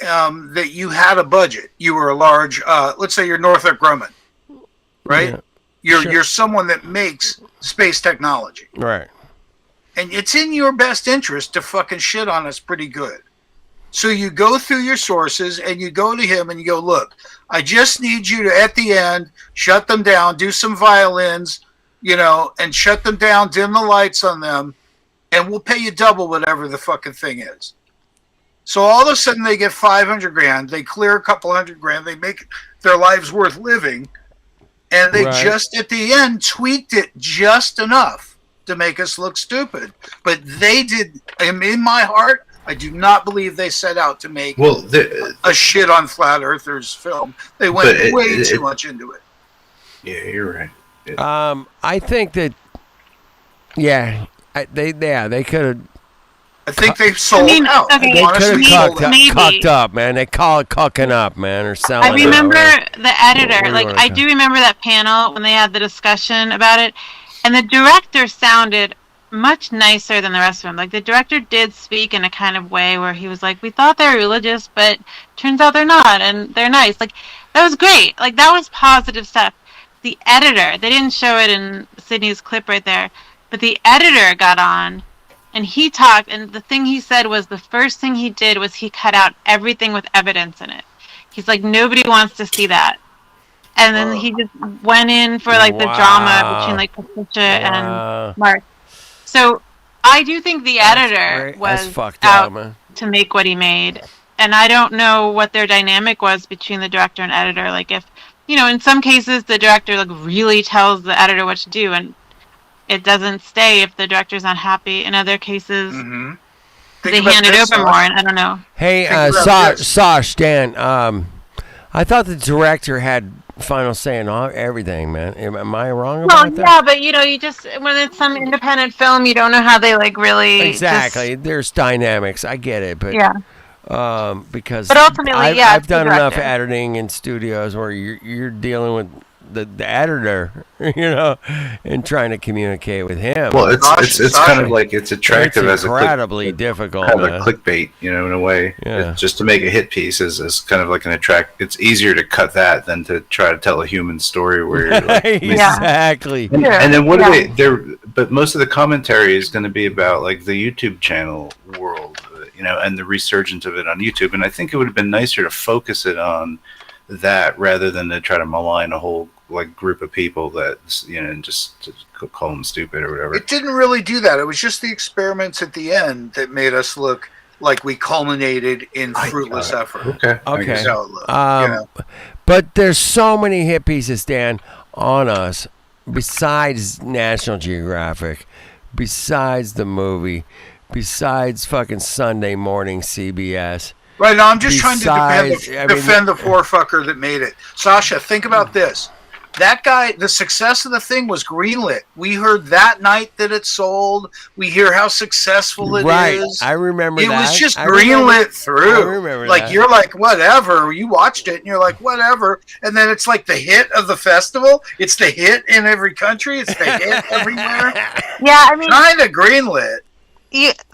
O: that you had a budget. You were a large. Let's say you're Northrop Grumman, right?
H: Yeah.
O: You're someone that makes space technology,
H: right?
O: And it's in your best interest to fucking shit on us pretty good. So you go through your sources and you go to him and you go, look, I just need you to, at the end, shut them down, do some violins, and shut them down, dim the lights on them, and we'll pay you double whatever the fucking thing is. So all of a sudden they get $500,000, they clear a couple $100,000, they make their lives worth living, and they just at the end tweaked it just enough to make us look stupid. But they did, in my heart, I do not believe they set out to make a shit on flat earthers film. They went way too much into it.
T: Yeah, you're right.
H: I think that, they could have.
O: I think they sold out.
H: They could have cucked up, man. They call it cucking up, man, or selling.
A: I remember the editor. I do remember that panel when they had the discussion about it, and the director sounded much nicer than the rest of them. Like, the director did speak in a kind of way where he was like, we thought they were religious, but turns out they're not, and they're nice. Like, that was great. Like, that was positive stuff. The editor, they didn't show it in Sydney's clip right there, but the editor got on, and he talked, and the thing he said was the first thing he did was he cut out everything with evidence in it. He's like, nobody wants to see that. And then he just went in for, like, the drama between, like, Patricia and Mark. So I do think the editor was out to make what he made. And I don't know what their dynamic was between the director and editor. Like, if, in some cases the director really tells the editor what to do and it doesn't stay if the director's not happy. In other cases, they hand it over more, and I don't know.
H: Hey, Sash, Dan, I thought the director had final say in everything, man. Am I wrong about that?
A: Yeah, but you just, when it's some independent film, you don't know how they really
H: exactly. There's dynamics. I get it, but because
A: but ultimately,
H: I've done enough editing in studios where you're dealing with the editor, and trying to communicate with him.
T: Well, it's kind of like it's attractive as
H: incredibly difficult,
T: kind of a clickbait, in a way.
H: Yeah.
T: Just to make a hit piece is kind of like It's easier to cut that than to try to tell a human story where you're like,
H: exactly.
T: And then what do they? But most of the commentary is going to be about like the YouTube channel world, and the resurgence of it on YouTube. And I think it would have been nicer to focus it on that rather than to try to malign a whole like group of people that and just call them stupid or whatever.
O: It didn't really do that. It was just the experiments at the end that made us look like we culminated in fruitless effort.
T: Okay.
H: Okay.
O: So it looked,
H: But there's so many hit pieces, Dan, on us, besides National Geographic, besides the movie, besides fucking Sunday morning CBS.
O: Right now, I'm just trying to defend the poor fucker that made it. Sasha, think about this. That guy, the success of the thing was greenlit. We heard that night that it sold. We hear how successful it is.
H: I remember
O: it
H: that.
O: was just greenlit through.
H: I remember
O: like,
H: that.
O: you're like, whatever. You watched it, and you're like, whatever. And then it's like the hit of the festival. It's the hit in every country. It's the hit everywhere.
A: Yeah, I mean...
O: Kind of greenlit.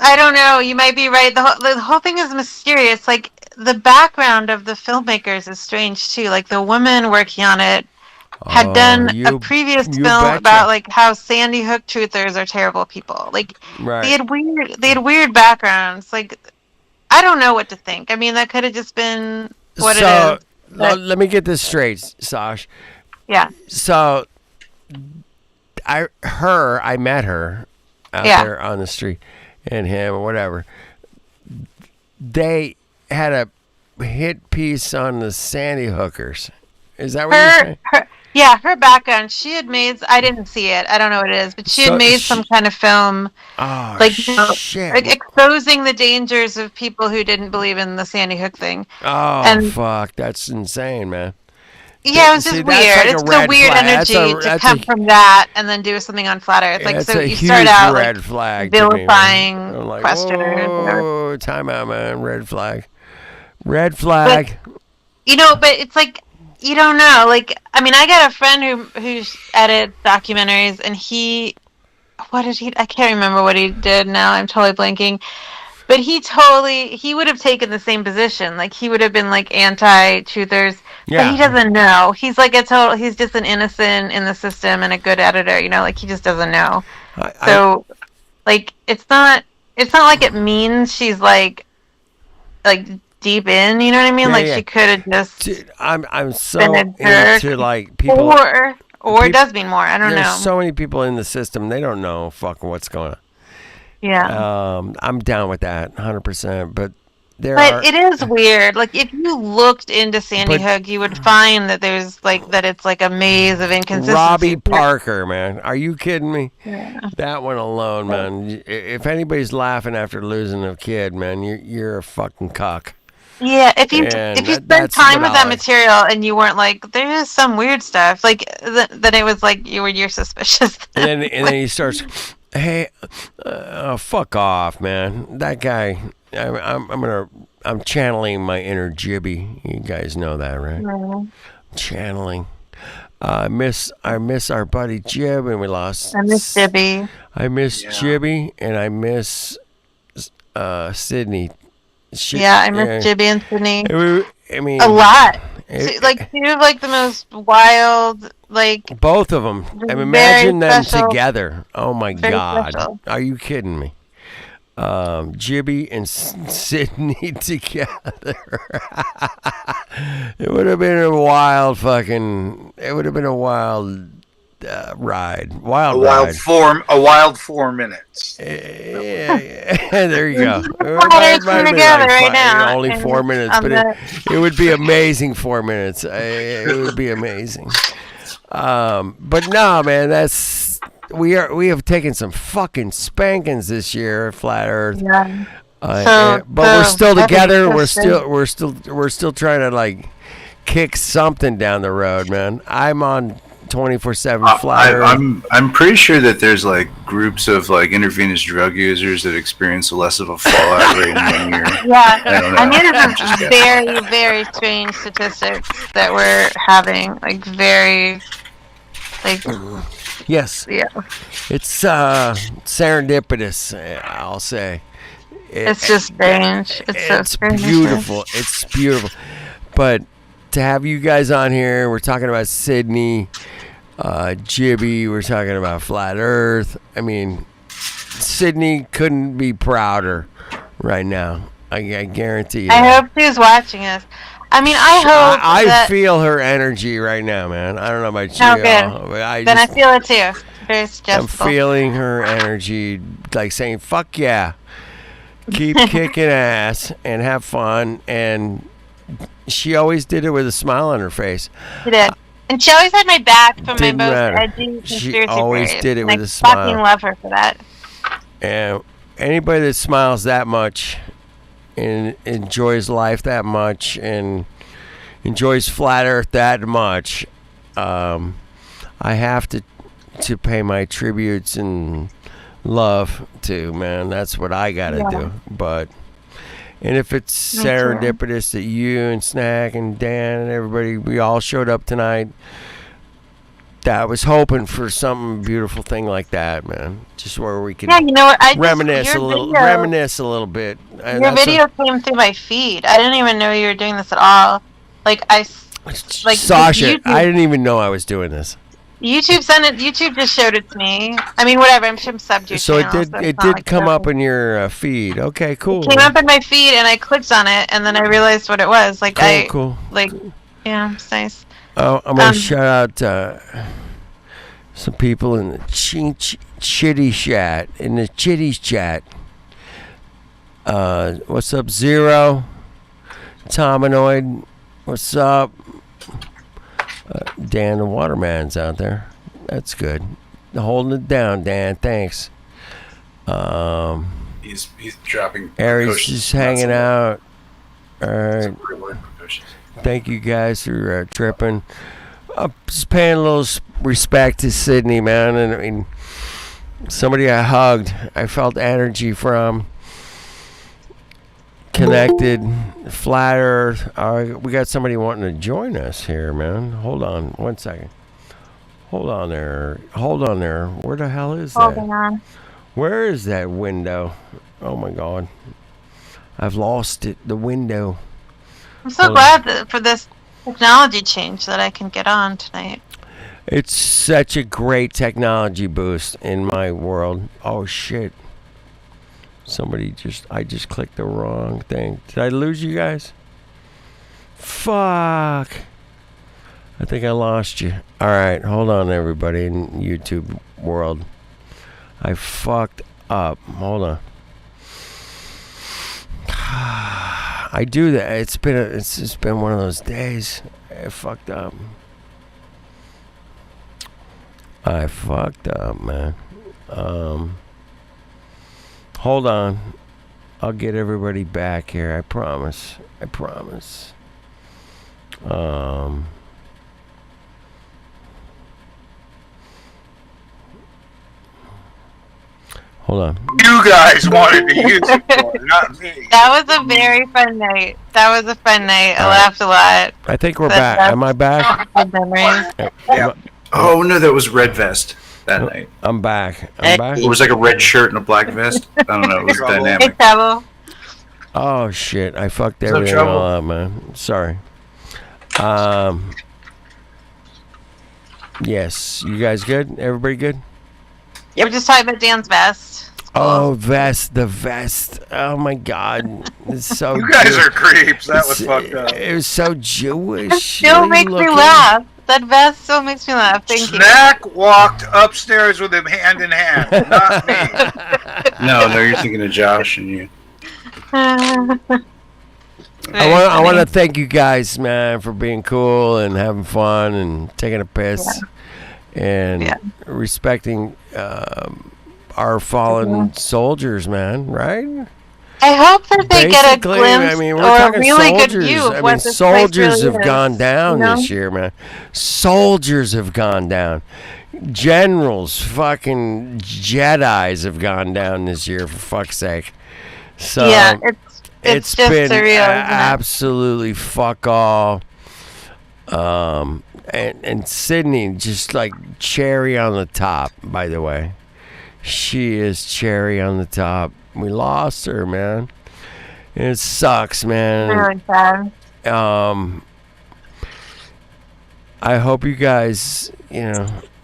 A: I don't know. You might be right. The whole thing is mysterious. Like, the background of the filmmakers is strange, too. Like, the woman working on it had done a previous film about like how Sandy Hook truthers are terrible people. Like they had weird backgrounds. Like I don't know what to think. I mean, that could have just been what it is.
H: Let me get this straight, Sash.
A: Yeah.
H: So I met her out there on the street, and him or whatever. They had a hit piece on the Sandy Hookers. Is that what you're saying?
A: Yeah, her background. She had made. I didn't see it. I don't know what it is, but she had made some kind of film,
H: shit.
A: like exposing the dangers of people who didn't believe in the Sandy Hook thing.
H: Oh, fuck! That's insane, man.
A: Yeah, it was just weird.
H: Like
A: it's a weird energy to come from that and then do something on Flat Earth. Like, so you start out
H: red flag
A: vilifying
H: like,
A: questioners.
H: Oh, time out, man! Red flag. Red flag.
A: But it's like. You don't know. Like, I mean, I got a friend who edits documentaries, and I can't remember what he did now. I'm totally blanking. But he would have taken the same position. Like, he would have been, like, anti-truthers. Yeah. But he doesn't know. He's like he's just an innocent in the system and a good editor, like, he just doesn't know. Like, it's not like it means she's, like, deep in, you know what I mean? She could have just.
H: Dude, I'm so into like people,
A: or it does mean more. I don't know.
H: There's so many people in the system, they don't know fucking what's going on.
A: Yeah.
H: I'm down with that 100%, but
A: it is weird. Like, if you looked into Sandy Hook, you would find that there's that it's like a maze of inconsistencies.
H: Robbie Parker, man, are you kidding me?
A: Yeah.
H: That one alone, man. If anybody's laughing after losing a kid, man, you're a fucking cock.
A: Yeah, if you spend time with that material and you weren't like, there is some weird stuff, like then it was like you're suspicious.
H: And then he starts, hey, fuck off, man. That guy, I'm channeling my inner Jibby. You guys know that, right?
A: Mm-hmm.
H: Channeling. I miss our buddy Jib, and we lost.
A: I miss Jibby.
H: I miss Jibby, and I miss Sydney.
A: I miss Jibby and Sydney.
H: I mean,
A: a lot. Two of the most wild,
H: both of them. I mean, imagine them together. Oh my God,
A: special.
H: Are you kidding me? Jibby and Sydney together. It would have been a wild ride.
O: A wild 4 minutes.
H: There you go.
A: Together right now.
H: Only 4 minutes, but it would be amazing 4 minutes. It would be amazing. But no, man, we have taken some fucking spankings this year at Flat Earth.
A: Yeah.
H: But we're still together. We're still trying to kick something down the road, man. I'm on 24/7 Flat Earth.
T: I'm pretty sure that there's groups of intravenous drug users that experience less of a fallout rate in 1 year.
A: Yeah, I mean, it's very, very strange statistics that we're having.
H: Yes.
A: Yeah.
H: It's serendipitous, I'll say.
A: It's just strange. It's
H: beautiful. It's beautiful. But to have you guys on here, we're talking about Sydney, Jibby, we're talking about Flat Earth. I mean, Sydney couldn't be prouder right now. I guarantee you.
A: I hope she's watching us. I mean, I hope
H: I
A: that.
H: feel her energy right now, man. I don't know about you.
A: Oh, good.
H: But I
A: Then I
H: just,
A: feel it too. Very
H: I'm
A: suggestible.
H: feeling her energy, like saying, fuck yeah. Keep kicking ass and have fun. And she always did it with a smile on her face.
A: She did. And she always had my back for my
H: Didn't
A: most
H: matter.
A: edgy
H: She
A: conspiracy
H: always
A: theories.
H: did it
A: And
H: with
A: I
H: a smile.
A: fucking love her for that.
H: And anybody that smiles that much and enjoys life that much and enjoys flat Earth that much, I have to pay my tributes and love to, man. That's what I gotta do. And if it's
A: Me too.
H: serendipitous that you and Snack and Dan and everybody, we all showed up tonight, I was hoping for some beautiful thing like that, man. Just where we can
A: Yeah, you know what?
H: reminisce
A: your
H: a little,
A: video-
H: reminisce a little bit. And
A: Your
H: that's
A: video came through my feed. I didn't even know you were doing this at all. Like
H: Sasha,
A: YouTube,
H: I didn't even know I was doing this.
A: YouTube sent it. YouTube just showed it to me. I mean, whatever. I'm subbed your
H: So
A: channel.
H: it did come up in your feed. Okay, cool.
A: It came up in my feed, and I clicked on it, and then I realized what it was. Like
H: Cool.
A: Yeah, it's nice.
H: Oh, I'm gonna shout out some people in the Chitty chat. In the Chitties chat. What's up, Zero? Tominoid. What's up? Dan the Waterman's out there. That's good. Holding it down, Dan. Thanks.
G: He's dropping.
H: Aries just hanging out. All right.
G: Some real life precautions.
H: Thank you guys for tripping. I'm just paying a little respect to Syndey, man. And I mean, somebody I hugged, I felt energy from. Connected, flat Earth. We got somebody wanting to join us here, man. Hold on 1 second. Hold on there. Where the hell is that?
A: Holding on.
H: Where is that window? Oh my God. I've lost it. The window.
A: I'm so glad for this technology change that I can get on tonight.
H: It's such a great technology boost in my world. Oh shit. I just clicked the wrong thing. Did I lose you guys? Fuck. I think I lost you. Alright, hold on everybody in YouTube world. I fucked up. Hold on. I do that. It's just been one of those days. I fucked up. Man. Hold on. I'll get everybody back here. I promise. Hold on.
O: You guys wanted to use it for, not me.
A: That was a very fun night. I laughed a lot.
H: I think we're back. Am I back?
A: Good memories.
O: Yeah.
G: Oh no, that was Red Vest that night.
H: I'm back.
G: It was like a red shirt and a black vest. I don't know. It was dynamic.
A: Hey, Trouble.
H: Oh shit! I fucked
G: What's up,
H: everything
G: Trouble?
H: all up, man. Sorry. Yes. You guys good? Everybody good?
A: Yeah, we're just talking about Dan's vest.
H: Oh, the vest. Oh my God, it's so.
O: You guys are creeps. That was fucked up.
H: It was so Jewish.
A: It still makes me laugh. That vest still makes me laugh. Thank you.
O: Snack walked upstairs with him hand in hand, not me.
T: No, you're thinking of Josh and you.
H: I want to thank you guys, man, for being cool and having fun and taking a piss and respecting our fallen soldiers, man. Right?
A: I hope that they get a
H: Basically,
A: glimpse
H: I mean, we're
A: or a
H: talking
A: really good
H: soldiers.
A: view of
H: I mean,
A: what this place
H: soldiers
A: really
H: have
A: is,
H: gone down
A: you know?
H: this year, man. Soldiers have gone down. Generals, fucking Jedis have gone down this year, for fuck's sake. So
A: Yeah, it's just
H: been
A: surreal, isn't it?
H: absolutely fuck all. And Syndey, just like cherry on the top, by the way. She is cherry on the top. We lost her, man. It sucks, man.
A: Really sad.
H: I hope you guys,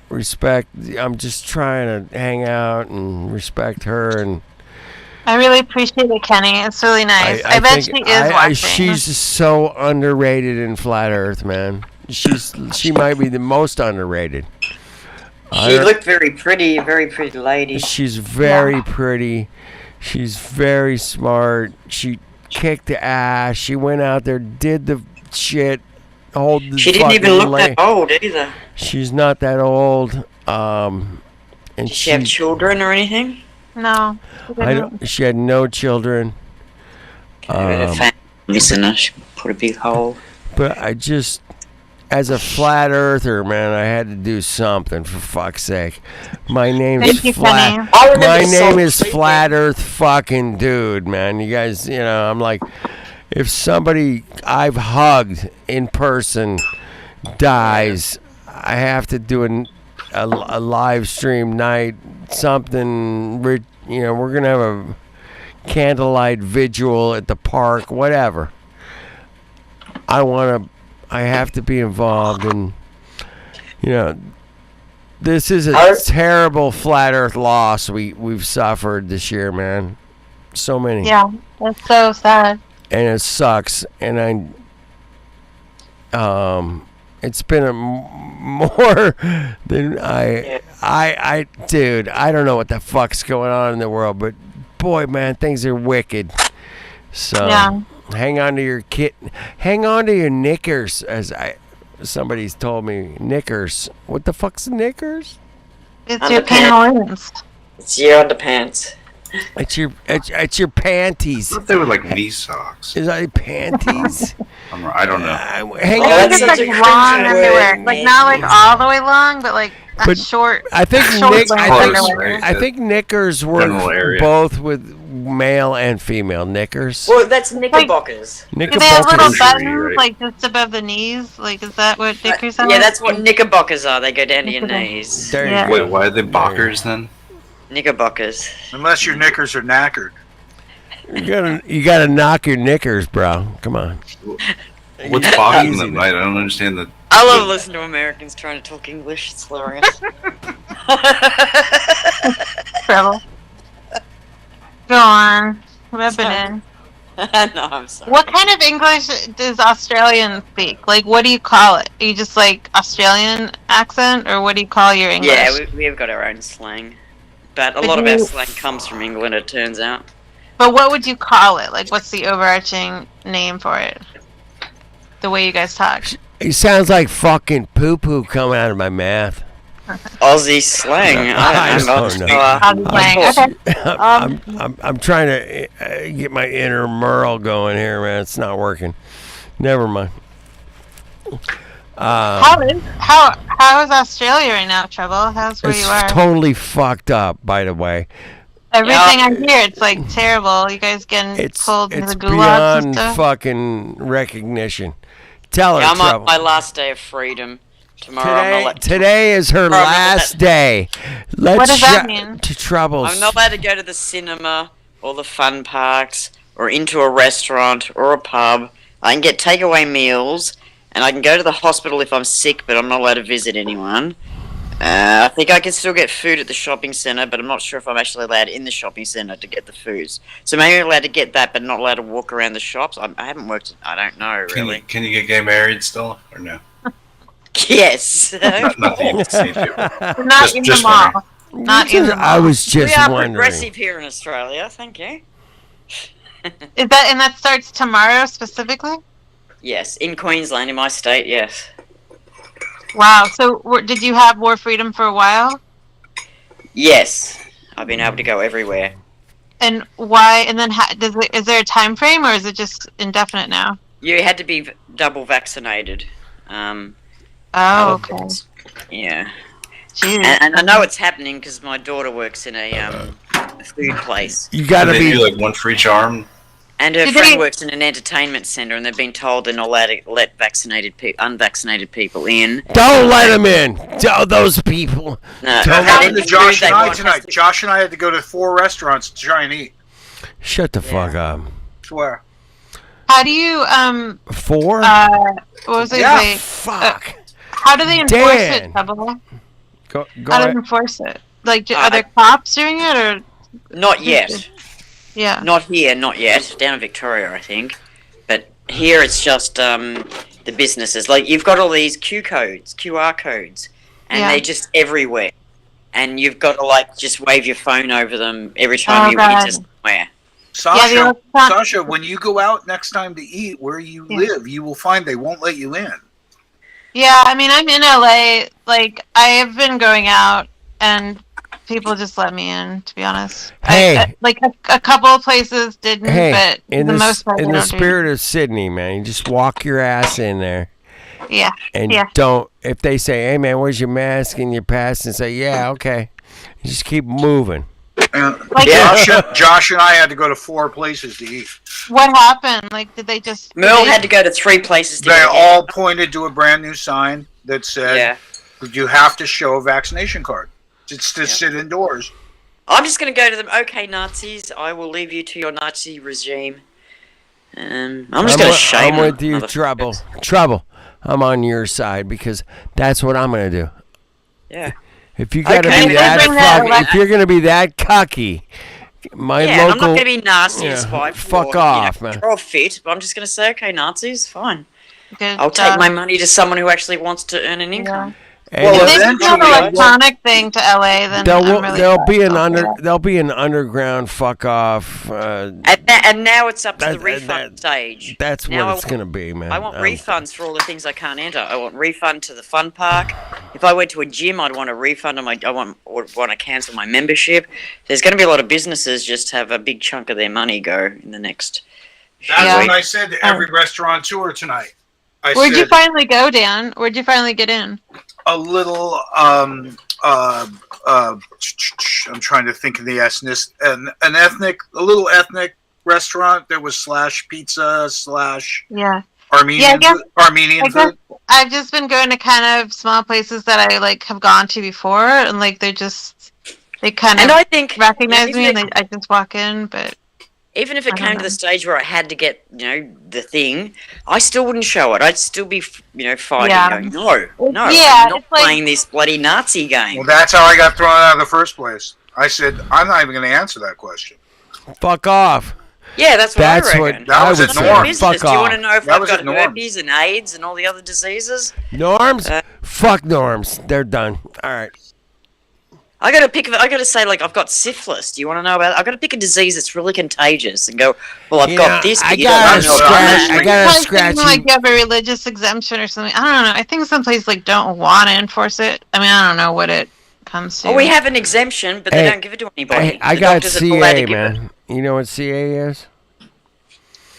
H: respect. I'm just trying to hang out and respect her and
A: I really appreciate it, Kenny. It's really nice. I bet she is watching.
H: She's so underrated in Flat Earth, man. She might be the most underrated.
R: She looked very pretty lady.
H: She's very pretty. She's very smart. She kicked the ass. She went out there, did the shit.
R: She didn't even look that old either.
H: She's not that old. And
R: did she have children or anything?
A: No.
H: She had no children.
R: Listen, she put a big hole.
H: But I just, as a flat earther, man, I had to do something for fuck's sake. My name's Flat. My name is Flat Earth fucking dude, man. You guys, I'm like, if somebody I've hugged in person dies, I have to do a live stream night, something. We're gonna have a candlelight vigil at the park, whatever. I have to be involved, and this is a terrible flat Earth loss we've suffered this year, man. So many.
A: Yeah, that's so sad.
H: And it sucks, and it's been more than dude, I don't know what the fuck's going on in the world, but boy, man, things are wicked. So hang on to your hang on to your knickers, as somebody's told me. Knickers. What the fuck's knickers?
A: It's your pants.
R: It's your underpants.
H: It's your panties.
T: I thought they were like knee socks.
H: Is that panties?
T: I don't know.
H: Hang on.
A: It's like long underwear, like not like all the way long, but like short.
H: I think
A: I
H: think knickers work both with male and female. Knickers.
R: Well, that's knickerbockers.
A: Do they have little buttons like just above the knees? Like, is that what knickers are?
R: Yeah, that's what knickerbockers are. They go down to your knees.
T: Wait, why are they bockers then?
R: Knickerbockers.
O: Unless your knickers are knackered.
H: You gotta knock your knickers, bro. Come on.
T: What's bothering them? I don't understand the.
R: I love listening to Americans trying to talk English. It's hilarious.
A: Trouble. Go on. Rub it in.
R: No, I'm sorry.
A: What kind of English does Australians speak? Like, what do you call it? Are you just like Australian accent, or what do you call your English?
R: Yeah, we've got our own slang. But a lot of our slang comes from England, it turns out.
A: But what would you call it? Like, what's the overarching name for it? The way you guys talk.
H: It sounds like fucking poo-poo coming out of my mouth.
R: Aussie slang.
H: I don't know.
A: Aussie slang. Okay.
H: I'm trying to get my inner Merle going here, man. It's not working. Never mind.
A: How is Australia right now, Trouble? How's where you are?
H: It's totally fucked up, by the way.
A: Everything I hear, it's like terrible. You guys getting pulled into the gulags and
H: beyond
A: stuff?
H: fucking recognition. Tell her,
R: I'm on
H: Trouble.
R: my last day of freedom. Tomorrow
H: Today is her last day.
A: What does that mean?
H: To Troubles.
R: I'm not allowed to go to the cinema or the fun parks or into a restaurant or a pub. I can get takeaway meals. And I can go to the hospital if I'm sick, but I'm not allowed to visit anyone. I think I can still get food at the shopping centre, but I'm not sure if I'm actually allowed in the shopping centre to get the foods. So maybe I'm allowed to get that, but not allowed to walk around the shops. I haven't worked. I don't know, really.
T: Can you get gay married still, or no?
R: Yes.
T: Not that you can see people.
A: Not in the mall. Not in the mall.
H: I was just
R: we are
H: wondering.
R: progressive here in Australia. Thank you.
A: And that starts tomorrow specifically?
R: Yes, in Queensland, in my state, yes.
A: Wow. So did you have more freedom for a while?
R: Yes, I've been able to go everywhere.
A: And why? And then is there a time frame, or is it just indefinite now?
R: You had to be double vaccinated.
A: Okay.
R: Yeah.
A: Jeez.
R: And I know it's happening because my daughter works in a food place.
H: You gotta
T: They
H: be
T: do like one for each arm.
R: And her friend works in an entertainment centre, and they've been told they're not allowed to let unvaccinated people in.
H: Don't let them in. Those people.
R: No,
O: That happened to Josh and I tonight. Josh and I had to go to 4 restaurants to try and eat.
H: Shut the fuck up.
O: Swear.
A: How do you
H: 4?
A: what was I
O: Yeah,
A: saying?
H: Fuck.
A: How do they enforce
H: Dan.
A: it, Trouble?
H: Go
A: How do they
H: ahead.
A: enforce it? Like, are there cops doing it, or
R: Not yet.
A: Yeah.
R: Not here, not yet. Down in Victoria, I think. But here it's just the businesses. Like, you've got all these QR codes, and they're just everywhere. And you've got to, like, just wave your phone over them every time you enter somewhere.
O: Sasha, when you go out next time to eat where you live, you will find they won't let you in.
A: Yeah, I mean, I'm in LA. Like, I have been going out, and people just let me in. To be honest,
H: Hey,
A: like a couple of places didn't, but
H: in
A: the most part,
H: in
A: they
H: the
A: don't do.
H: spirit of Sydney, man, you just walk your ass in there.
A: Yeah.
H: And don't, if they say, "Hey, man, where's your mask?" and you pass and say, "Yeah, okay," you just keep moving.
O: Josh and I had to go to 4 places to eat.
A: What happened? Like, did they just?
R: Merle had to go to 3 places to
O: They
R: get
O: all pointed to a brand new sign that said, "You have to show a vaccination card. It's to sit indoors."
R: I'm just going to go to them. Okay, Nazis, I will leave you to your Nazi regime. I'm just going to shame
H: I'm with
R: them,
H: you, Trouble. I'm on your side because that's what I'm going to do.
R: Yeah.
H: If you gotta be if you're gonna be that cocky, my local.
R: I'm not gonna be nasty and spiteful.
H: Fuck off, man.
R: Or fit, but I'm just gonna say, okay, Nazis, fine.
A: Good
R: I'll take my money to someone who actually wants to earn an income.
A: Well, if they do an electronic thing to LA, then
H: there'll be an underground fuck off.
R: And now it's up to the refund stage.
H: That's
R: now
H: what it's gonna be, man.
R: I want refunds for all the things I can't enter. I want refund to the fun park. If I went to a gym, I'd want a refund on would want to cancel my membership. There's going to be a lot of businesses just have a big chunk of their money go in the next.
O: That's what I said to every restaurateur tonight.
A: Where'd you finally go, Dan? Where'd you finally get in?
O: A little I'm trying to think of the a little ethnic restaurant that was / pizza / Armenian food.
A: I've just been going to kind of small places that I like have gone to before, and like they kind of
R: I think
A: recognize me, and I just walk in, but.
R: Even if it came to the stage where I had to get, the thing, I still wouldn't show it. I'd still be, fighting, going, I'm not playing this bloody Nazi game.
O: Well, that's how I got thrown out of the first place. I said, I'm not even going to answer that question.
H: Fuck off.
R: Yeah, that's what I reckon.
O: That was at Norms.
R: Do you want to know if I've got herpes and AIDS and all the other diseases?
H: Norms? Fuck Norms. They're done. All right.
R: I got to say, like, I've got syphilis. Do you want to know about it? I've got to pick a disease that's really contagious and go, well, I've got this, but you don't know about
H: I got to scratch
A: like you have a religious exemption or something. I don't know. I think some places like don't want to enforce it. I mean, I don't know what it comes to.
R: Well, we have an exemption, but they don't give it to anybody.
H: I got CA, man. You know what CA is?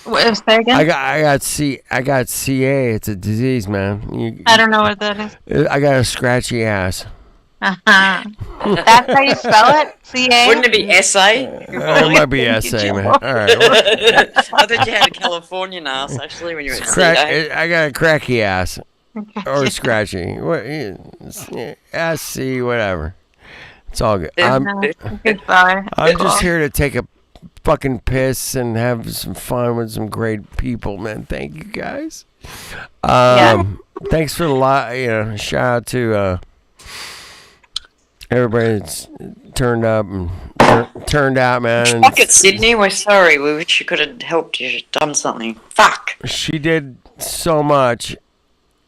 A: What is that again?
H: I got CA. It's a disease, man.
A: I don't know what that is.
H: I got a scratchy ass.
A: That's how you spell it? CA?
R: Wouldn't it be SA?
H: It might be SA, man. All right.
R: I thought you had a Californian ass, actually, when you were at CA.
H: I got a cracky ass. Or scratchy. SC, whatever. It's all good. I'm just here to take a fucking piss and have some fun with some great people, man. Thank you, guys. Thanks for the shout out to everybody that's turned up and turned out, man.
R: Fuck it, Sydney. We're sorry. We wish you could have helped you, done something. Fuck.
H: She did so much,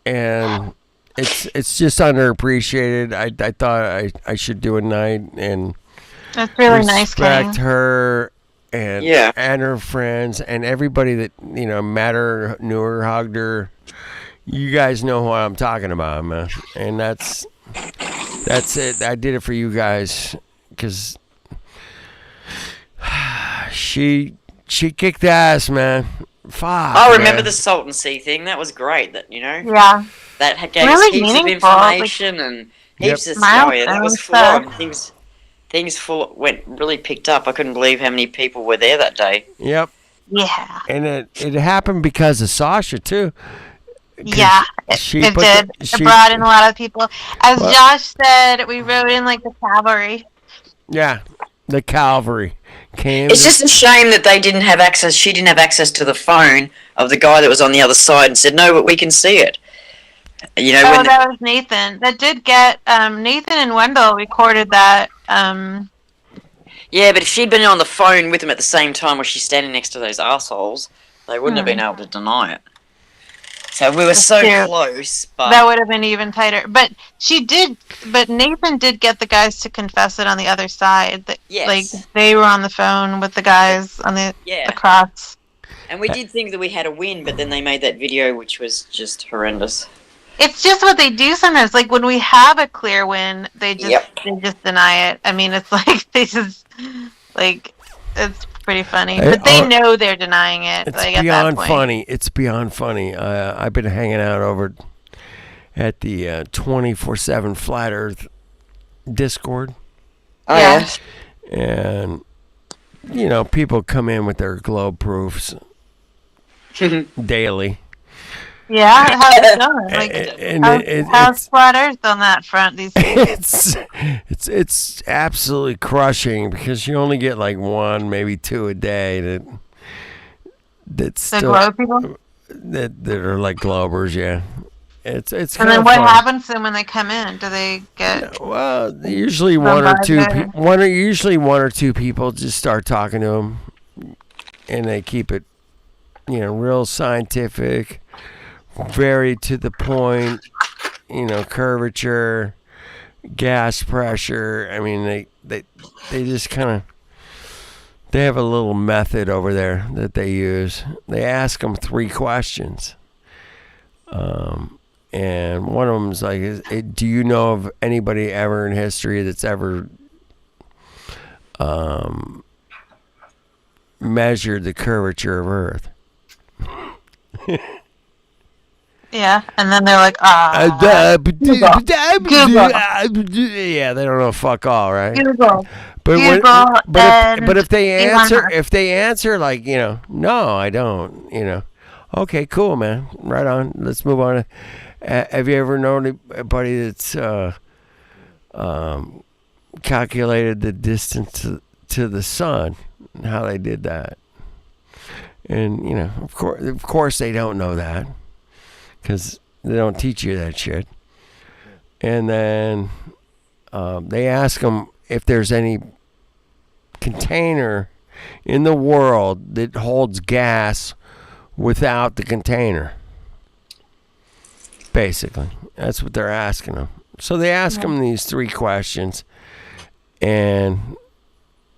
H: and it's just underappreciated. I thought I should do a night and
A: that's really nice.
H: Respect her and her friends and everybody that met her, knew her, hugged her. You guys know what I'm talking about, man. And that's it. I did it for you guys because she kicked ass, man. Fuck.
R: I remember the Salt and Sea thing. That was great. That that gave us heaps of information and heaps of story. That was full on things went really picked up. I couldn't believe how many people were there that day.
H: Yep.
A: Yeah.
H: And it happened because of Sasha too.
A: Yeah, it did. It brought in a lot of people. As Josh said, we rode in like the cavalry.
H: Yeah, the cavalry came.
R: It's just a shame that they didn't have access. She didn't have access to the phone of the guy that was on the other side and said, "No, but we can see it."
A: That was Nathan. That did get Nathan and Wendell recorded that.
R: Yeah, but if she'd been on the phone with them at the same time, where she's standing next to those assholes, they wouldn't have been able to deny it. So we were so close, but
A: that would have been even tighter. But Nathan did get the guys to confess it on the other side. That, like, they were on the phone with the guys on the across.
R: And we did think that we had a win, but then they made that video, which was just horrendous.
A: It's just what they do sometimes. Like when we have a clear win, they just deny it. I mean, it's like they just like it's pretty funny, but they know they're denying it.
H: It's
A: like,
H: beyond
A: at that point.
H: funny. It's beyond funny. I've been hanging out over at the 24/7 Flat Earth Discord.
R: Oh, yeah.
H: And you know, people come in with their globe proofs daily.
A: Yeah, how's it going? Like, how's Flat Earth on that front these days?
H: It's absolutely crushing because you only get like 1, maybe 2 a day that's still
A: globe people
H: that are like globers. Yeah, it's.
A: And then what happens to them when they come in? Do they get?
H: Well, usually one or two people just start talking to them, and they keep it, you know, real scientific. Very to the point, you know, curvature, gas pressure. I mean, they just kind of, they have a little method over there that they use. They ask them 3 questions. And one of them is like, do you know of anybody ever in history that's ever measured the curvature of Earth?
A: Yeah, and then they're like, Google.
H: Yeah, they don't know fuck all, right?
A: Google.
H: But if they answer like, you know, no, I don't, you know, okay, cool, man, right on. Let's move on. Have you ever known anybody that's calculated the distance to the sun and how they did that? And you know, of course, they don't know that. Because they don't teach you that shit. And then they ask them if there's any container in the world that holds gas without the container. Basically, that's what they're asking them. So they ask them these 3 questions. And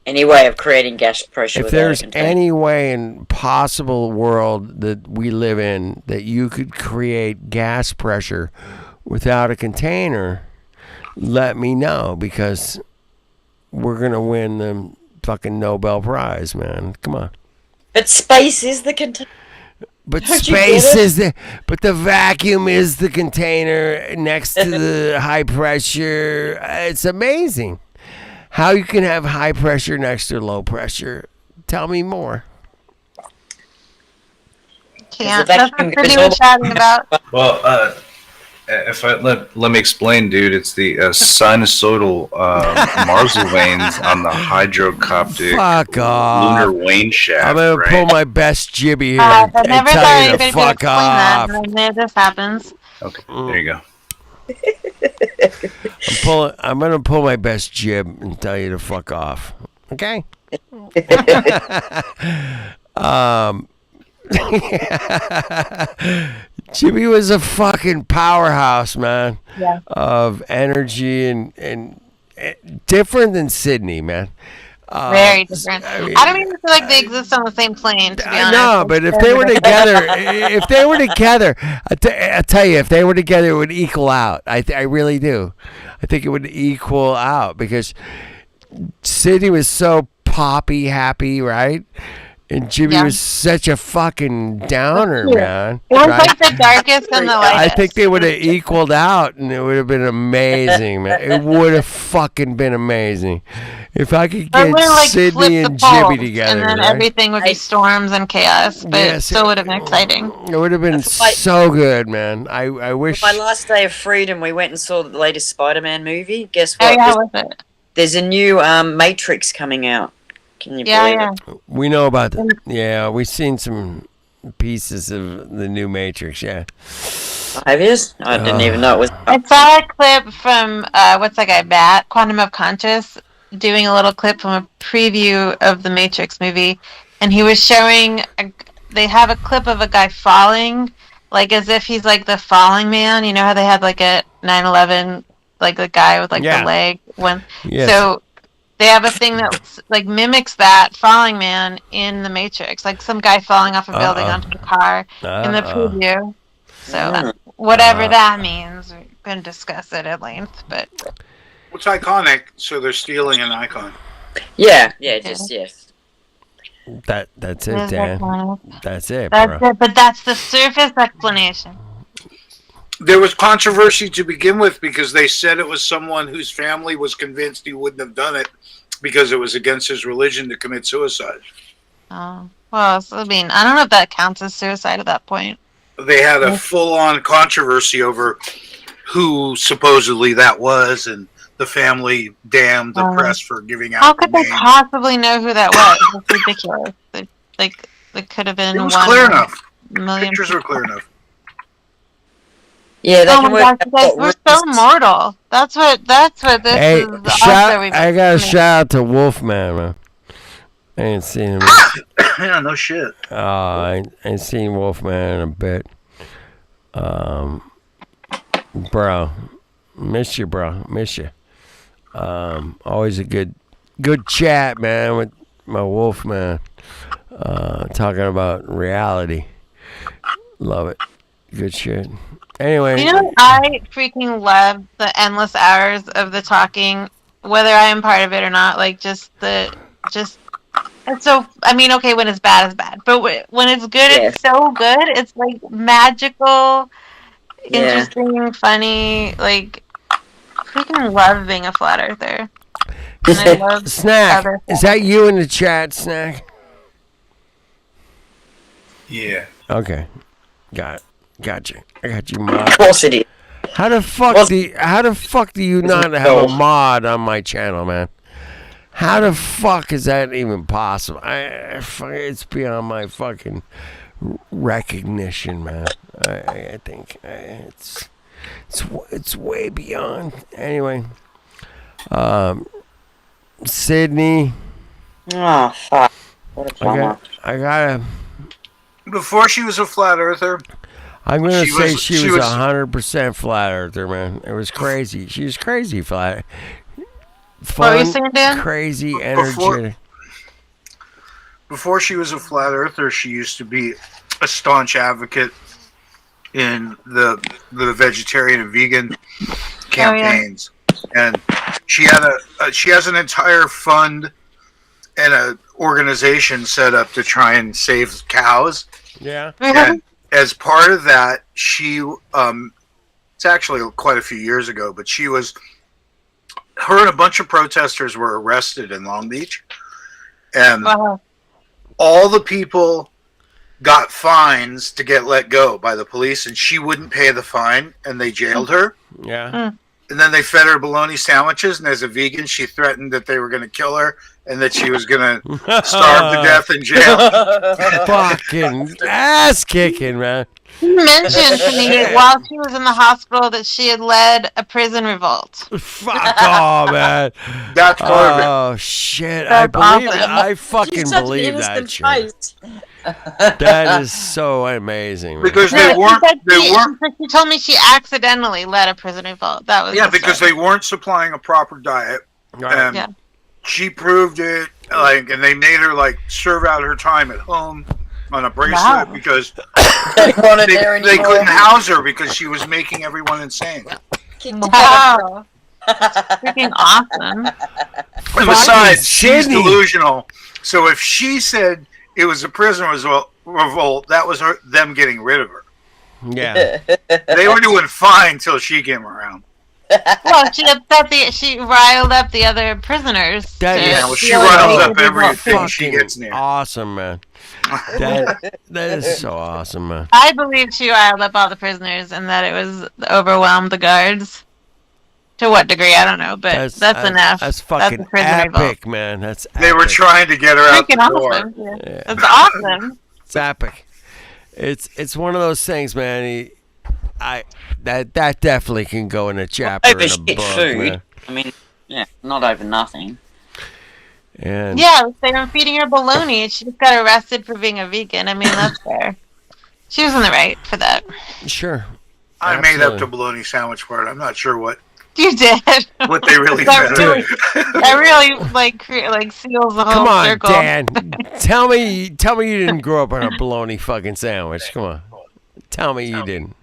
R: any way of creating gas pressure.
H: If there's any way in possible world that we live in that you could create gas pressure without a container, let me know, because we're gonna win the fucking Nobel Prize, man. Come on.
R: But space is the container.
H: But space is but the vacuum is the container next to the high pressure. It's amazing. How you can have high pressure next to low pressure? Tell me more.
A: Can't. That's what Syndey was chatting about.
G: Well, if let me explain, dude. It's the sinusoidal marsal veins on the hydrocoptic lunar wane shaft.
H: I'm gonna pull my best jibby here and tell you to fuck off.
A: This happens.
G: Okay, there you go.
H: I'm gonna pull my best jib and tell you to fuck off. Okay. Jimmy was a fucking powerhouse, man.
A: Yeah.
H: Of energy and different than Syndey, man.
A: Very different. I don't even feel like they exist on the same plane, to be honest.
H: No, but if they were together, I tell you, if they were together, it would equal out. I really do. I think it would equal out because Syndey was so poppy happy, right? And Jimmy was such a fucking downer, man.
A: It was like the darkest and the lightest.
H: I think they would have equaled out, and it would have been amazing, man. It would have fucking been amazing if I could get Syndey and Jimmy together.
A: And then everything would be storms and chaos, but it still would have been exciting.
H: It would have been so good, man. I wish.
R: My last day of freedom, we went and saw the latest Spider-Man movie. Guess what?
A: Oh, yeah, how was it?
R: There's a new Matrix coming out. Can you believe it?
H: We know about that. Yeah, we've seen some pieces of the new Matrix, yeah.
R: Have you? I didn't even know it was.
A: I saw a clip from, what's that guy, Quantum of Conscious, doing a little clip from a preview of the Matrix movie, and he was showing. They have a clip of a guy falling, like as if he's like the falling man. You know how they had like a 9/11, like the guy with like the leg when.
H: Yes.
A: So they have a thing that like mimics that falling man in the Matrix, like some guy falling off a building onto the car in the preview. So whatever that means, we can discuss it at length. But
O: It's iconic, so they're stealing an icon.
R: Yeah, just yes.
H: That's it, Dan. That's it,
A: That's
H: bro.
A: it, but that's the surface explanation.
O: There was controversy to begin with because they said it was someone whose family was convinced he wouldn't have done it because it was against his religion to commit suicide.
A: Oh, well, so, I mean, I don't know if that counts as suicide at that point.
O: They had a full-on controversy over who supposedly that was, and the family damned the press for giving out.
A: How could they possibly know who that was? That's ridiculous. They could have been.
O: It was
A: one
O: clear enough.
A: Million
O: Pictures were
A: people.
O: clear enough.
R: Yeah, they
A: Oh
R: can
A: my
R: work.
A: gosh, you guys, we're so mortal. That's what this
H: Hey,
A: is. Also,
H: I got a shout out to Wolfman, man. I ain't seen him.
O: Yeah, no shit.
H: I ain't seen Wolfman in a bit. Bro, miss you, bro. Miss you. Always a good chat, man, with my Wolfman. Talking about reality. Love it. Good shit. Anyway.
A: you know, I freaking love the endless hours of the talking, whether I am part of it or not. Like, it's so. I mean, okay, when it's bad, it's bad, but when it's good, it's so good. It's like magical, interesting, funny. Like, freaking love being a flat earther. And I love
H: Snack,
A: other
H: is that you in the chat, Snack?
G: Yeah.
H: Okay. Gotcha. I got you, mod.
R: Of course it is.
H: How the fuck do you not have a mod on my channel, man? How the fuck is that even possible? It's beyond my fucking recognition, man. I think it's way beyond. Anyway, Sydney.
R: Oh fuck! What a bummer.
H: I gotta.
O: Before she was a flat earther,
H: I'm gonna say she was
O: 100%
H: flat earther, man. It was crazy. She was crazy flat. Fun,
A: what were you saying, Dan?
H: crazy, energetic.
O: Before she was a flat earther, she used to be a staunch advocate in the vegetarian and vegan campaigns, and she has an entire fund and an organization set up to try and save cows.
H: Yeah.
O: And as part of that, she it's actually quite a few years ago, but her and a bunch of protesters were arrested in Long Beach, and all the people got fines to get let go by the police, and she wouldn't pay the fine, and they jailed her.
H: Yeah.
O: And then they fed her bologna sandwiches, and as a vegan, she threatened that they were going to kill her and that she was going to starve to death in jail.
H: Fucking ass kicking, man.
A: She mentioned to me while she was in the hospital that she had led a prison revolt.
H: Fuck off, man.
O: That's part of it.
H: Oh shit!
A: That's
H: I believe
A: awesome.
H: it. I fucking believe that shit. That is so amazing, man.
O: Because they weren't.
A: She told me she accidentally led a prison revolt. That was
O: because they weren't supplying a proper diet, and she proved it. Like, and they made her serve out her time at home on a bracelet because they couldn't house her because she was making everyone insane.
A: Wow. Freaking awesome.
O: And besides, she's delusional. So if she said it was a prison revolt, that was them getting rid of her.
H: Yeah.
O: They were doing fine until she came around.
A: Well, she riled up the other prisoners.
O: She riles up everything she gets near.
H: Awesome, man. That is so awesome, man.
A: I believe she riled up all the prisoners and that it was overwhelmed the guards. To what degree, I don't know, but that's enough.
H: That's fucking epic, man. That's epic.
O: They were trying to get her out the door.
A: Awesome. Yeah. That's awesome.
H: It's epic. It's one of those things, man. That definitely can go in a chapter
R: Over
H: in a
R: shit
H: book,
R: food.
H: man.
R: I mean, yeah, not over nothing.
H: And
A: Yeah, they were feeding her bologna, and she just got arrested for being a vegan. I mean, that's fair. She was in the right for that.
H: Sure.
O: I made up
H: Absolutely.
O: the bologna sandwich part. I'm not sure what
A: You did.
O: what they really
A: That
O: said.
A: really, that really like seals the whole
H: Come on,
A: circle.
H: Dan. tell me you didn't grow up on a bologna fucking sandwich. Come on. Tell me you didn't.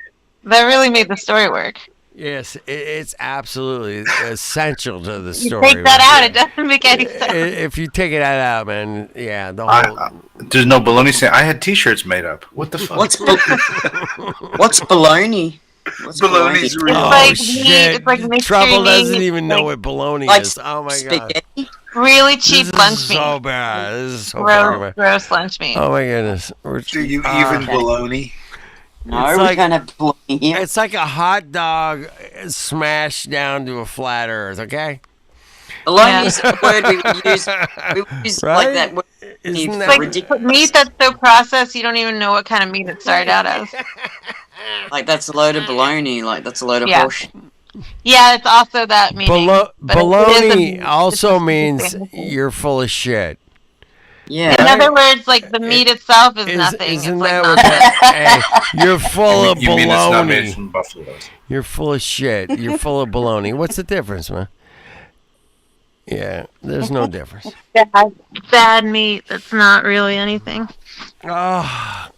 A: That really made the story work.
H: Yes, it's absolutely essential to the
A: You
H: story.
A: take that out, it doesn't make any sense.
H: If you take it out, man, yeah, the whole.
T: There's no bologna sandwich. I had T-shirts made up. What the fuck?
R: What's bologna? What's
O: Bologna's
R: bologna?
O: real.
H: Oh
A: like
H: shit!
A: meat, it's like mystery
H: Trouble doesn't
A: meat,
H: even know
A: like-
H: what bologna
R: Like
H: is. Oh my god!
R: spaghetti?
A: Really cheap
H: This
A: lunch
H: is
A: meat.
H: so bad. This is so fucking bad.
A: Gross lunch meat.
H: Oh my goodness!
O: Do you even bologna?
R: No,
H: It's
R: we
H: like-
R: don't have bologna here.
H: It's like a hot dog smashed down to a flat Earth. Okay.
R: Bologna is a word we would use. We would use
H: Right?
R: like that word.
H: Isn't
R: It's
H: that
A: Like
R: ridiculous.
A: meat that's so processed, you don't even know what kind of meat it started out as.
R: Like that's a load of bologna. Like that's a load of
A: Yeah.
R: bullshit.
A: Yeah, it's also that meaning. but it is a
H: Bologna
A: meat.
H: also
A: It's
H: means
A: the same thing.
H: you're full of shit.
R: Yeah.
A: In other words, like the meat itself is nothing.
H: Isn't
A: It's like
H: that what
A: nonsense.
H: that? Hey, you're full of
T: You mean it's not made
H: baloney.
T: from buffaloes?
H: You're full of shit. You're full of baloney. What's the difference, man? Yeah, there's no difference.
A: Bad meat that's not really anything.
H: Oh,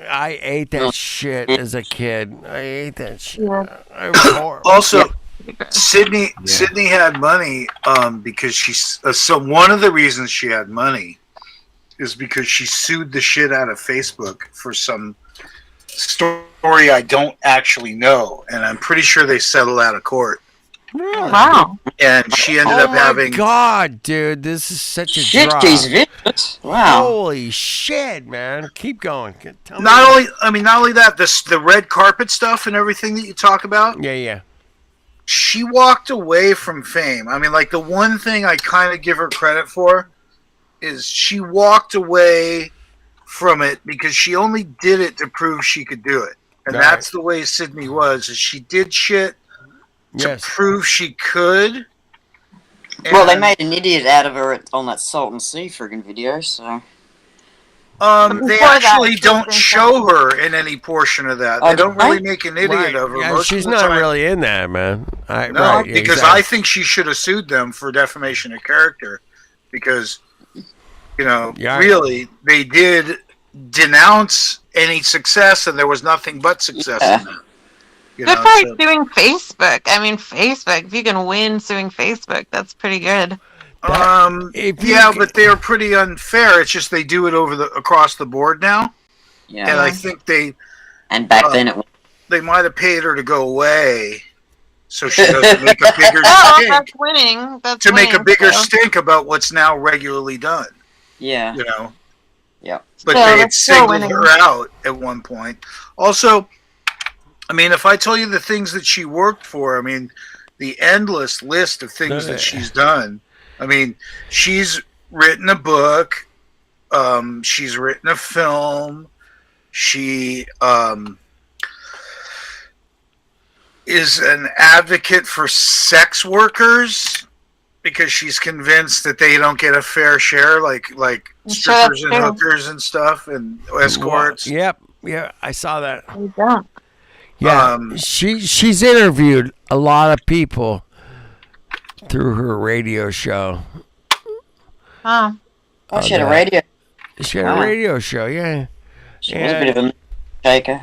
H: I ate that shit as a kid. I ate that shit.
A: Yeah.
H: I was horrible.
O: Also, Sydney had money because she's so one of the reasons she had money is because she sued the shit out of Facebook for some story I don't actually know, and I'm pretty sure they settled out of court.
A: Wow.
O: And she ended up having.
H: God, dude, this is such a
R: Shit,
H: drop.
R: these videos. Wow.
H: Holy shit, man! Keep going. Tell me.
O: Not only that, the red carpet stuff and everything that you talk about.
H: Yeah.
O: She walked away from fame. I mean, like the one thing I kind of give her credit for is she walked away from it because she only did it to prove she could do it, and
H: Right.
O: that's the way Sydney was. Is she did shit to prove she could.
R: Well, they
O: And,
R: made an idiot out of her on that Salt and Sea friggin' video, so.
O: they
A: Before that,
O: actually
A: she
O: don't
A: was
O: show her in any portion of that.
R: Oh,
O: They don't
R: right?
O: really make an idiot
H: Right.
O: of her.
H: Yeah,
O: Most
H: she's
O: of the
H: not
O: time.
H: really in that, man.
O: No,
H: Right,
O: because
H: exactly.
O: I think she should have sued them for defamation of character, because really they did denounce any success, and there was nothing but success in that.
A: Good for suing Facebook. I mean, Facebook. If you can win suing Facebook, that's pretty good.
O: But they're pretty unfair. It's just they do it across the board now.
R: Yeah.
O: And I think
R: And back then it was.
O: they might have paid her to go away, so she doesn't make a bigger
A: Oh,
O: stink.
A: that's winning. That's
O: To make a
A: winning,
O: bigger
A: so.
O: stink about what's now regularly done.
R: Yeah.
O: But
A: Still,
O: they had
A: that's still
O: singled
A: winning.
O: her out at one point. Also, I mean, if I tell you the things that she worked for, I mean, the endless list of things that she's done. I mean, she's written a book. She's written a film. She is an advocate for sex workers because she's convinced that they don't get a fair share, like strippers and hookers and stuff, and escorts.
H: Yep. Yeah, I saw that.
A: You don't.
H: Yeah, she's interviewed a lot of people through her radio show.
A: Oh.
R: Oh, she had a radio.
H: She had a radio show, yeah.
R: She was a bit of a shaker.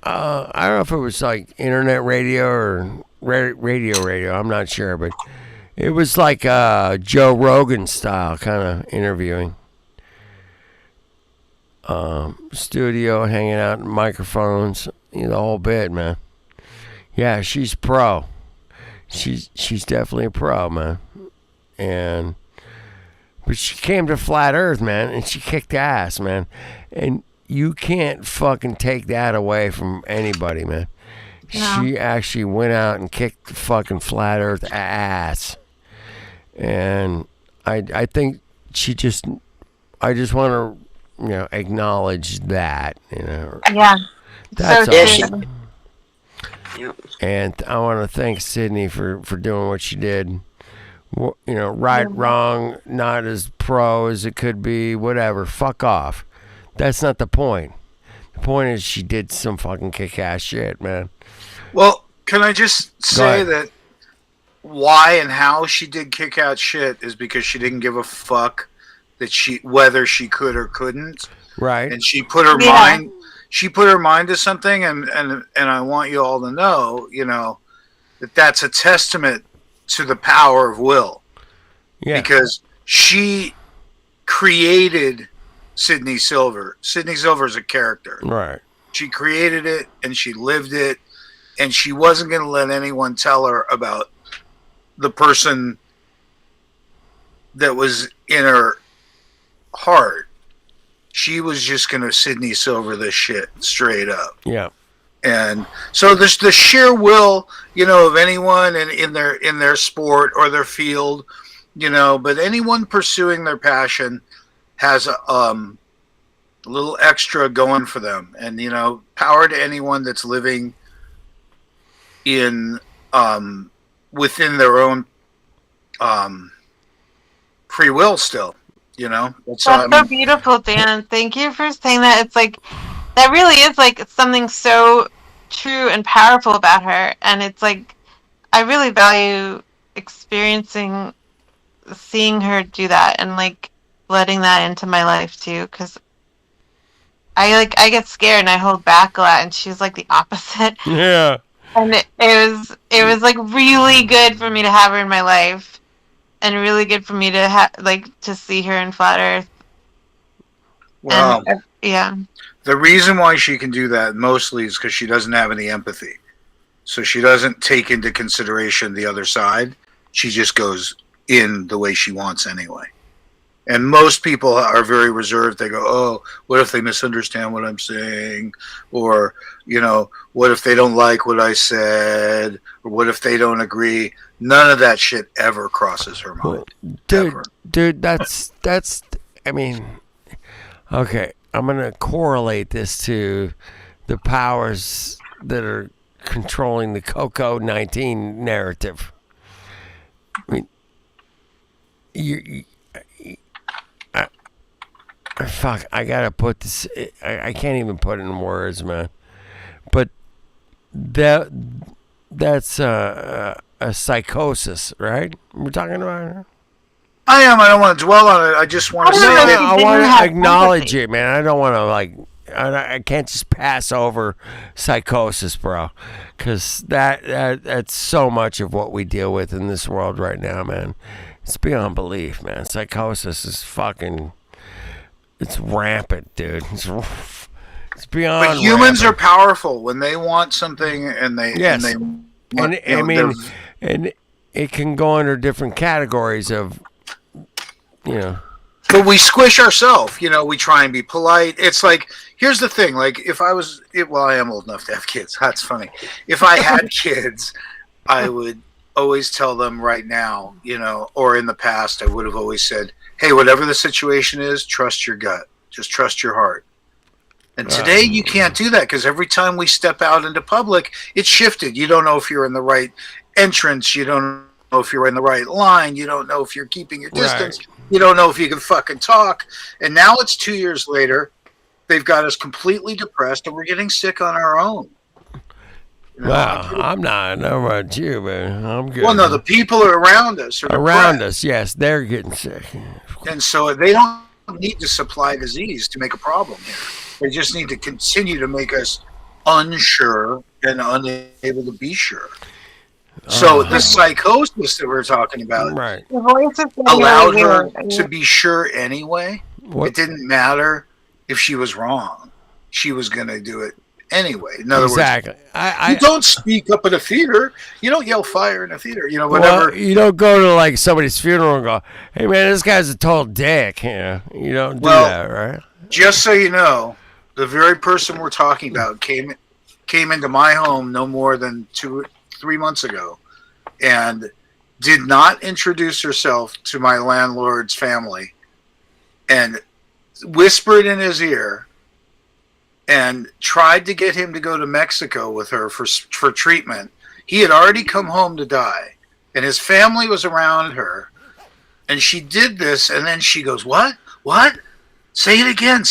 H: I don't know if it was like internet radio or radio. I'm not sure, but it was like Joe Rogan style kind of interviewing. Studio, hanging out, microphones, the whole bit, man. Yeah, she's pro. She's definitely a pro, man. But she came to Flat Earth, man, and she kicked ass, man. And you can't fucking take that away from anybody, man.
A: No.
H: She actually went out and kicked the fucking Flat Earth ass. And I think I just want to, acknowledge that,
A: Yeah.
H: That's
A: So
H: awesome.
R: Yep.
H: And I want to thank Sydney for doing what she did right, wrong, not as pro as it could be, whatever. Fuck off. That's not the point. The point is she did some fucking kick-ass shit, man.
O: Well, can I just say that why and how she did kick-ass shit is because she didn't give a fuck that whether she could or couldn't.
H: Right.
O: And she put her mind. She put her mind to something, and I want you all to know, that's a testament to the power of will.
H: Yeah.
O: Because she created Syndey Silver. Syndey Silver is a character.
H: Right.
O: She created it, and she lived it, and she wasn't going to let anyone tell her about the person that was in her heart. She was just going to Syndey Silver this shit straight up.
H: Yeah.
O: And so there's the sheer will, of anyone in their sport or their field, but anyone pursuing their passion has a little extra going for them. And, power to anyone that's living in within their own free will still.
A: That's so beautiful, Dan. Thank you for saying that. It's like that really is like something so true and powerful about her, and it's like I really value seeing her do that, and like letting that into my life too, because I get scared and I hold back a lot, and she's like the opposite.
H: Yeah.
A: And it was like really good for me to have her in my life. And really good for me to to see her in Flat Earth.
O: Well,
A: yeah.
O: The reason why she can do that mostly is because she doesn't have any empathy. So she doesn't take into consideration the other side. She just goes in the way she wants anyway. And most people are very reserved. They go, oh, what if they misunderstand what I'm saying? Or, what if they don't like what I said? Or what if they don't agree? None of that shit ever crosses her mind.
H: Dude, that's, I mean, okay, I'm going to correlate this to the powers that are controlling the COVID-19 narrative. I mean, fuck, I gotta put this, I can't even put it in words, man. But that's a psychosis, right? We're talking about.
O: I am. I don't want to dwell on it. I just want to say that
H: I want to acknowledge it, man. I don't want to I can't just pass over psychosis, bro, because that's so much of what we deal with in this world right now, man. It's beyond belief, man. Psychosis is fucking. It's rampant, dude. It's beyond.
O: But humans are powerful when they want something, and they
H: and it can go under different categories of,
O: But we squish ourselves, we try and be polite. It's like, here's the thing, like if I was, I am old enough to have kids. That's funny. If I had kids, I would always tell them right now, or in the past, I would have always said, hey, whatever the situation is, trust your gut. Just trust your heart. And today you can't do that because every time we step out into public, it's shifted. You don't know if you're in the right entrance. You don't know if you're in the right line. You don't know if you're keeping your distance. Right. You don't know if you can fucking talk. And now it's 2 years later. They've got us completely depressed and we're getting sick on our own.
H: Well, I'm not. I know about you, man. I'm good.
O: Well, no, the people are around us.
H: Around us, yes. They're getting sick.
O: And so they don't need to supply disease to make a problem here. They just need to continue to make us unsure and unable to be sure. So the psychosis that we're talking about allowed her to be sure anyway. It didn't matter if she was wrong. She was going to do it anyway. In other words, you don't speak up at a theater. You don't yell fire in a theater. Whatever.
H: Well, you don't go to like somebody's funeral and go, "Hey man, this guy's a total dick." You don't do that, right?
O: Just so you know, the very person we're talking about came into my home no more than 2-3 months ago, and did not introduce herself to my landlord's family, and whispered in his ear. And tried to get him to go to Mexico with her for treatment. He had already come home to die. and his family was around her, and she did this, and then she goes, what, say it again,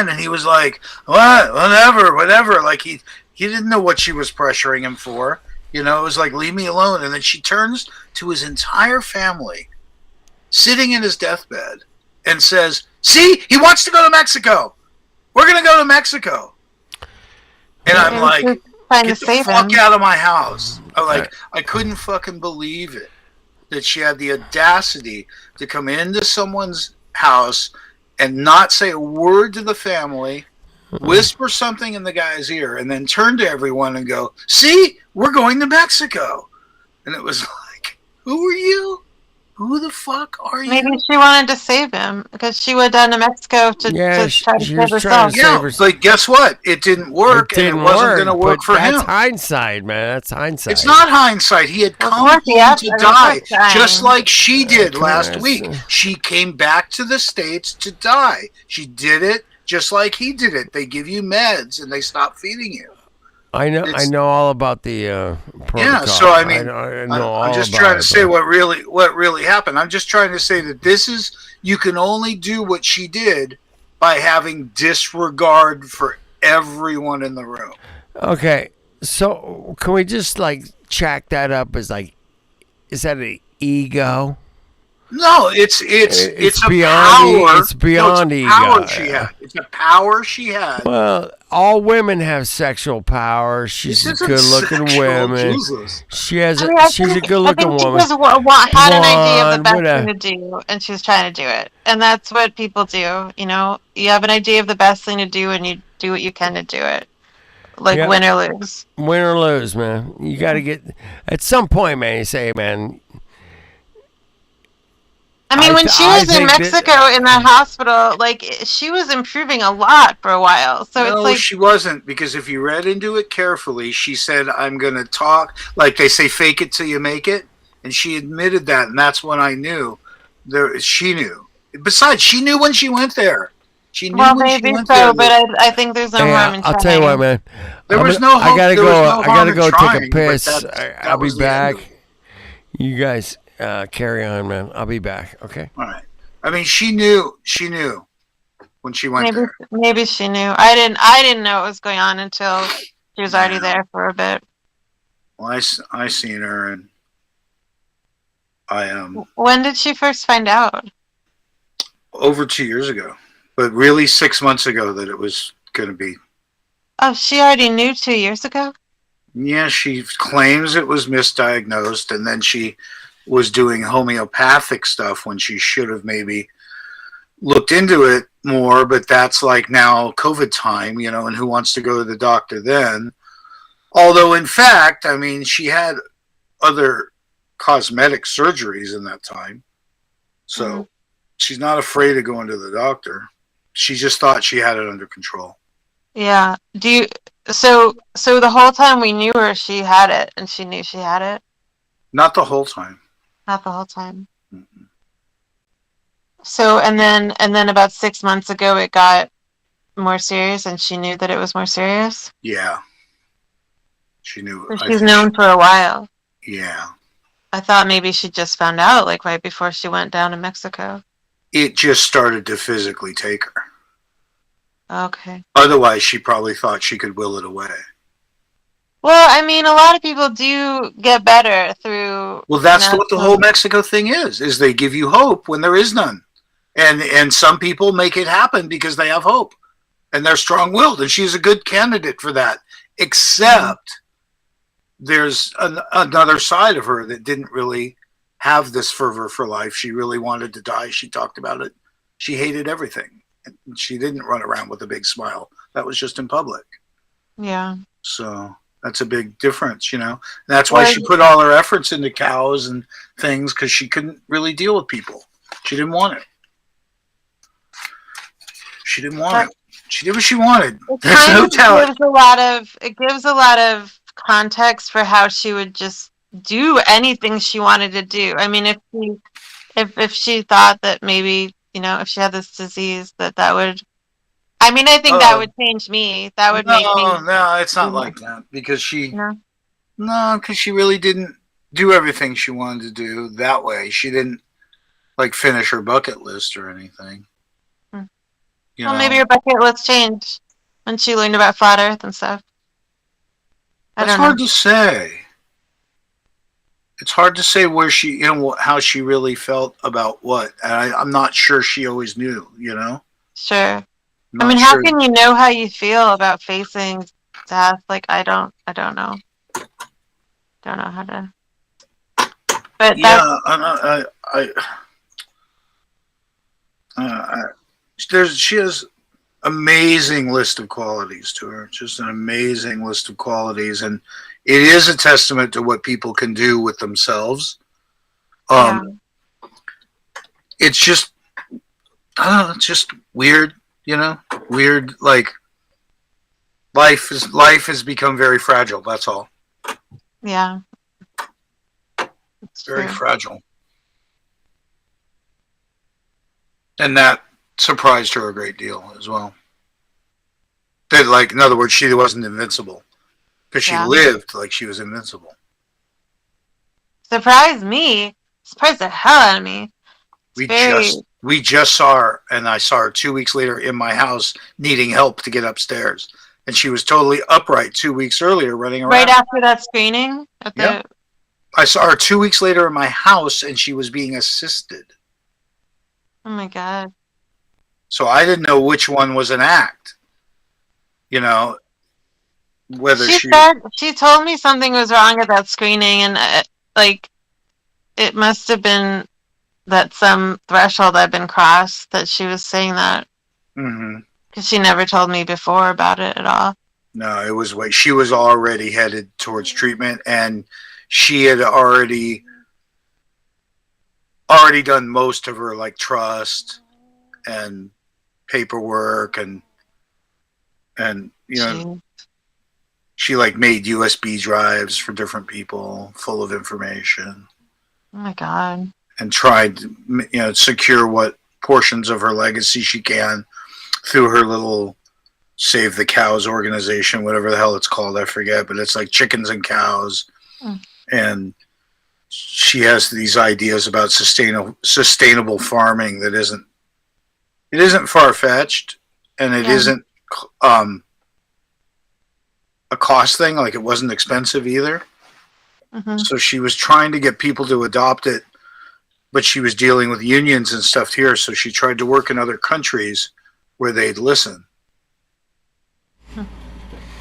O: and he was like, whatever, like he didn't know what she was pressuring him for. It was like, leave me alone. And then she turns to his entire family sitting in his deathbed and says, see, he wants to go to Mexico. We're going to go to Mexico. And I'm like, get the fuck out of my house. I couldn't fucking believe it, that she had the audacity to come into someone's house and not say a word to the family, whisper something in the guy's ear, and then turn to everyone and go, see, we're going to Mexico. And it was like, who are you? Who the fuck are you?
A: Maybe she wanted to save him because she went down to Mexico to try to save herself.
O: Like, guess what? It didn't work, and it wasn't going to work for him.
H: That's hindsight, man. That's hindsight.
O: It's not hindsight. He had come home to die, just like she did last week. She came back to the States to die. She did it just like he did it. They give you meds, and they stop feeding you.
H: I know all about the protocol.
O: Yeah, so I mean,
H: I know all
O: I'm just
H: about
O: trying to
H: it,
O: say
H: but-
O: what really happened. I'm just trying to say that you can only do what she did by having disregard for everyone in the room.
H: Okay, so can we just like chalk that up as like, is that an ego?
O: No, it's a
H: beyond.
O: power.
H: It's beyond
O: it's a
H: ego.
O: power she had. It's a power she had.
H: Well, all women have sexual power. She's a good-looking woman.
O: Jesus.
H: She's a
A: I
H: good-looking
A: think
H: woman.
A: she just had an idea of the best
H: Blonde,
A: thing to do, and she was trying to do it. And that's what people do. You have an idea of the best thing to do, and you do what you can to do it. Like,
H: Yep.
A: win or lose.
H: Win or lose, man. You got to get at some point, man. You say, man.
A: I mean, when she was in Mexico in that hospital, like, she was improving a lot for a while. So
O: No,
A: it's like,
O: she wasn't, because if you read into it carefully, she said, I'm going to talk, like they say, fake it till you make it. And she admitted that, and that's when I knew. She knew. Besides, she knew when she went there. She knew
A: well,
O: when
A: maybe
O: she went
A: so,
O: there.
A: but I think there's no harm in trying.
H: I'll tell you what, man.
O: There
H: I'm
O: was
H: gonna-
O: no hope-
H: I gotta
O: there was
H: go.
O: no
H: I
O: harm
H: gotta
O: in
H: go
O: trying,
H: take a piss.
O: but that
H: I'll be
O: was the end
H: back.
O: of
H: You guys carry on, man. I'll be back. Okay.
O: All right. I mean, she knew when she went there.
A: Maybe she knew. I didn't know what was going on until she was already there for a bit.
O: Well, I seen her, and I
A: When did she first find out?
O: over 2 years ago, but really 6 months ago that it was going to be.
A: Oh, she already knew 2 years ago?
O: Yeah, she claims it was misdiagnosed, and then she was doing homeopathic stuff when she should have maybe looked into it more, but that's like now COVID time, and who wants to go to the doctor then? Although, in fact, I mean, she had other cosmetic surgeries in that time. So she's not afraid of going to the doctor. She just thought she had it under control.
A: Yeah. So the whole time we knew her, she had it, and she knew she had it?
O: Not the whole time.
A: Not the whole time. Mm-hmm. So, and then about 6 months ago, it got more serious, and she knew that it was more serious?
O: Yeah. She knew.
A: So she's known for a while.
O: Yeah.
A: I thought maybe she just found out, like, right before she went down to Mexico.
O: It just started to physically take her.
A: Okay.
O: Otherwise, she probably thought she could will it away.
A: Well, I mean, a lot of people do get better through...
O: Well, that's what the whole Mexico thing is they give you hope when there is none. And some people make it happen because they have hope. And they're strong-willed, and she's a good candidate for that. Except there's another side of her that didn't really have this fervor for life. She really wanted to die. She talked about it. She hated everything. And she didn't run around with a big smile. That was just in public.
A: Yeah.
O: So that's a big difference, That's why she put all her efforts into cows and things, because she couldn't really deal with people. She didn't want it. She didn't want it. She did what she wanted. There's no talent.
A: It gives a lot of context for how she would just do anything she wanted to do. I mean, if she thought that maybe, if she had this disease, that would... I mean, I think that would change me. That would make me...
O: No, it's not like that. Because she... No, because she really didn't... do everything she wanted to do that way. She didn't like finish her bucket list or anything. You
A: Well,
O: know?
A: maybe her bucket list changed when she learned about flat Earth and stuff.
O: That's hard to say. It's hard to say where she, how she really felt about what. And I'm not sure she always knew, you know?
A: Sure.
O: Not
A: I mean,
O: sure.
A: how can you know how you feel about facing death? Like, I don't know. Don't know how to. But
O: Yeah, she has amazing list of qualities to her. Just an amazing list of qualities, and it is a testament to what people can do with themselves. It's just, I don't know. It's just weird, weird. Like life has become very fragile. That's all.
A: Yeah.
O: It's very fragile. And that surprised her a great deal as well. That, like, in other words, she wasn't invincible. Because she lived like she was invincible.
A: Surprised me. Surprised the hell out of me.
O: We just saw her, and I saw her 2 weeks later in my house needing help to get upstairs. And she was totally upright 2 weeks earlier running around.
A: Right after that screening?
O: I saw her 2 weeks later in my house, and she was being assisted.
A: Oh my God.
O: So I didn't know which one was an act. Whether
A: she told me something was wrong at that screening, and it must have been that some threshold had been crossed that she was saying that. Because she never told me before about it at all.
O: No, it was she was already headed towards treatment, and she had already done most of her like trust and paperwork and she like made USB drives for different people full of information.
A: Oh my God.
O: And tried to secure what portions of her legacy she can through her little Save the Cows organization, whatever the hell it's called, I forget, but it's like chickens and cows. And she has these ideas about sustainable farming that isn't far-fetched, and it isn't a cost thing. Like, it wasn't expensive either. So she was trying to get people to adopt it, but she was dealing with unions and stuff here, so she tried to work in other countries where they'd listen.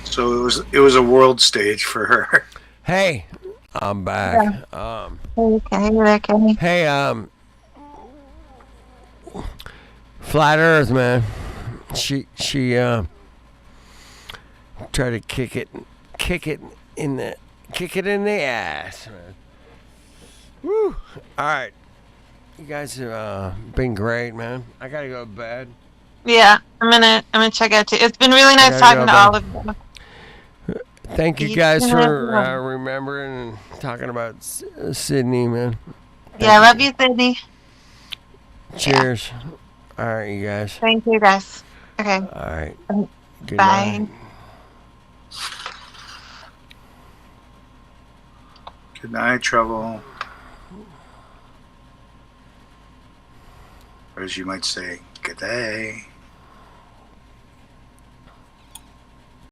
O: So it was a world stage for her.
H: Hey, I'm back. Hey, Flat Earth, man. She tried to kick it in the ass, man. Woo! All right, you guys have been great, man. I gotta go to bed.
A: Yeah, I'm gonna check out too. It's been really nice talking to all of you.
H: Thank you guys for remembering and talking about Sydney, man.
A: I love you, Sydney.
H: Cheers. All right, you guys.
A: Thank you, guys. Okay.
H: All right. Good
A: Bye.
H: night.
O: Good night, Trouble. Or as you might say, good day.